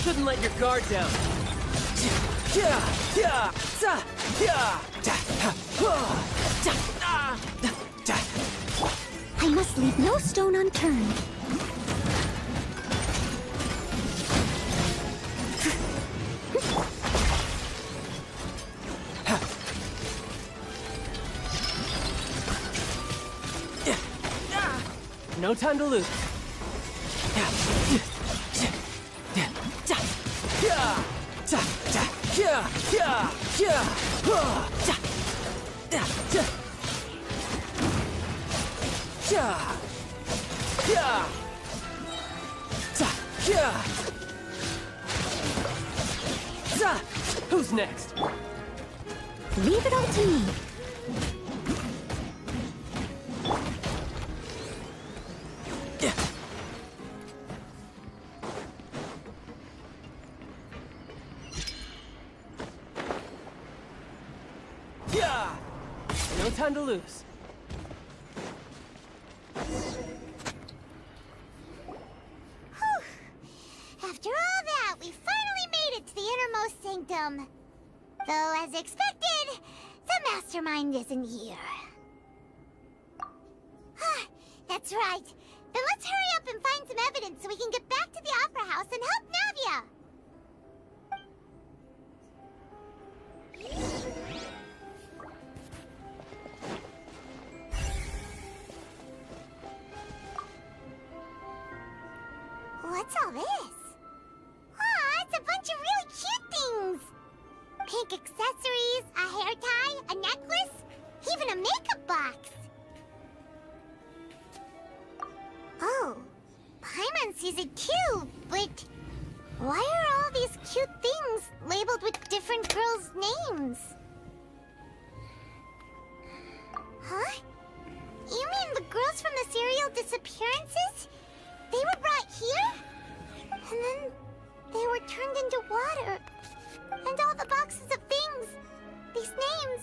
Shouldn't let your guard down. I must leave no stone unturned. No time to lose. Who's next? Leave it all to me. No time to lose. After all that, we finally made it to the innermost sanctum. Though, as expected, the mastermind isn't here. That's right. Then let's hurry up and find some evidence so we can get back to the Opera House and help Navia! What's all this? Aw, it's a bunch of really cute things! Pink accessories, a hair tie, a necklace, even a makeup box! Oh, Paimon sees it too, but why are all these cute things labeled with different girls' names? Huh? You mean the girls from the serial disappearances? They were brought here? And then they were turned into water. And all the boxes of things, these names,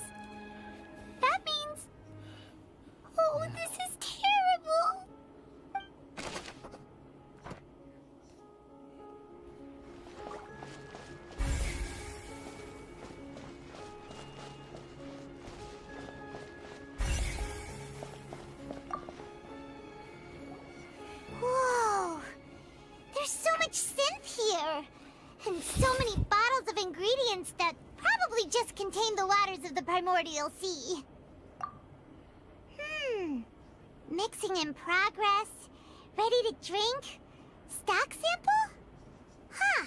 that means... Oh, this is terrible! Whoa! There's so much synth here! And so many bottles of ingredients that probably just contain the waters of the primordial sea. Mixing in progress, ready to drink, stock sample? Huh.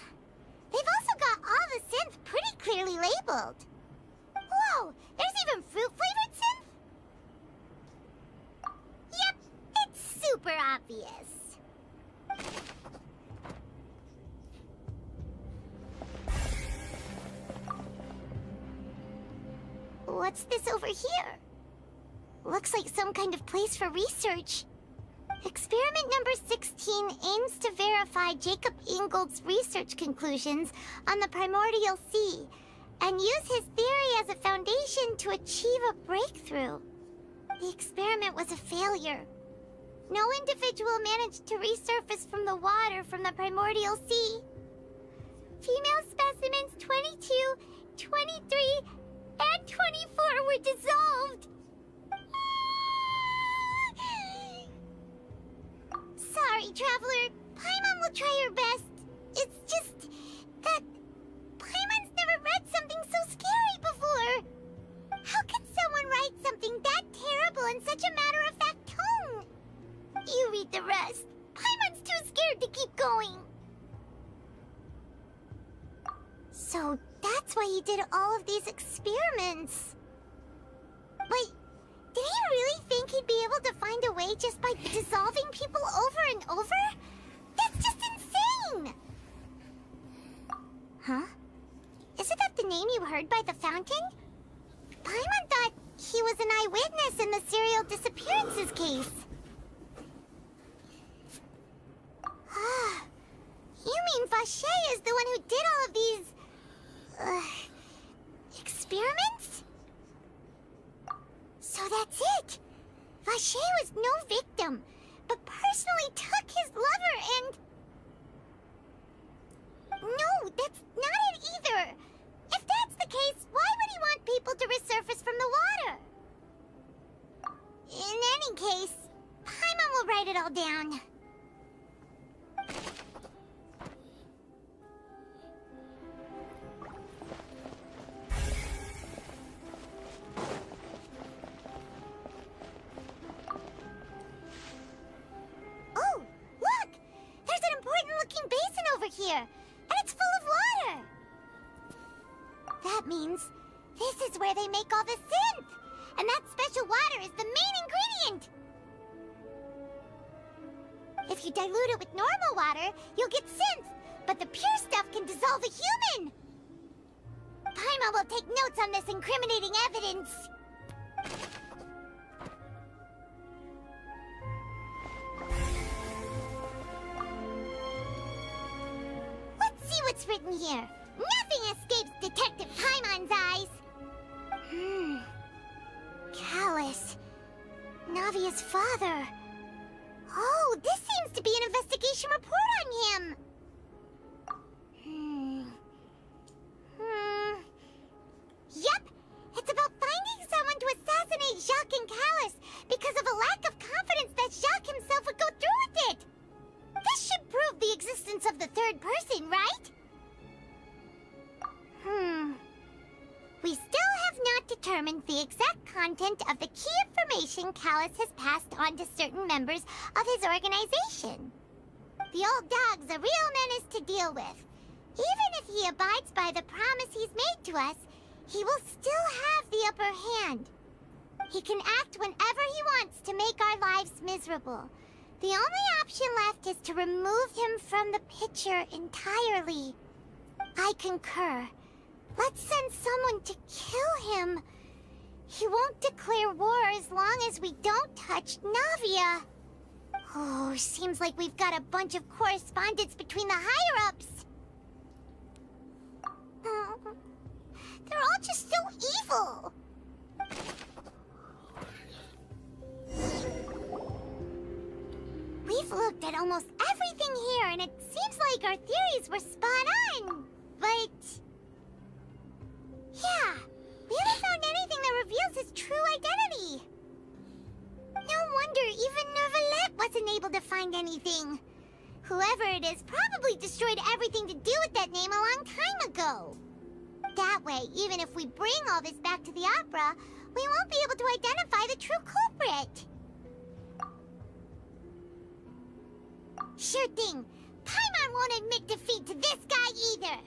They've also got all the synth pretty clearly labeled. Whoa, there's even fruit-flavored synth? Yep, it's super obvious. What's this over here? Looks like some kind of place for research. Experiment number 16 aims to verify Jacob Ingold's research conclusions on the primordial sea and use his theory as a foundation to achieve a breakthrough. The experiment was a failure. No individual managed to resurface from the water from the primordial sea. Female specimens 22, 23, and 24 were dissolved. Sorry, Traveler. Paimon will try her best. It's just that Paimon's never read something so scary before. How could someone write something that terrible in such a matter-of-fact tone? You read the rest. Paimon's too scared to keep going. So that's why he did all of these experiments. But did he really think he'd be able to find a way just by dissolving people over and over? That's just insane! Huh? Isn't that the name you heard by the fountain? Paimon thought he was an eyewitness in the serial disappearances case. You mean Vache is the one who did all of these... experiments? So that's it! Vache was no victim, but personally took his lover and... No, that's not it either! If that's the case, why would he want people to resurface from the water? In any case, Paimon will write it all down. Oh, look! There's an important-looking basin over here, and it's full of water! That means this is where they make all the synth! And that special water is the main ingredient! If you dilute it with normal water, you'll get synth, but the pure stuff can dissolve a human! Paimon will take notes on this incriminating evidence. Let's see what's written here. Nothing escapes Detective Paimon's eyes. Callus. Navia's father. Oh, this seems to be an investigation report on him. Yep, it's about finding someone to assassinate Jacques and Callus because of a lack of confidence that Jacques himself would go through with determines the exact content of the key information Callus has passed on to certain members of his organization. The old dog's a real menace to deal with. Even if he abides by the promise he's made to us, he will still have the upper hand. He can act whenever he wants to make our lives miserable. The only option left is to remove him from the picture entirely. I concur. Let's send someone to kill him. He won't declare war as long as we don't touch Navia. Oh, seems like we've got a bunch of correspondence between the higher-ups. They're all just so evil. We've looked at almost everything here, and it seems like our theories were spot on. But... yeah, we haven't found anything that reveals his true identity. No wonder even Neuvillette wasn't able to find anything. Whoever it is probably destroyed everything to do with that name a long time ago. That way, even if we bring all this back to the opera, we won't be able to identify the true culprit. Sure thing. Paimon won't admit defeat to this guy either.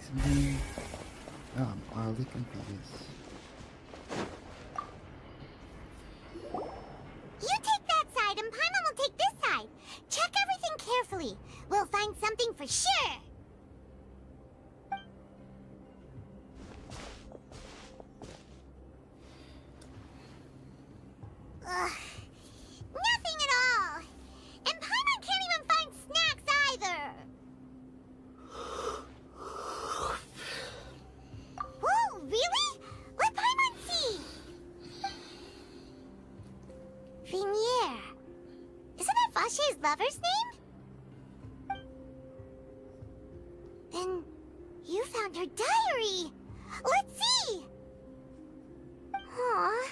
Something. Oh, I'm wildly confused. You take that side and Paimon will take this side. Check everything carefully. We'll find something for sure. Ugh. Nothing at all. And Paimon can't even find snacks either. Whoa, really? Let Paimon see! Vinier. Isn't that Vache's lover's name? Then you found her diary. Let's see! Aw,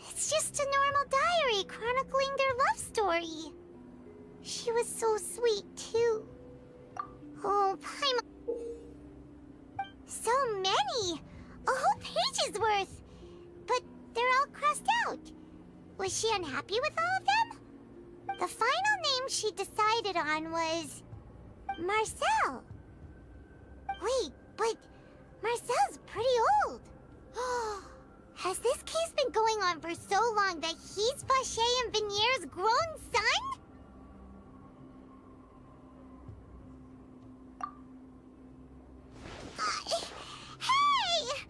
it's just a normal diary chronicling their love story. She was so sweet, too. Oh, Paimon. So many! A whole page's worth! But they're all crossed out. Was she unhappy with all of them? The final name she decided on was... Marcel. Wait, but Marcel's pretty old. Has this case been going on for so long that he's Vacher and Venier's grown son? Hey!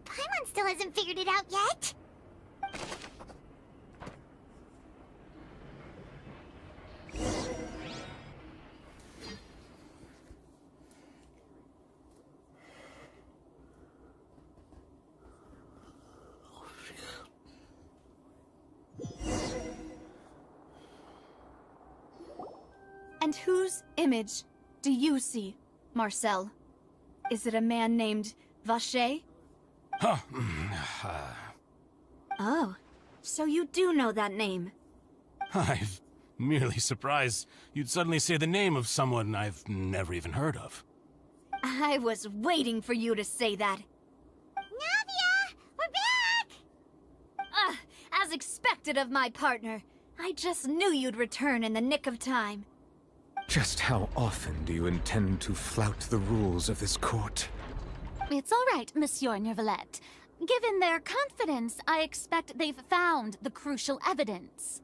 Paimon still hasn't figured it out yet. And whose image do you see, Marcel? Is it a man named Vacher? Huh. Oh, so you do know that name. I'm merely surprised you'd suddenly say the name of someone I've never even heard of. I was waiting for you to say that. Navia! We're back! As expected of my partner. I just knew you'd return in the nick of time. Just how often do you intend to flout the rules of this court? It's all right, Monsieur Nervalette. Given their confidence, I expect they've found the crucial evidence.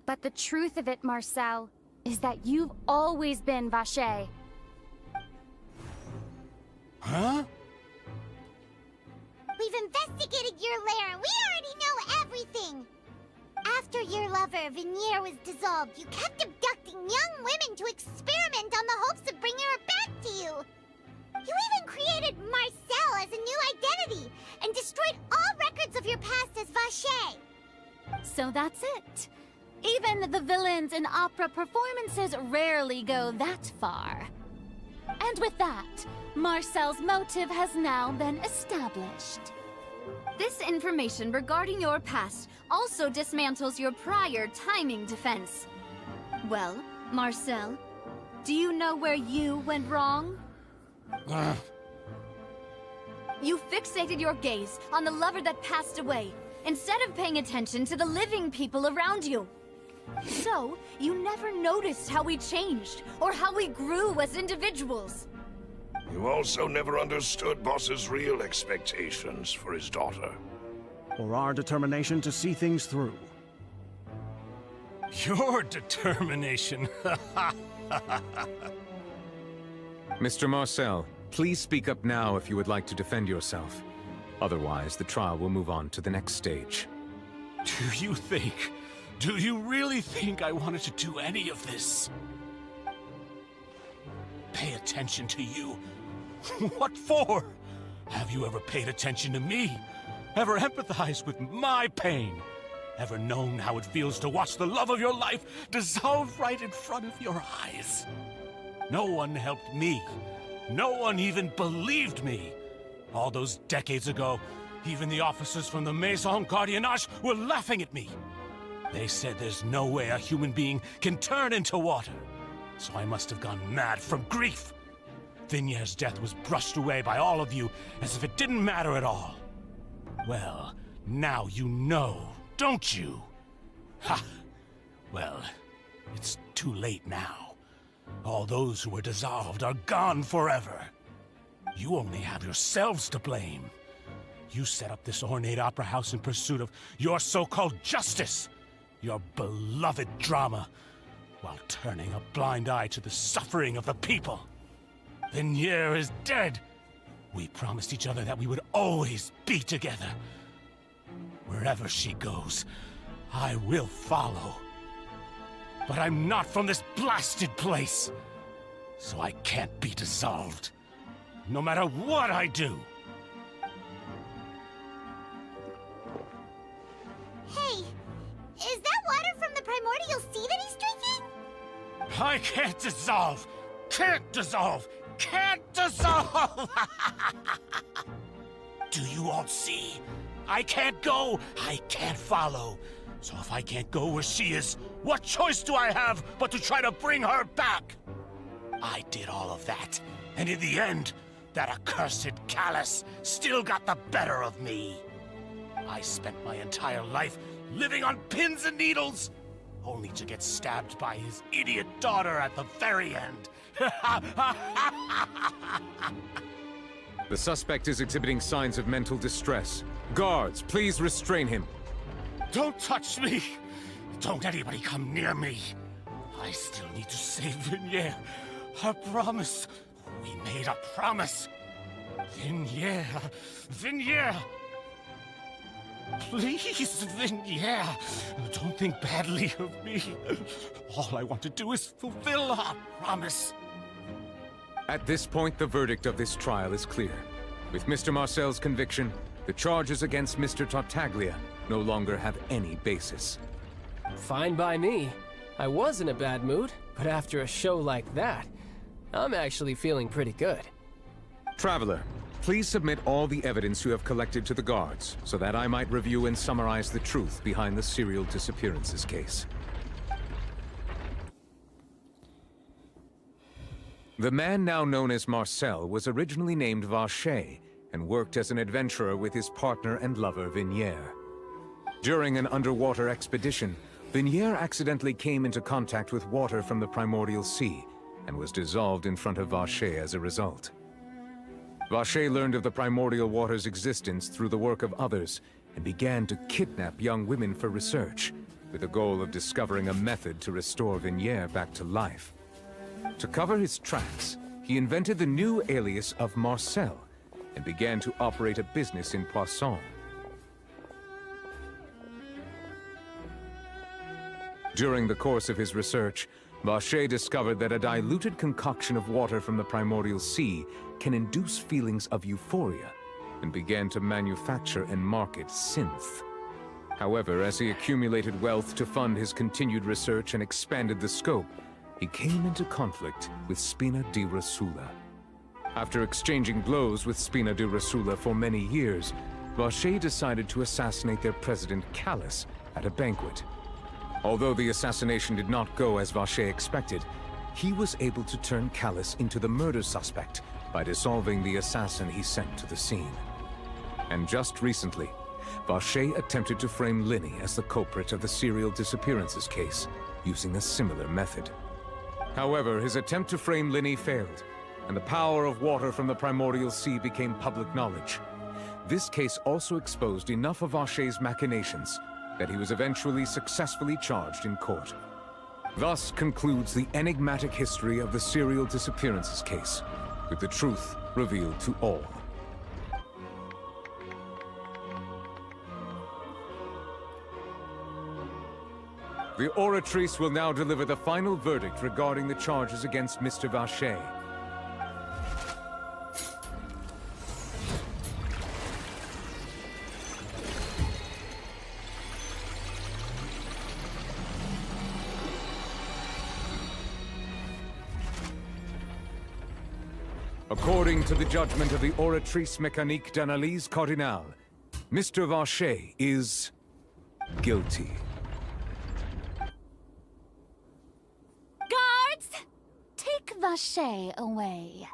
But the truth of it, Marcel, is that you've always been Vacher. Huh? We've investigated your lair and we already know everything! After your lover, Venier, was dissolved, you kept abducting young women to experiment on the hopes of bringing her back to you! You even created Marcel as a new identity and destroyed all records of your past as Vacher! So that's it. Even the villains in opera performances rarely go that far. And with that, Marcel's motive has now been established. This information regarding your past also dismantles your prior timing defense. Well, Marcel, do you know where you went wrong? You fixated your gaze on the lover that passed away, instead of paying attention to the living people around you. So, you never noticed how we changed, or how we grew as individuals. You also never understood Boss's real expectations for his daughter. Or our determination to see things through. Your determination. Mr. Marcel, please speak up now if you would like to defend yourself. Otherwise, the trial will move on to the next stage. Do you really think I wanted to do any of this? Pay attention to you? What for? Have you ever paid attention to me? Ever empathized with my pain? Ever known how it feels to watch the love of your life dissolve right in front of your eyes? No one helped me. No one even believed me. All those decades ago, even the officers from the Maison Gardiennage were laughing at me. They said there's no way a human being can turn into water. So I must have gone mad from grief. Vinier's death was brushed away by all of you as if it didn't matter at all. Well, now you know, don't you? Ha! Well, it's too late now. All those who were dissolved are gone forever. You only have yourselves to blame. You set up this ornate opera house in pursuit of your so-called justice, your beloved drama, while turning a blind eye to the suffering of the people. Venier is dead. We promised each other that we would always be together. Wherever she goes, I will follow. But I'm not from this blasted place, so I can't be dissolved, no matter what I do. Hey, is that water from the primordial sea that he's drinking? I can't dissolve! Can't dissolve! Can't dissolve! Do you all see? I can't go, I can't follow. So if I can't go where she is, what choice do I have but to try to bring her back? I did all of that, and in the end, that accursed Callus still got the better of me. I spent my entire life living on pins and needles, only to get stabbed by his idiot daughter at the very end. The suspect is exhibiting signs of mental distress. Guards, please restrain him. Don't touch me! Don't anybody come near me! I still need to save Vignere. Our promise. We made a promise. Vignere. Vignere! Please, Vignere. Don't think badly of me. All I want to do is fulfill our promise. At this point, the verdict of this trial is clear. With Mr. Marcel's conviction, the charges against Mr. Tartaglia no longer have any basis. Fine by me. I was in a bad mood, but after a show like that, I'm actually feeling pretty good. Traveler, please submit all the evidence you have collected to the guards, so that I might review and summarize the truth behind the serial disappearances case. The man now known as Marcel was originally named Vacher and worked as an adventurer with his partner and lover Vignere. During an underwater expedition, Vignere accidentally came into contact with water from the primordial sea and was dissolved in front of Vacher as a result. Vacher learned of the primordial water's existence through the work of others and began to kidnap young women for research, with the goal of discovering a method to restore Vignere back to life. To cover his tracks, he invented the new alias of Marcel and began to operate a business in Poisson. During the course of his research, Vacher discovered that a diluted concoction of water from the primordial sea can induce feelings of euphoria, and began to manufacture and market synth. However, as he accumulated wealth to fund his continued research and expanded the scope, he came into conflict with Spina di Rosula. After exchanging blows with Spina di Rosula for many years, Vacher decided to assassinate their president Callus at a banquet. Although the assassination did not go as Vacher expected, he was able to turn Callus into the murder suspect by dissolving the assassin he sent to the scene. And just recently, Vacher attempted to frame Linny as the culprit of the serial disappearances case, using a similar method. However, his attempt to frame Linny failed, and the power of water from the primordial sea became public knowledge. This case also exposed enough of Vacher's machinations that he was eventually successfully charged in court. Thus concludes the enigmatic history of the serial disappearances case, with the truth revealed to all. The Oratrice will now deliver the final verdict regarding the charges against Mr. Vacher. According to the judgment of the Oratrice Mécanique d'Analyse Cardinale, Mr. Vacher is guilty. Guards! Take Vacher away.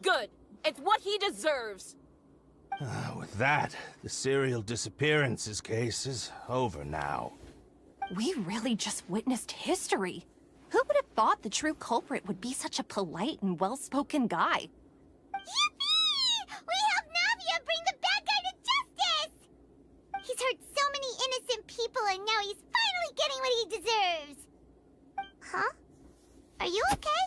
Good. It's what he deserves. With that, the serial disappearances case is over now. We really just witnessed history. Who would have thought the true culprit would be such a polite and well-spoken guy? Yippee! We helped Navia bring the bad guy to justice! He's hurt so many innocent people and now he's finally getting what he deserves! Huh? Are you okay?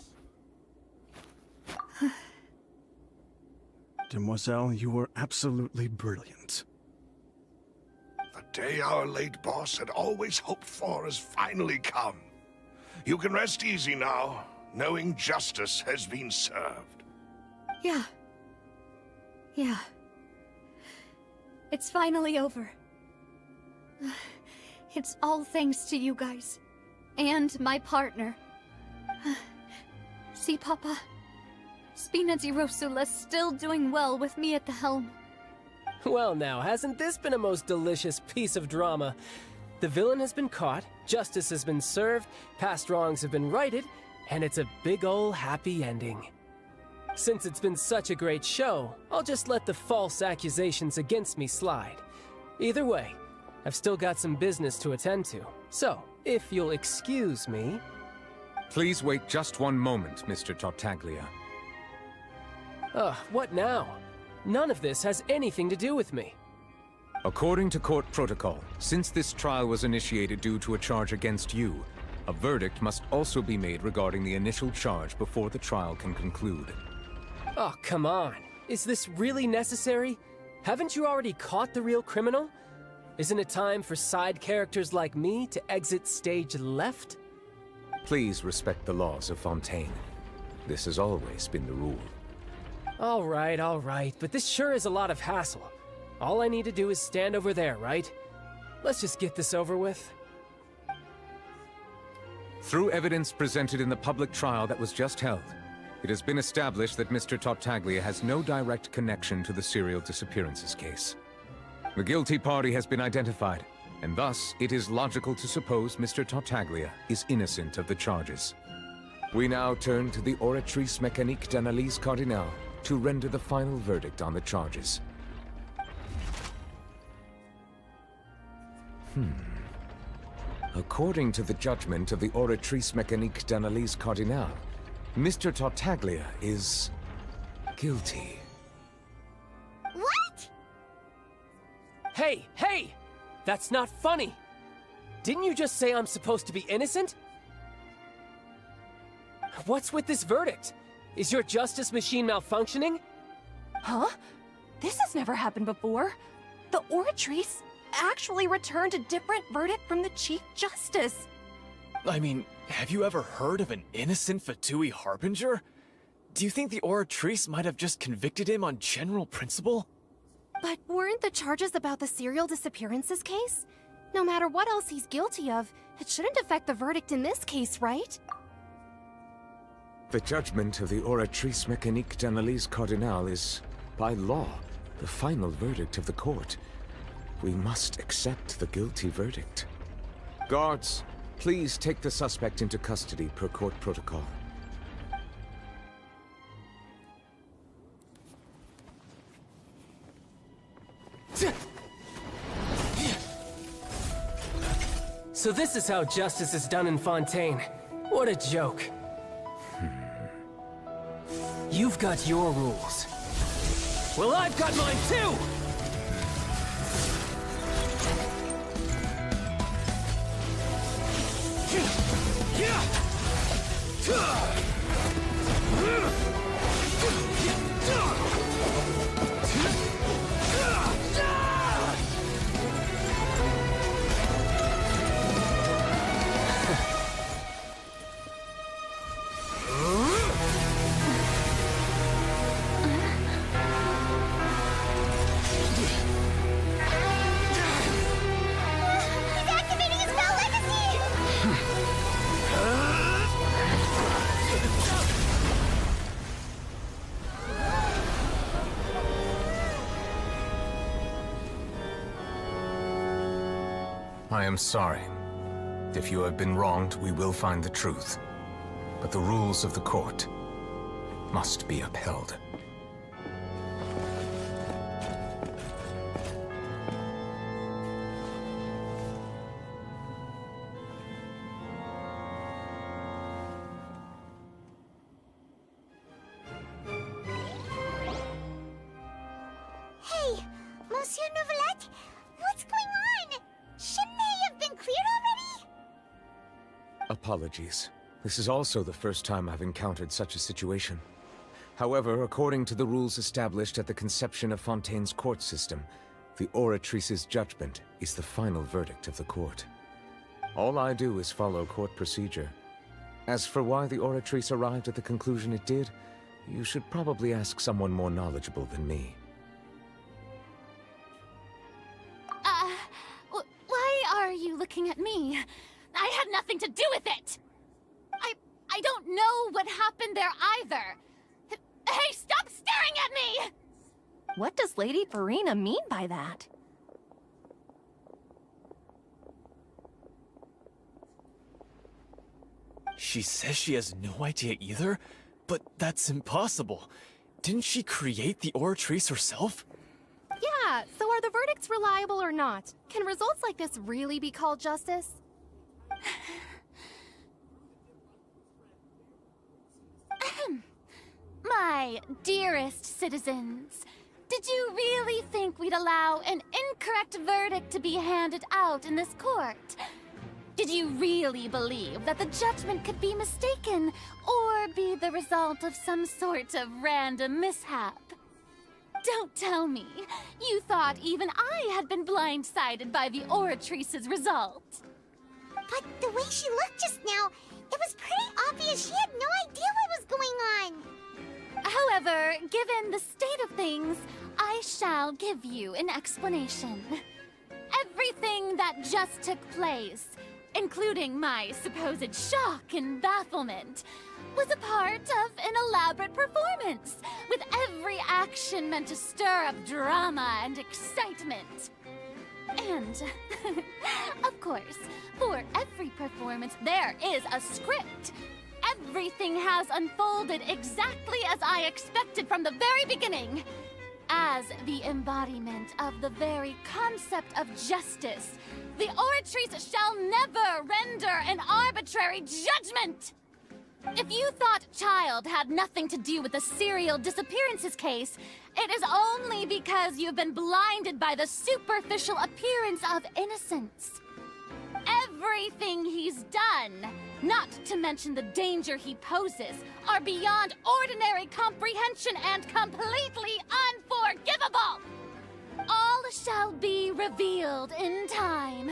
Demoiselle, you were absolutely brilliant. The day our late boss had always hoped for has finally come. You can rest easy now, knowing justice has been served. Yeah. Yeah. It's finally over. It's all thanks to you guys. And my partner. See, Papa? Spina di Rosula's still doing well with me at the helm. Well now, hasn't this been a most delicious piece of drama? The villain has been caught, justice has been served, past wrongs have been righted, and it's a big ol' happy ending. Since it's been such a great show, I'll just let the false accusations against me slide. Either way, I've still got some business to attend to, so if you'll excuse me... Please wait just one moment, Mr. Tartaglia. What now? None of this has anything to do with me. According to court protocol, since this trial was initiated due to a charge against you, a verdict must also be made regarding the initial charge before the trial can conclude. Oh, come on. Is this really necessary? Haven't you already caught the real criminal? Isn't it time for side characters like me to exit stage left? Please respect the laws of Fontaine. This has always been the rule. All right, but this sure is a lot of hassle. All I need to do is stand over there, right? Let's just get this over with. Through evidence presented in the public trial that was just held, it has been established that Mr. Tartaglia has no direct connection to the serial disappearances case. The guilty party has been identified, and thus it is logical to suppose Mr. Tartaglia is innocent of the charges. We now turn to the Oratrice Mécanique d'Analyse Cardinale to render the final verdict on the charges. According to the judgment of the Oratrice Mécanique d'Analyse Cardinale, Mr. Tartaglia is guilty. What? Hey! That's not funny! Didn't you just say I'm supposed to be innocent? What's with this verdict? Is your justice machine malfunctioning? Huh? This has never happened before. The Oratrice actually returned a different verdict from the Chief Justice. I mean, have you ever heard of an innocent Fatui Harbinger? Do you think the Oratrice might have just convicted him on general principle? But weren't the charges about the serial disappearances case? No matter what else he's guilty of, it shouldn't affect the verdict in this case, right? The judgment of the Oratrice Mécanique d'Analyse Cardinale is, by law, the final verdict of the court. We must accept the guilty verdict. Guards, please take the suspect into custody per court protocol. So this is how justice is done in Fontaine. What a joke. You've got your rules. Well, I've got mine too! I am sorry. If you have been wronged, we will find the truth. But the rules of the court must be upheld. Hey, Monsieur Nouvelette, what's going on? Shouldn't they have been cleared already? Apologies. This is also the first time I've encountered such a situation. However, according to the rules established at the conception of Fontaine's court system, the Oratrice's judgment is the final verdict of the court. All I do is follow court procedure. As for why the Oratrice arrived at the conclusion it did, you should probably ask someone more knowledgeable than me. Why are you looking at me? I had nothing to do with it! I don't know what happened there either! Hey, stop staring at me! What does Lady Farina mean by that? She says she has no idea either, but that's impossible. Didn't she create the Oratrice herself? Yeah, so are the verdicts reliable or not? Can results like this really be called justice? My dearest citizens, did you really think we'd allow an incorrect verdict to be handed out in this court? Did you really believe that the judgment could be mistaken or be the result of some sort of random mishap? Don't tell me you thought even I had been blindsided by the Oratrice's result. But the way she looked just now, it was pretty obvious she had no idea what was going on. However, given the state of things, I shall give you an explanation. Everything that just took place, including my supposed shock and bafflement, was a part of an elaborate performance, with every action meant to stir up drama and excitement. And, of course, for every performance there is a script. Everything has unfolded exactly as I expected from the very beginning. As the embodiment of the very concept of justice, the Oratrice shall never render an arbitrary judgment! If you thought Child had nothing to do with the serial disappearances case, it is only because you've been blinded by the superficial appearance of innocence. Everything he's done, not to mention the danger he poses, are beyond ordinary comprehension and completely unforgivable! All shall be revealed in time.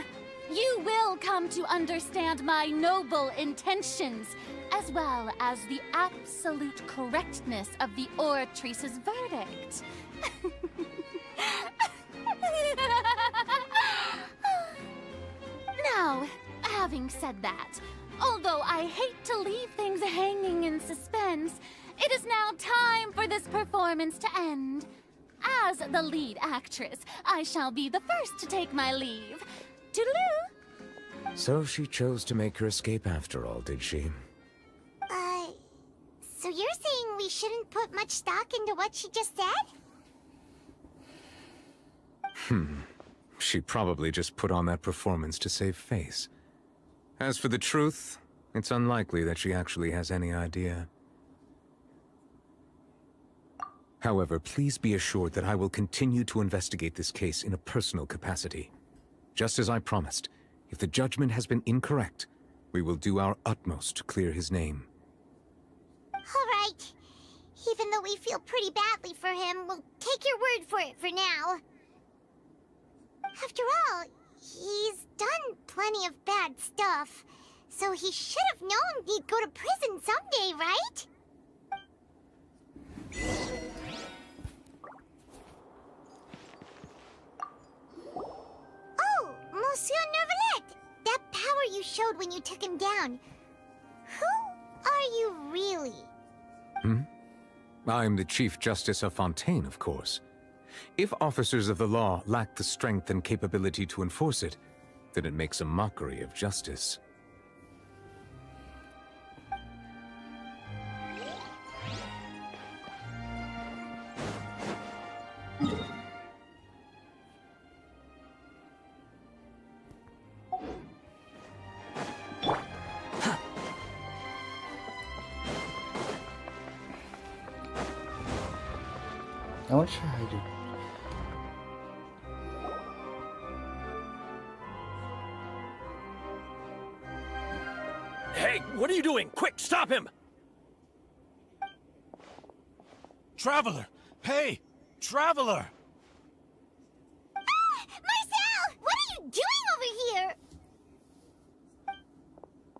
You will come to understand my noble intentions, as well as the absolute correctness of the Oratrice's verdict. Now, having said that, although I hate to leave things hanging in suspense, it is now time for this performance to end. As the lead actress, I shall be the first to take my leave. Toodaloo! So she chose to make her escape after all, did she? So you're saying we shouldn't put much stock into what she just said? She probably just put on that performance to save face. As for the truth, it's unlikely that she actually has any idea. However, please be assured that I will continue to investigate this case in a personal capacity. Just as I promised, if the judgment has been incorrect, we will do our utmost to clear his name. All right. Even though we feel pretty badly for him, we'll take your word for it for now. After all, he's done plenty of bad stuff, so he should have known he'd go to prison someday, right? Oh, Monsieur Neuvillette! That power you showed when you took him down. Who are you really? I'm the Chief Justice of Fontaine, of course. If officers of the law lack the strength and capability to enforce it, then it makes a mockery of justice. I want to hide it. Hey, what are you doing? Quick, stop him! Traveler! Hey! Traveler! Ah! Marcel! What are you doing over here?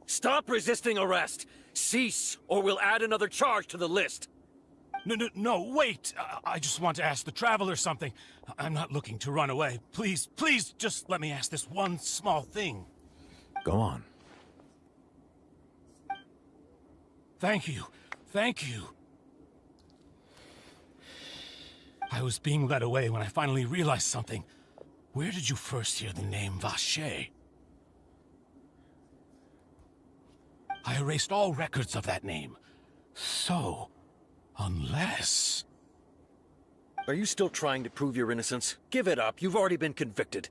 Stop resisting arrest! Cease, or we'll add another charge to the list! No, wait! I just want to ask the Traveler something. I'm not looking to run away. Please, just let me ask this one small thing. Go on. Thank you. Thank you. I was being led away when I finally realized something. Where did you first hear the name Vacher? I erased all records of that name. So, unless... Are you still trying to prove your innocence? Give it up. You've already been convicted.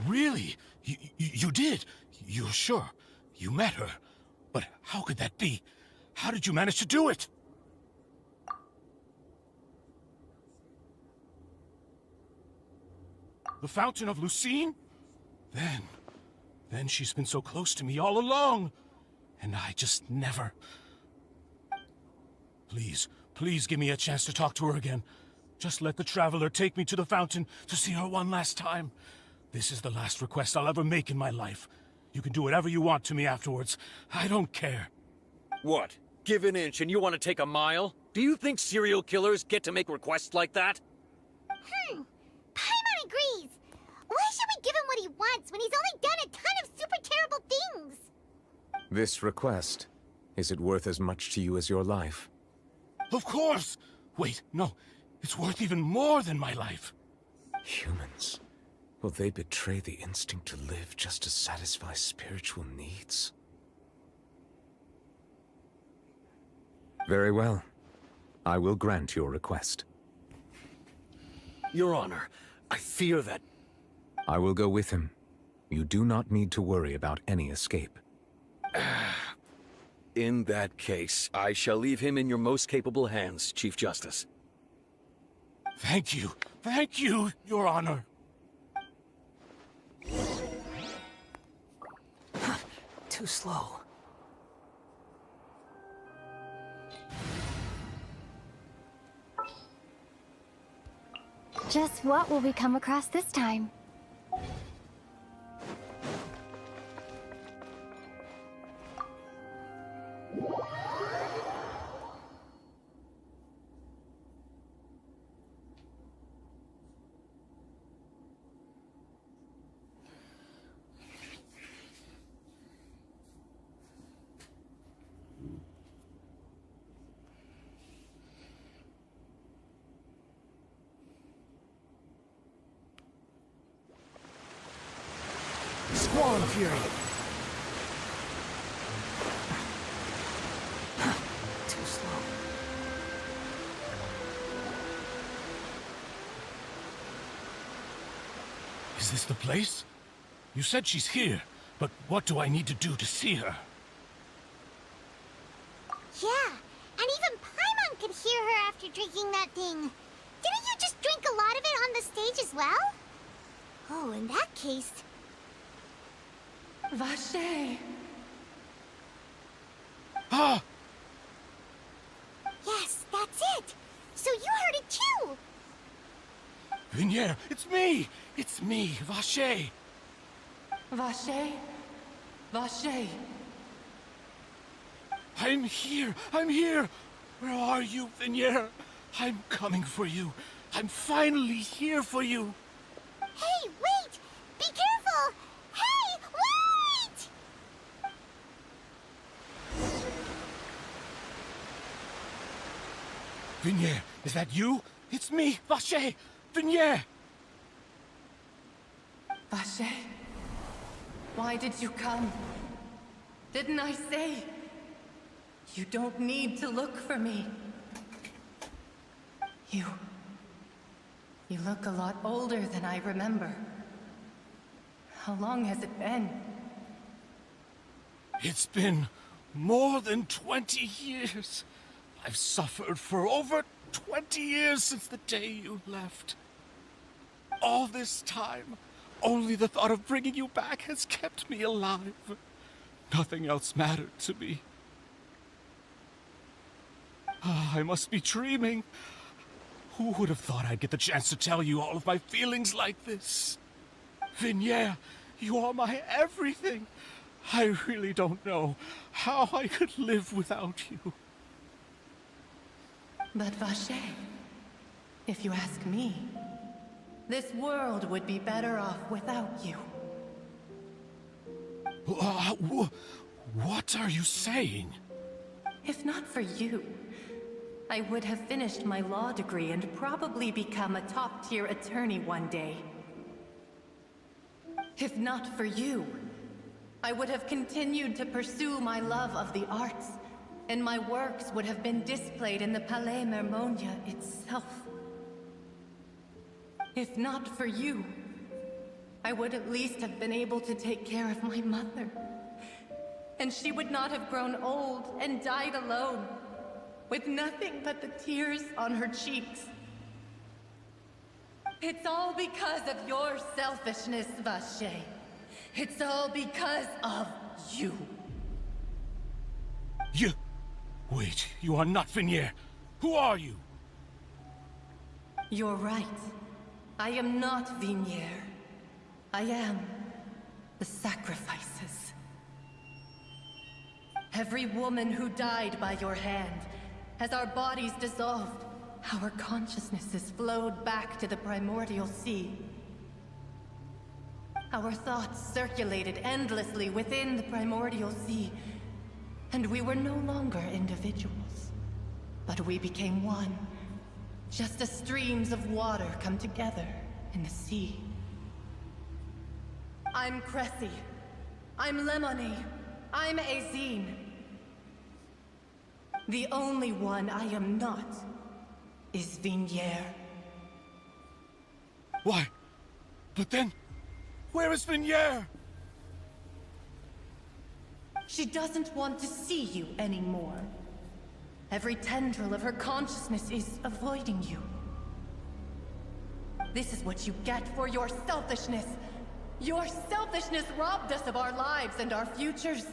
Really? You did? You're sure? You met her? But how could that be? How did you manage to do it? The Fountain of Lucine? Then she's been so close to me all along. And I just never... Please give me a chance to talk to her again. Just let the Traveler take me to the fountain to see her one last time. This is the last request I'll ever make in my life. You can do whatever you want to me afterwards. I don't care. What? Give an inch and you want to take a mile? Do you think serial killers get to make requests like that? Paimon agrees. Why should we give him what he wants when he's only done a ton of super terrible things? This request, is it worth as much to you as your life? Of course! Wait, no. It's worth even more than my life. Humans. Will they betray the instinct to live just to satisfy spiritual needs? Very well. I will grant your request. Your Honor, I fear that... I will go with him. You do not need to worry about any escape. In that case, I shall leave him in your most capable hands, Chief Justice. Thank you, Your Honor. Too slow. Just what will we come across this time? Squall of Fury. Too slow. Is this the place? You said she's here, but what do I need to do to see her? Yeah, and even Paimon could hear her after drinking that thing. Didn't you just drink a lot of it on the stage as well? Oh, in that case... Vacher! Ah! Yes, that's it! So you heard it too! Vignier, it's me! It's me, Vacher! Vacher? Vacher! I'm here! I'm here! Where are you, Vignier? I'm coming for you. I'm finally here for you. Hey, wait! Be careful! Hey, wait! Vignier, is that you? It's me, Vacher! Vignier! Vacher? Why did you come? Didn't I say? You don't need to look for me. You look a lot older than I remember. How long has it been? It's been more than 20 years. I've suffered for over 20 years since the day you left. All this time, only the thought of bringing you back has kept me alive. Nothing else mattered to me. I must be dreaming. Who would have thought I'd get the chance to tell you all of my feelings like this? Vignere, you are my everything. I really don't know how I could live without you. But Vache, if you ask me, this world would be better off without you. What are you saying? If not for you, I would have finished my law degree and probably become a top-tier attorney one day. If not for you, I would have continued to pursue my love of the arts, and my works would have been displayed in the Palais Mermonia itself. If not for you, I would at least have been able to take care of my mother. And she would not have grown old and died alone, with nothing but the tears on her cheeks. It's all because of your selfishness, Vache. It's all because of you. You... Wait, you are not Vignere. Who are you? You're right. I am not Vignere. I am the sacrifices. Every woman who died by your hand, as our bodies dissolved, our consciousnesses flowed back to the primordial sea. Our thoughts circulated endlessly within the primordial sea, and we were no longer individuals, but we became one, just as streams of water come together in the sea. I'm Cressy. I'm Lemony. I'm Azine. The only one I am not is Vignere. Why? But then, where is Vignere? She doesn't want to see you anymore. Every tendril of her consciousness is avoiding you. This is what you get for your selfishness. Your selfishness robbed us of our lives and our futures.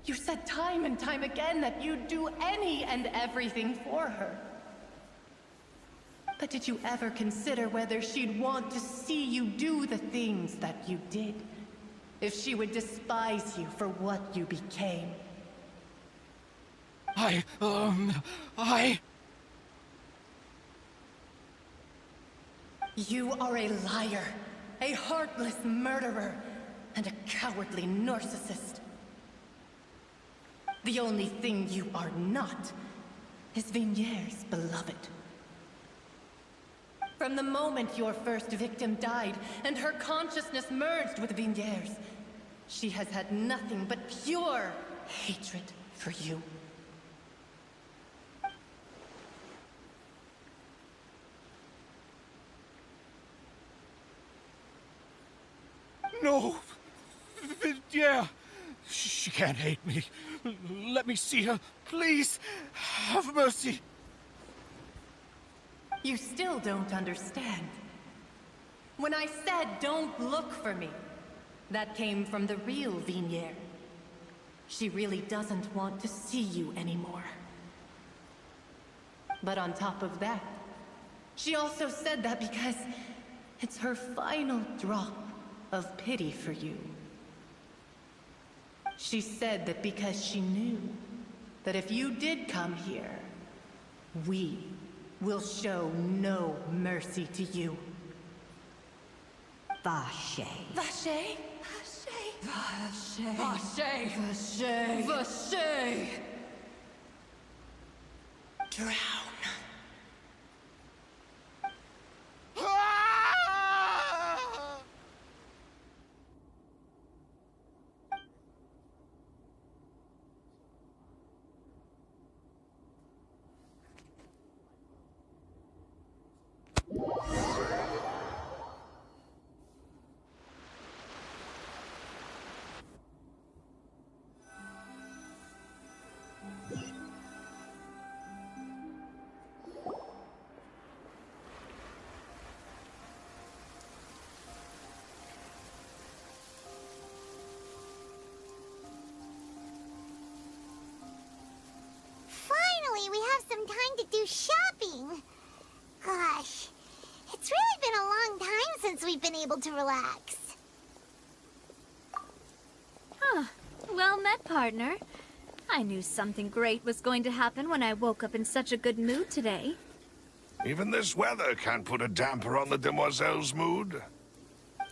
You said time and time again that you'd do any and everything for her. But did you ever consider whether she'd want to see you do the things that you did? If she would despise you for what you became? You are a liar, a heartless murderer, and a cowardly narcissist. The only thing you are not is Vignere's beloved. From the moment your first victim died and her consciousness merged with Vignere's, she has had nothing but pure hatred for you. No! Yeah! She can't hate me. Let me see her. Please! Have mercy! You still don't understand. When I said don't look for me, that came from the real Vignere. She really doesn't want to see you anymore. But on top of that, she also said that because it's her final drop of pity for you. She said that because she knew that if you did come here, we will show no mercy to you. Vache. Vache? Vache. Vache. Vache. Vache. Drown. some time to do shopping. Gosh, it's really been a long time since we've been able to relax. Huh. Well met, partner. I knew something great was going to happen when I woke up in such a good mood today. Even this weather can't put a damper on the demoiselle's mood.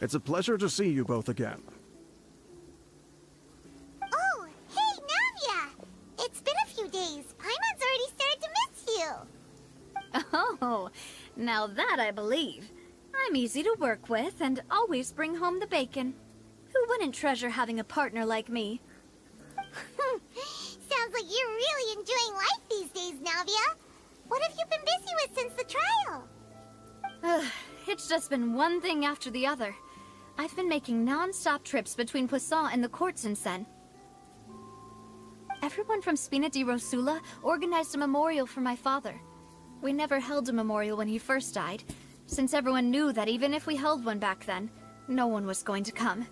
It's a pleasure to see you both again. Oh, hey, Navia! It's been a few days. Paimon's already started to miss you. Oh, now that I believe. I'm easy to work with and always bring home the bacon. Who wouldn't treasure having a partner like me? Sounds like you're really enjoying life these days, Navia. What have you been busy with since the trial? It's just been one thing after the other. I've been making non-stop trips between Poisson and the courts in Sen. Everyone from Spina di Rosula organized a memorial for my father. We never held a memorial when he first died, since everyone knew that even if we held one back then, no one was going to come.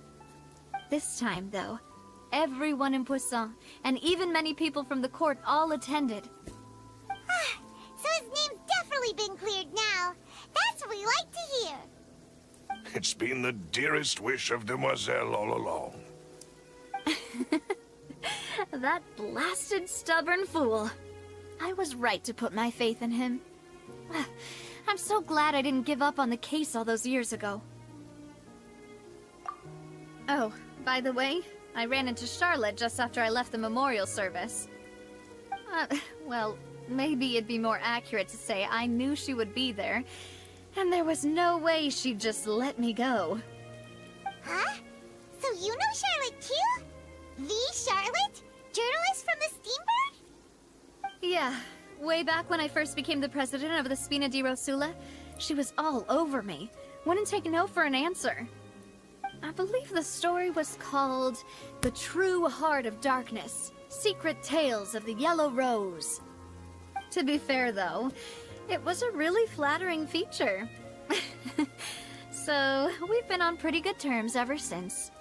This time, though, everyone in Poisson, and even many people from the court, all attended. So his name's definitely been cleared now. That's what we like to hear. It's been the dearest wish of Demoiselle all along. That blasted stubborn fool. I was right to put my faith in him. I'm so glad I didn't give up on the case all those years ago. Oh, by the way, I ran into Charlotte just after I left the memorial service. Well, maybe it'd be more accurate to say I knew she would be there, and there was no way she'd just let me go. Huh? So you know Charlotte too? The Charlotte? Journalist from the Steambird? Yeah, way back when I first became the president of the Spina di Rosula, she was all over me. Wouldn't take no for an answer. I believe the story was called The True Heart of Darkness, Secret Tales of the Yellow Rose. To be fair, though, it was a really flattering feature. So, we've been on pretty good terms ever since.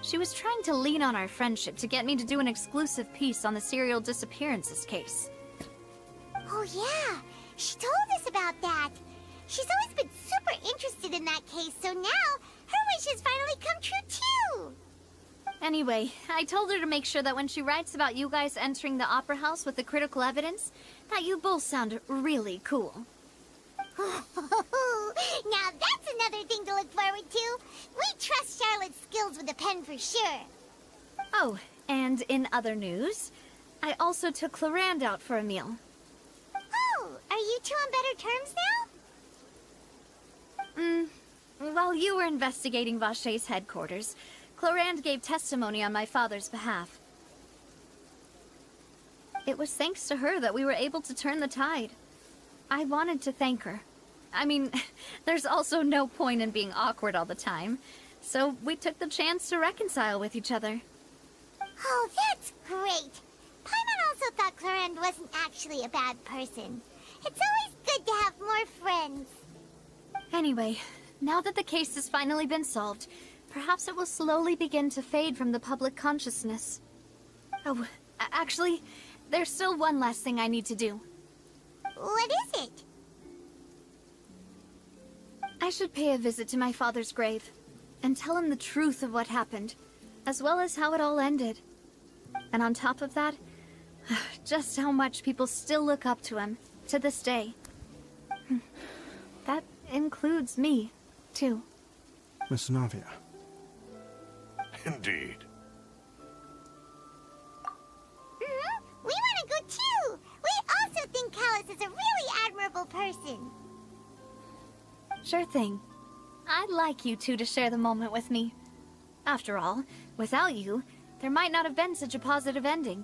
She was trying to lean on our friendship to get me to do an exclusive piece on the serial disappearances case. Oh yeah, she told us about that. She's always been super interested in that case, so now her wish has finally come true too! Anyway, I told her to make sure that when she writes about you guys entering the opera house with the critical evidence, that you both sound really cool. Now that's another thing to look forward to. We trust Charlotte's skills with a pen for sure. Oh, and in other news, I also took Clorand out for a meal. Oh, are you two on better terms now? While you were investigating Vashey's headquarters, Clorand gave testimony on my father's behalf. It was thanks to her that we were able to turn the tide. I wanted to thank her. I mean, there's also no point in being awkward all the time, so we took the chance to reconcile with each other. Oh, that's great. Paimon also thought Clorand wasn't actually a bad person. It's always good to have more friends. Anyway, now that the case has finally been solved, perhaps it will slowly begin to fade from the public consciousness. Oh, actually, there's still one last thing I need to do. What is it? I should pay a visit to my father's grave, and tell him the truth of what happened, as well as how it all ended. And on top of that, just how much people still look up to him, to this day. That includes me, too. Miss Navia. Indeed. We want to go too! We also think Callus is a really admirable person. Sure thing. I'd like you two to share the moment with me. After all, without you, there might not have been such a positive ending.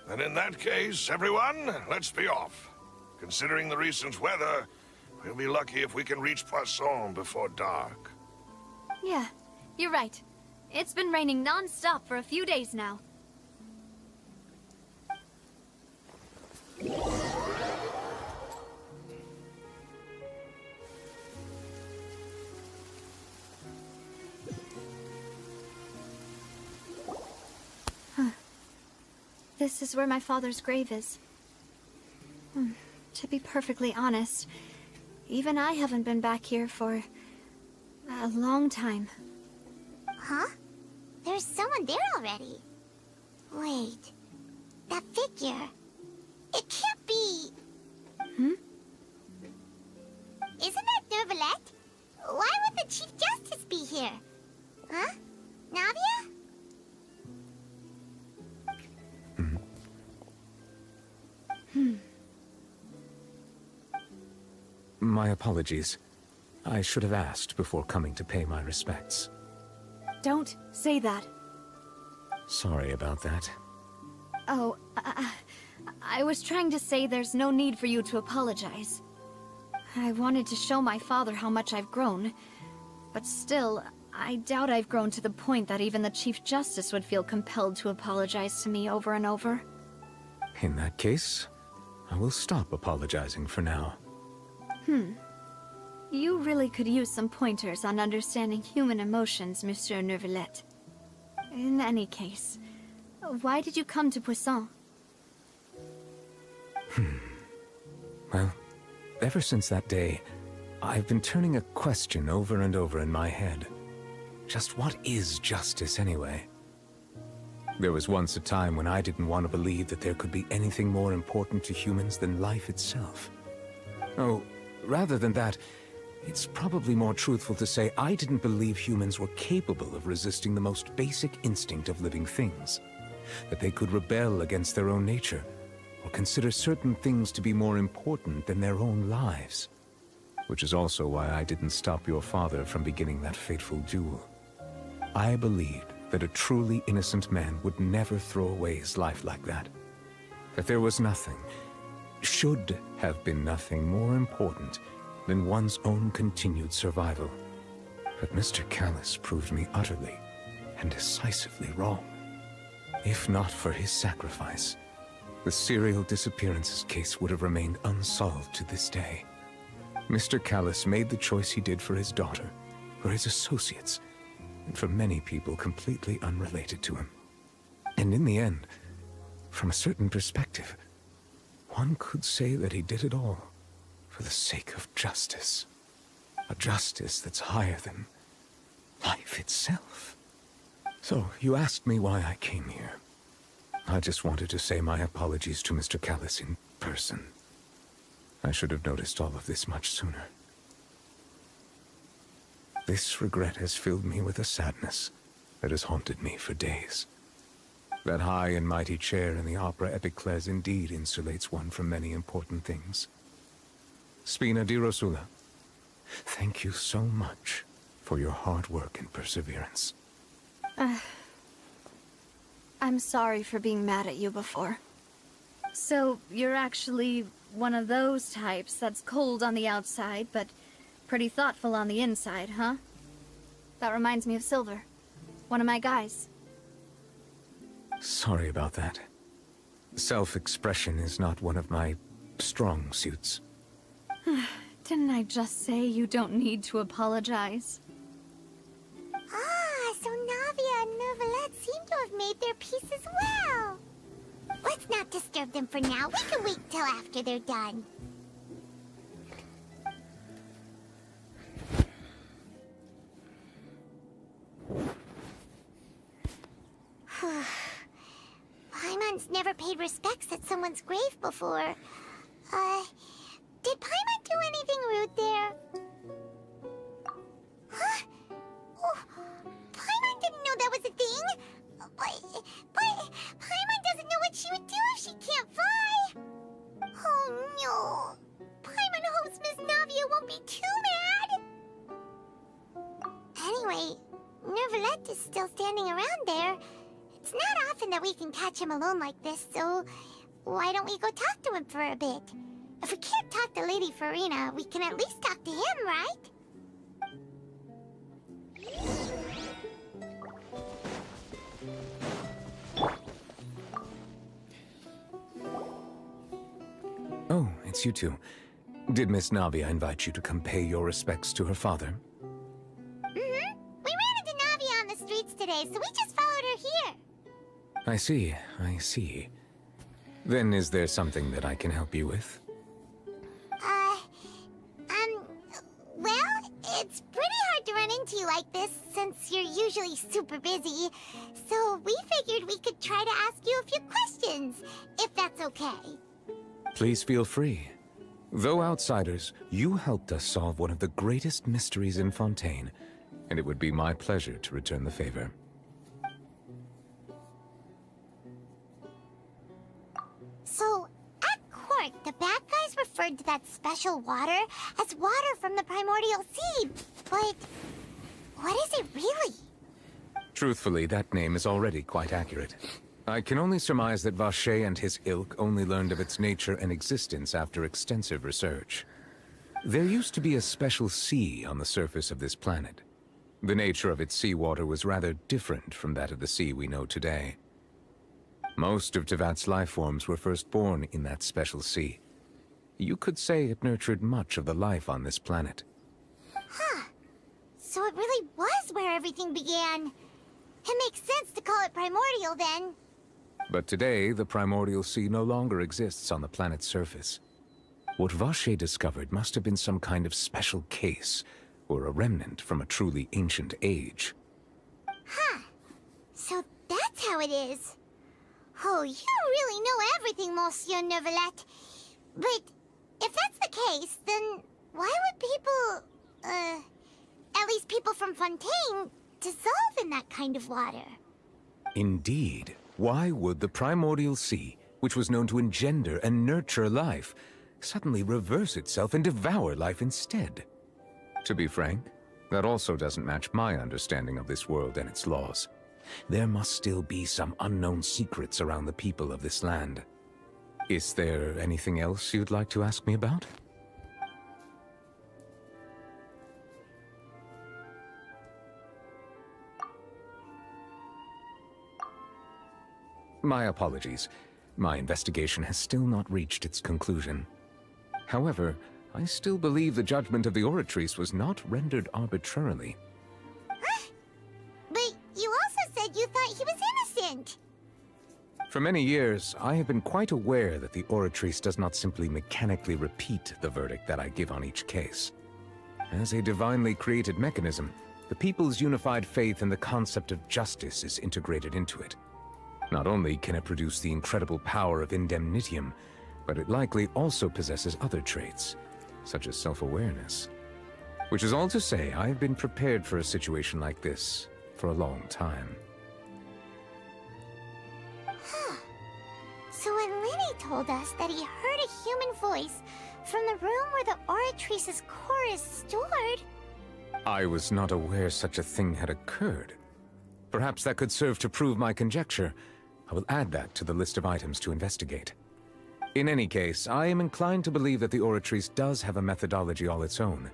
And in that case, everyone, let's be off. Considering the recent weather, we'll be lucky if we can reach Poisson before dark. Yeah, you're right. It's been raining non-stop for a few days now. This is where my father's grave is. To be perfectly honest, even I haven't been back here for a long time. Huh? There's someone there already. Wait. That figure. It can't be... Isn't that Nervalette? Why would the Chief Justice be here? Huh? Navia? My apologies. I should have asked before coming to pay my respects. Don't say that. Sorry about that. Oh, I was trying to say there's no need for you to apologize. I wanted to show my father how much I've grown, but still, I doubt I've grown to the point that even the Chief Justice would feel compelled to apologize to me over and over. In that case, I will stop apologizing for now. You really could use some pointers on understanding human emotions, Monsieur Nervalette. In any case, why did you come to Poisson? Well, ever since that day, I've been turning a question over and over in my head. Just what is justice anyway? There was once a time when I didn't want to believe that there could be anything more important to humans than life itself. Oh, rather than that, it's probably more truthful to say I didn't believe humans were capable of resisting the most basic instinct of living things. That they could rebel against their own nature, or consider certain things to be more important than their own lives. Which is also why I didn't stop your father from beginning that fateful duel. I believed that a truly innocent man would never throw away his life like that. That there was nothing, should have been nothing more important than one's own continued survival. But Mr. Callus proved me utterly and decisively wrong. If not for his sacrifice, the serial disappearances case would have remained unsolved to this day. Mr. Callus made the choice he did for his daughter, for his associates, and for many people completely unrelated to him. And in the end, from a certain perspective, one could say that he did it all for the sake of justice. A justice that's higher than life itself. So, you asked me why I came here. I just wanted to say my apologies to Mr. Callus in person. I should have noticed all of this much sooner. This regret has filled me with a sadness that has haunted me for days. That high and mighty chair in the Opera Epiclese indeed insulates one from many important things. Spina di Rosula, thank you so much for your hard work and perseverance. I'm sorry for being mad at you before. So, you're actually one of those types that's cold on the outside, but pretty thoughtful on the inside, huh? That reminds me of Silver, one of my guys. Sorry about that. Self-expression is not one of my strong suits. Didn't I just say you don't need to apologize? Ah, so Navia and Nervalette seem to have made their peace as well. Let's not disturb them for now. We can wait till after they're done. Paimon's never paid respects at someone's grave before. Did Paimon do anything rude there? Huh? Oh, Paimon didn't know that was a thing. But Paimon doesn't know what she would do if she can't fly. Oh no. Paimon hopes Miss Navia won't be too mad. Anyway, Nervalette is still standing around there. It's not often that we can catch him alone like this, so why don't we go talk to him for a bit? If we can't talk to Lady Farina, we can at least talk to him, right? Oh, it's you two. Did Miss Navia invite you to come pay your respects to her father? We ran into Navia on the streets today, so we just followed her here. I see, I see. Then is there something that I can help you with? Well, it's pretty hard to run into you like this since you're usually super busy. So we figured we could try to ask you a few questions, if that's okay. Please feel free. Though outsiders, you helped us solve one of the greatest mysteries in Fontaine, and it would be my pleasure to return the favor. So, at court, the bad guys referred to that special water as water from the primordial sea, but what is it really? Truthfully, that name is already quite accurate. I can only surmise that Vacher and his ilk only learned of its nature and existence after extensive research. There used to be a special sea on the surface of this planet. The nature of its seawater was rather different from that of the sea we know today. Most of Tevat's life forms were first born in that special sea. You could say it nurtured much of the life on this planet. Huh. So it really was where everything began. It makes sense to call it primordial then. But today, the primordial sea no longer exists on the planet's surface. What Vacher discovered must have been some kind of special case, or a remnant from a truly ancient age. Huh. So that's how it is. Oh, you really know everything, Monsieur Neuvillette. But if that's the case, then why would people, at least people from Fontaine, dissolve in that kind of water? Indeed. Why would the primordial sea, which was known to engender and nurture life, suddenly reverse itself and devour life instead? To be frank, that also doesn't match my understanding of this world and its laws. There must still be some unknown secrets around the people of this land. Is there anything else you'd like to ask me about? My apologies. My investigation has still not reached its conclusion. However, I still believe the judgment of the Oratrice was not rendered arbitrarily. But you also said you thought he was innocent. For many years, I have been quite aware that the Oratrice does not simply mechanically repeat the verdict that I give on each case. As a divinely created mechanism, the people's unified faith in the concept of justice is integrated into it. Not only can it produce the incredible power of indemnitium, but it likely also possesses other traits, such as self-awareness. Which is all to say, I have been prepared for a situation like this for a long time. Huh. So when Lenny told us that he heard a human voice from the room where the Oratrice's core is stored... I was not aware such a thing had occurred. Perhaps that could serve to prove my conjecture. I will add that to the list of items to investigate. In any case, I am inclined to believe that the Oratrice does have a methodology all its own.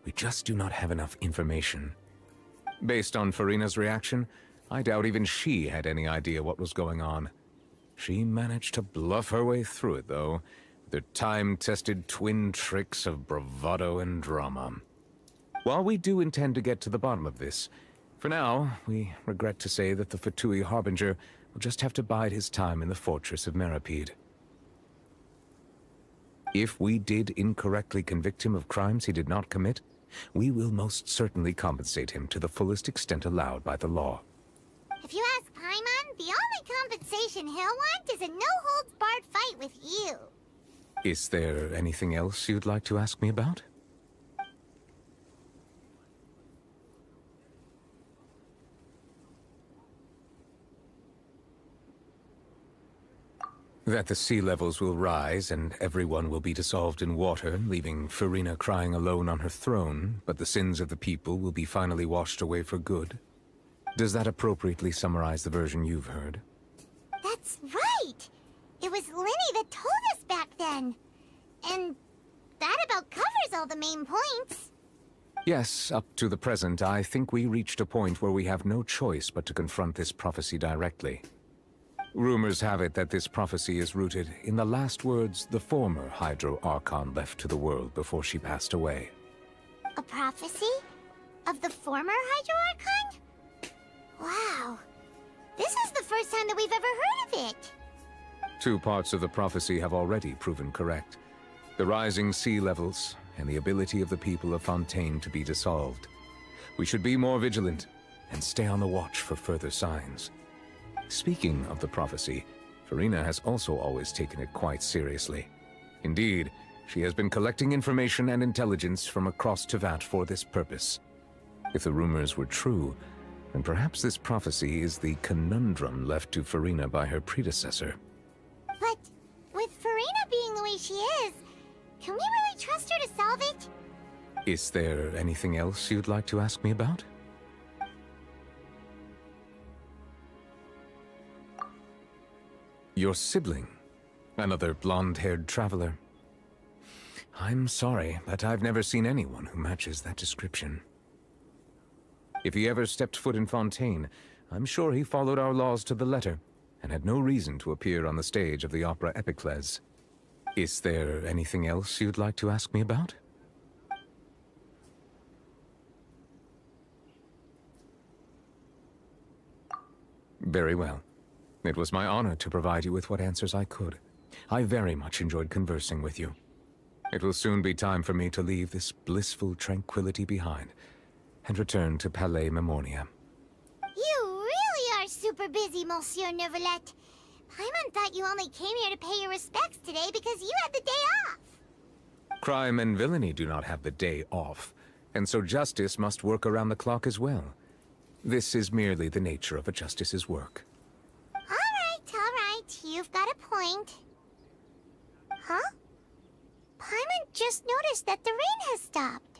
We just do not have enough information. Based on Farina's reaction, I doubt even she had any idea what was going on. She managed to bluff her way through it, though, with her time-tested twin tricks of bravado and drama. While we do intend to get to the bottom of this, for now, we regret to say that the Fatui Harbinger will just have to bide his time in the fortress of Meripede. If we did incorrectly convict him of crimes he did not commit, we will most certainly compensate him to the fullest extent allowed by the law. If you ask Paimon, the only compensation he'll want is a no-holds-barred fight with you. Is there anything else you'd like to ask me about? That the sea levels will rise and everyone will be dissolved in water, leaving Farina crying alone on her throne, but the sins of the people will be finally washed away for good. Does that appropriately summarize the version you've heard? That's right! It was Lenny that told us back then. And that about covers all the main points. Yes, up to the present, I think we reached a point where we have no choice but to confront this prophecy directly. Rumors have it that this prophecy is rooted in the last words the former Hydro Archon left to the world before she passed away. A prophecy? Of the former Hydro Archon? Wow. This is the first time that we've ever heard of it. Two parts of the prophecy have already proven correct. The rising sea levels and the ability of the people of Fontaine to be dissolved. We should be more vigilant and stay on the watch for further signs. Speaking of the prophecy, Farina has also always taken it quite seriously. Indeed, she has been collecting information and intelligence from across Tevat for this purpose. If the rumors were true, then perhaps this prophecy is the conundrum left to Farina by her predecessor. But with Farina being the way she is, can we really trust her to solve it? Is there anything else you'd like to ask me about? Your sibling, another blonde-haired traveler. I'm sorry, but I've never seen anyone who matches that description. If he ever stepped foot in Fontaine, I'm sure he followed our laws to the letter, and had no reason to appear on the stage of the opera Epicles. Is there anything else you'd like to ask me about? Very well. It was my honor to provide you with what answers I could. I very much enjoyed conversing with you. It will soon be time for me to leave this blissful tranquility behind and return to Palais Memornia. You really are super busy, Monsieur Neuvillette. Paimon thought you only came here to pay your respects today because you had the day off. Crime and villainy do not have the day off, and so justice must work around the clock as well. This is merely the nature of a justice's work. All right, you've got a point. Huh? Paimon just noticed that the rain has stopped.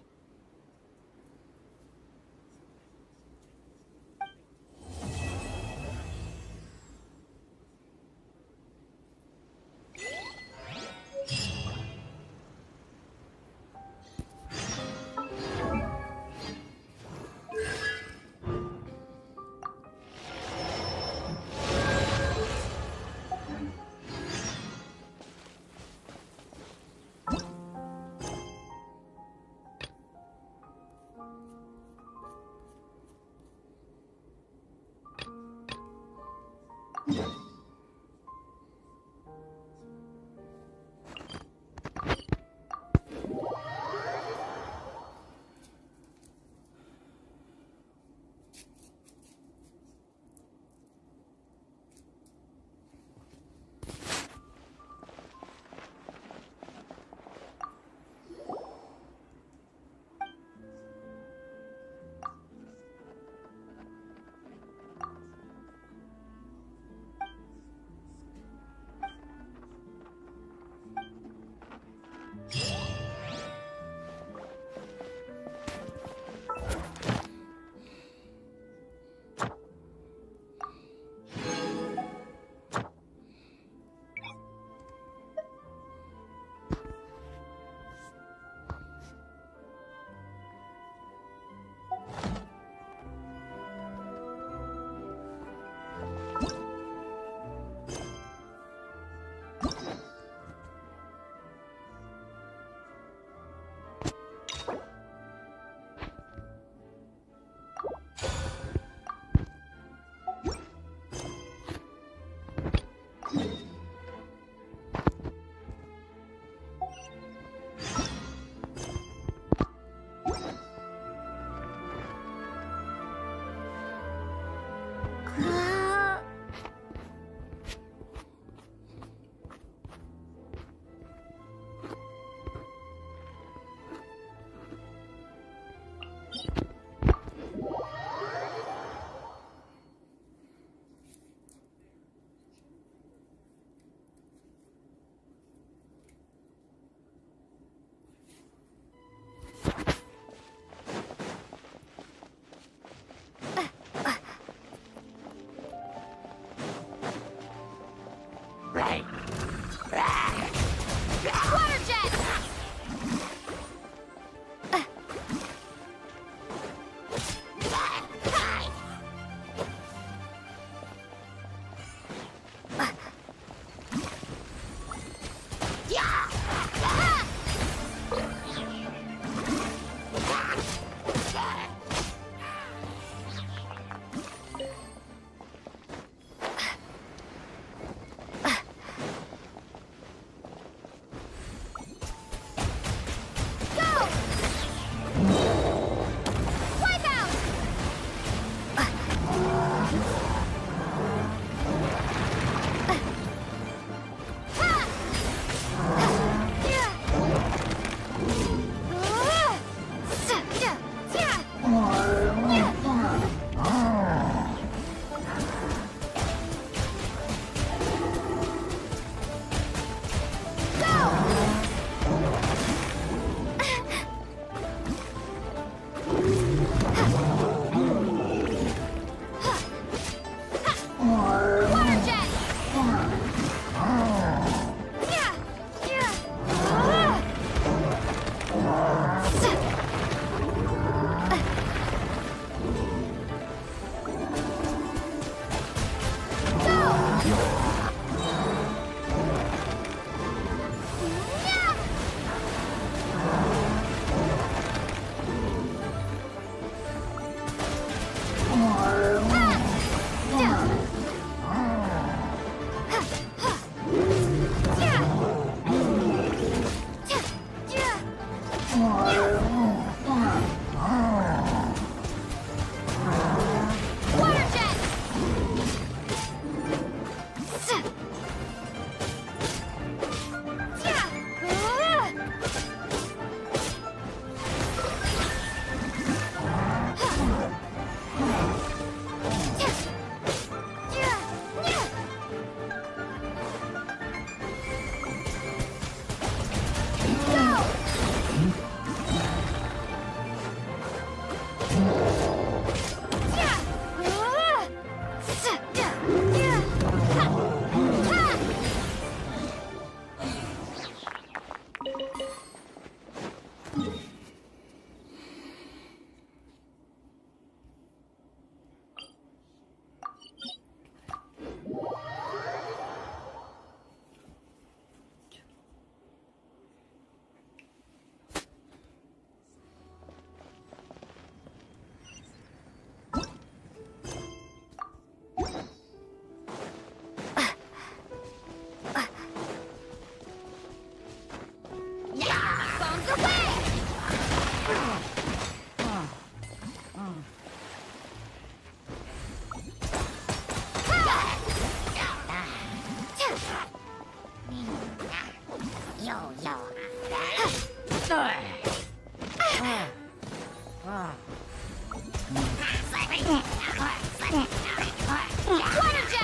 Water jet! Water jet!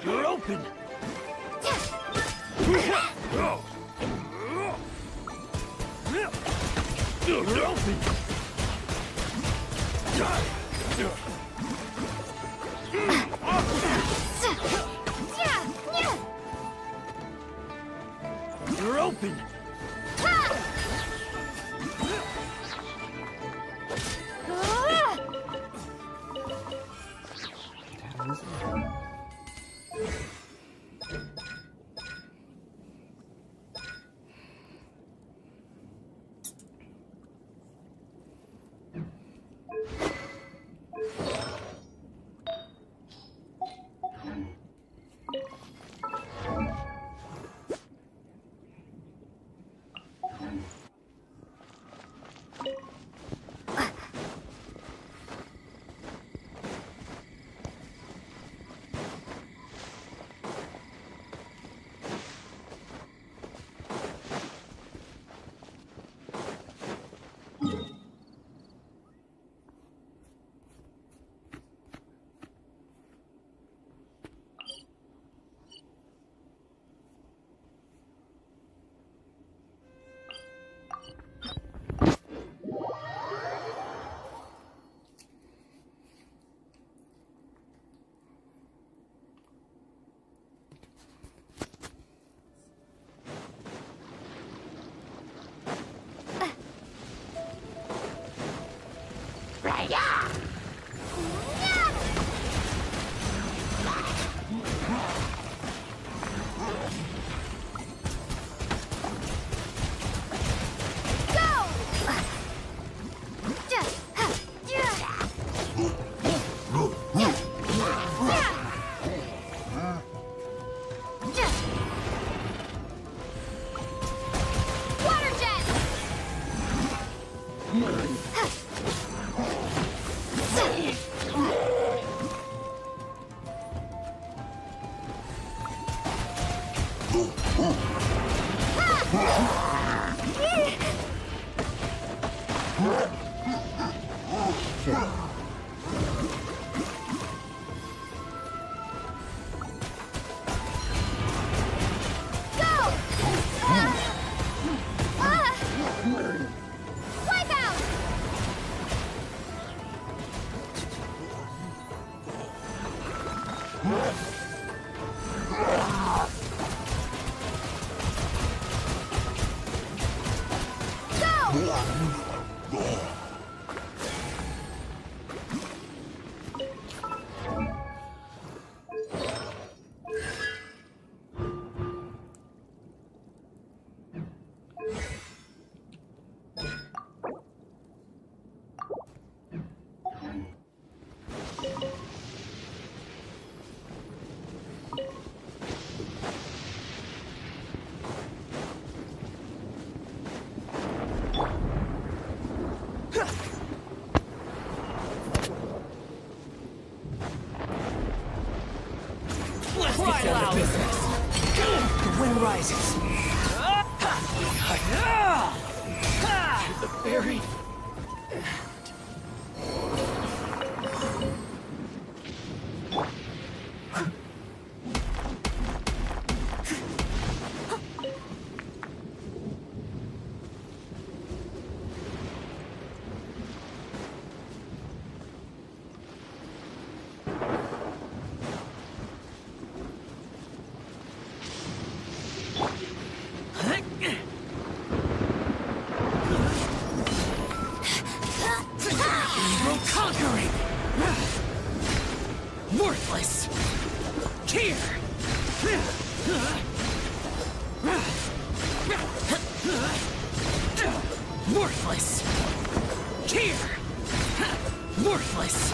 You're open! out business. The wind rises. The very conquering! Worthless! Here! Worthless! Here! Worthless!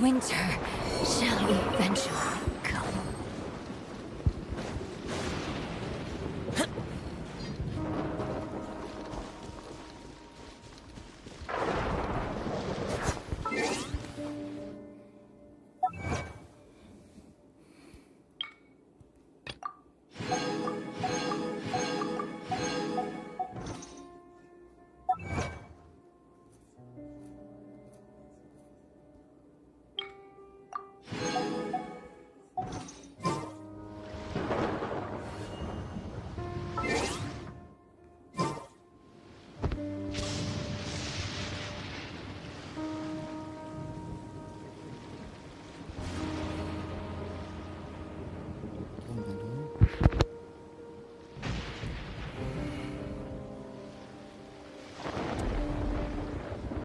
Winter shall eventually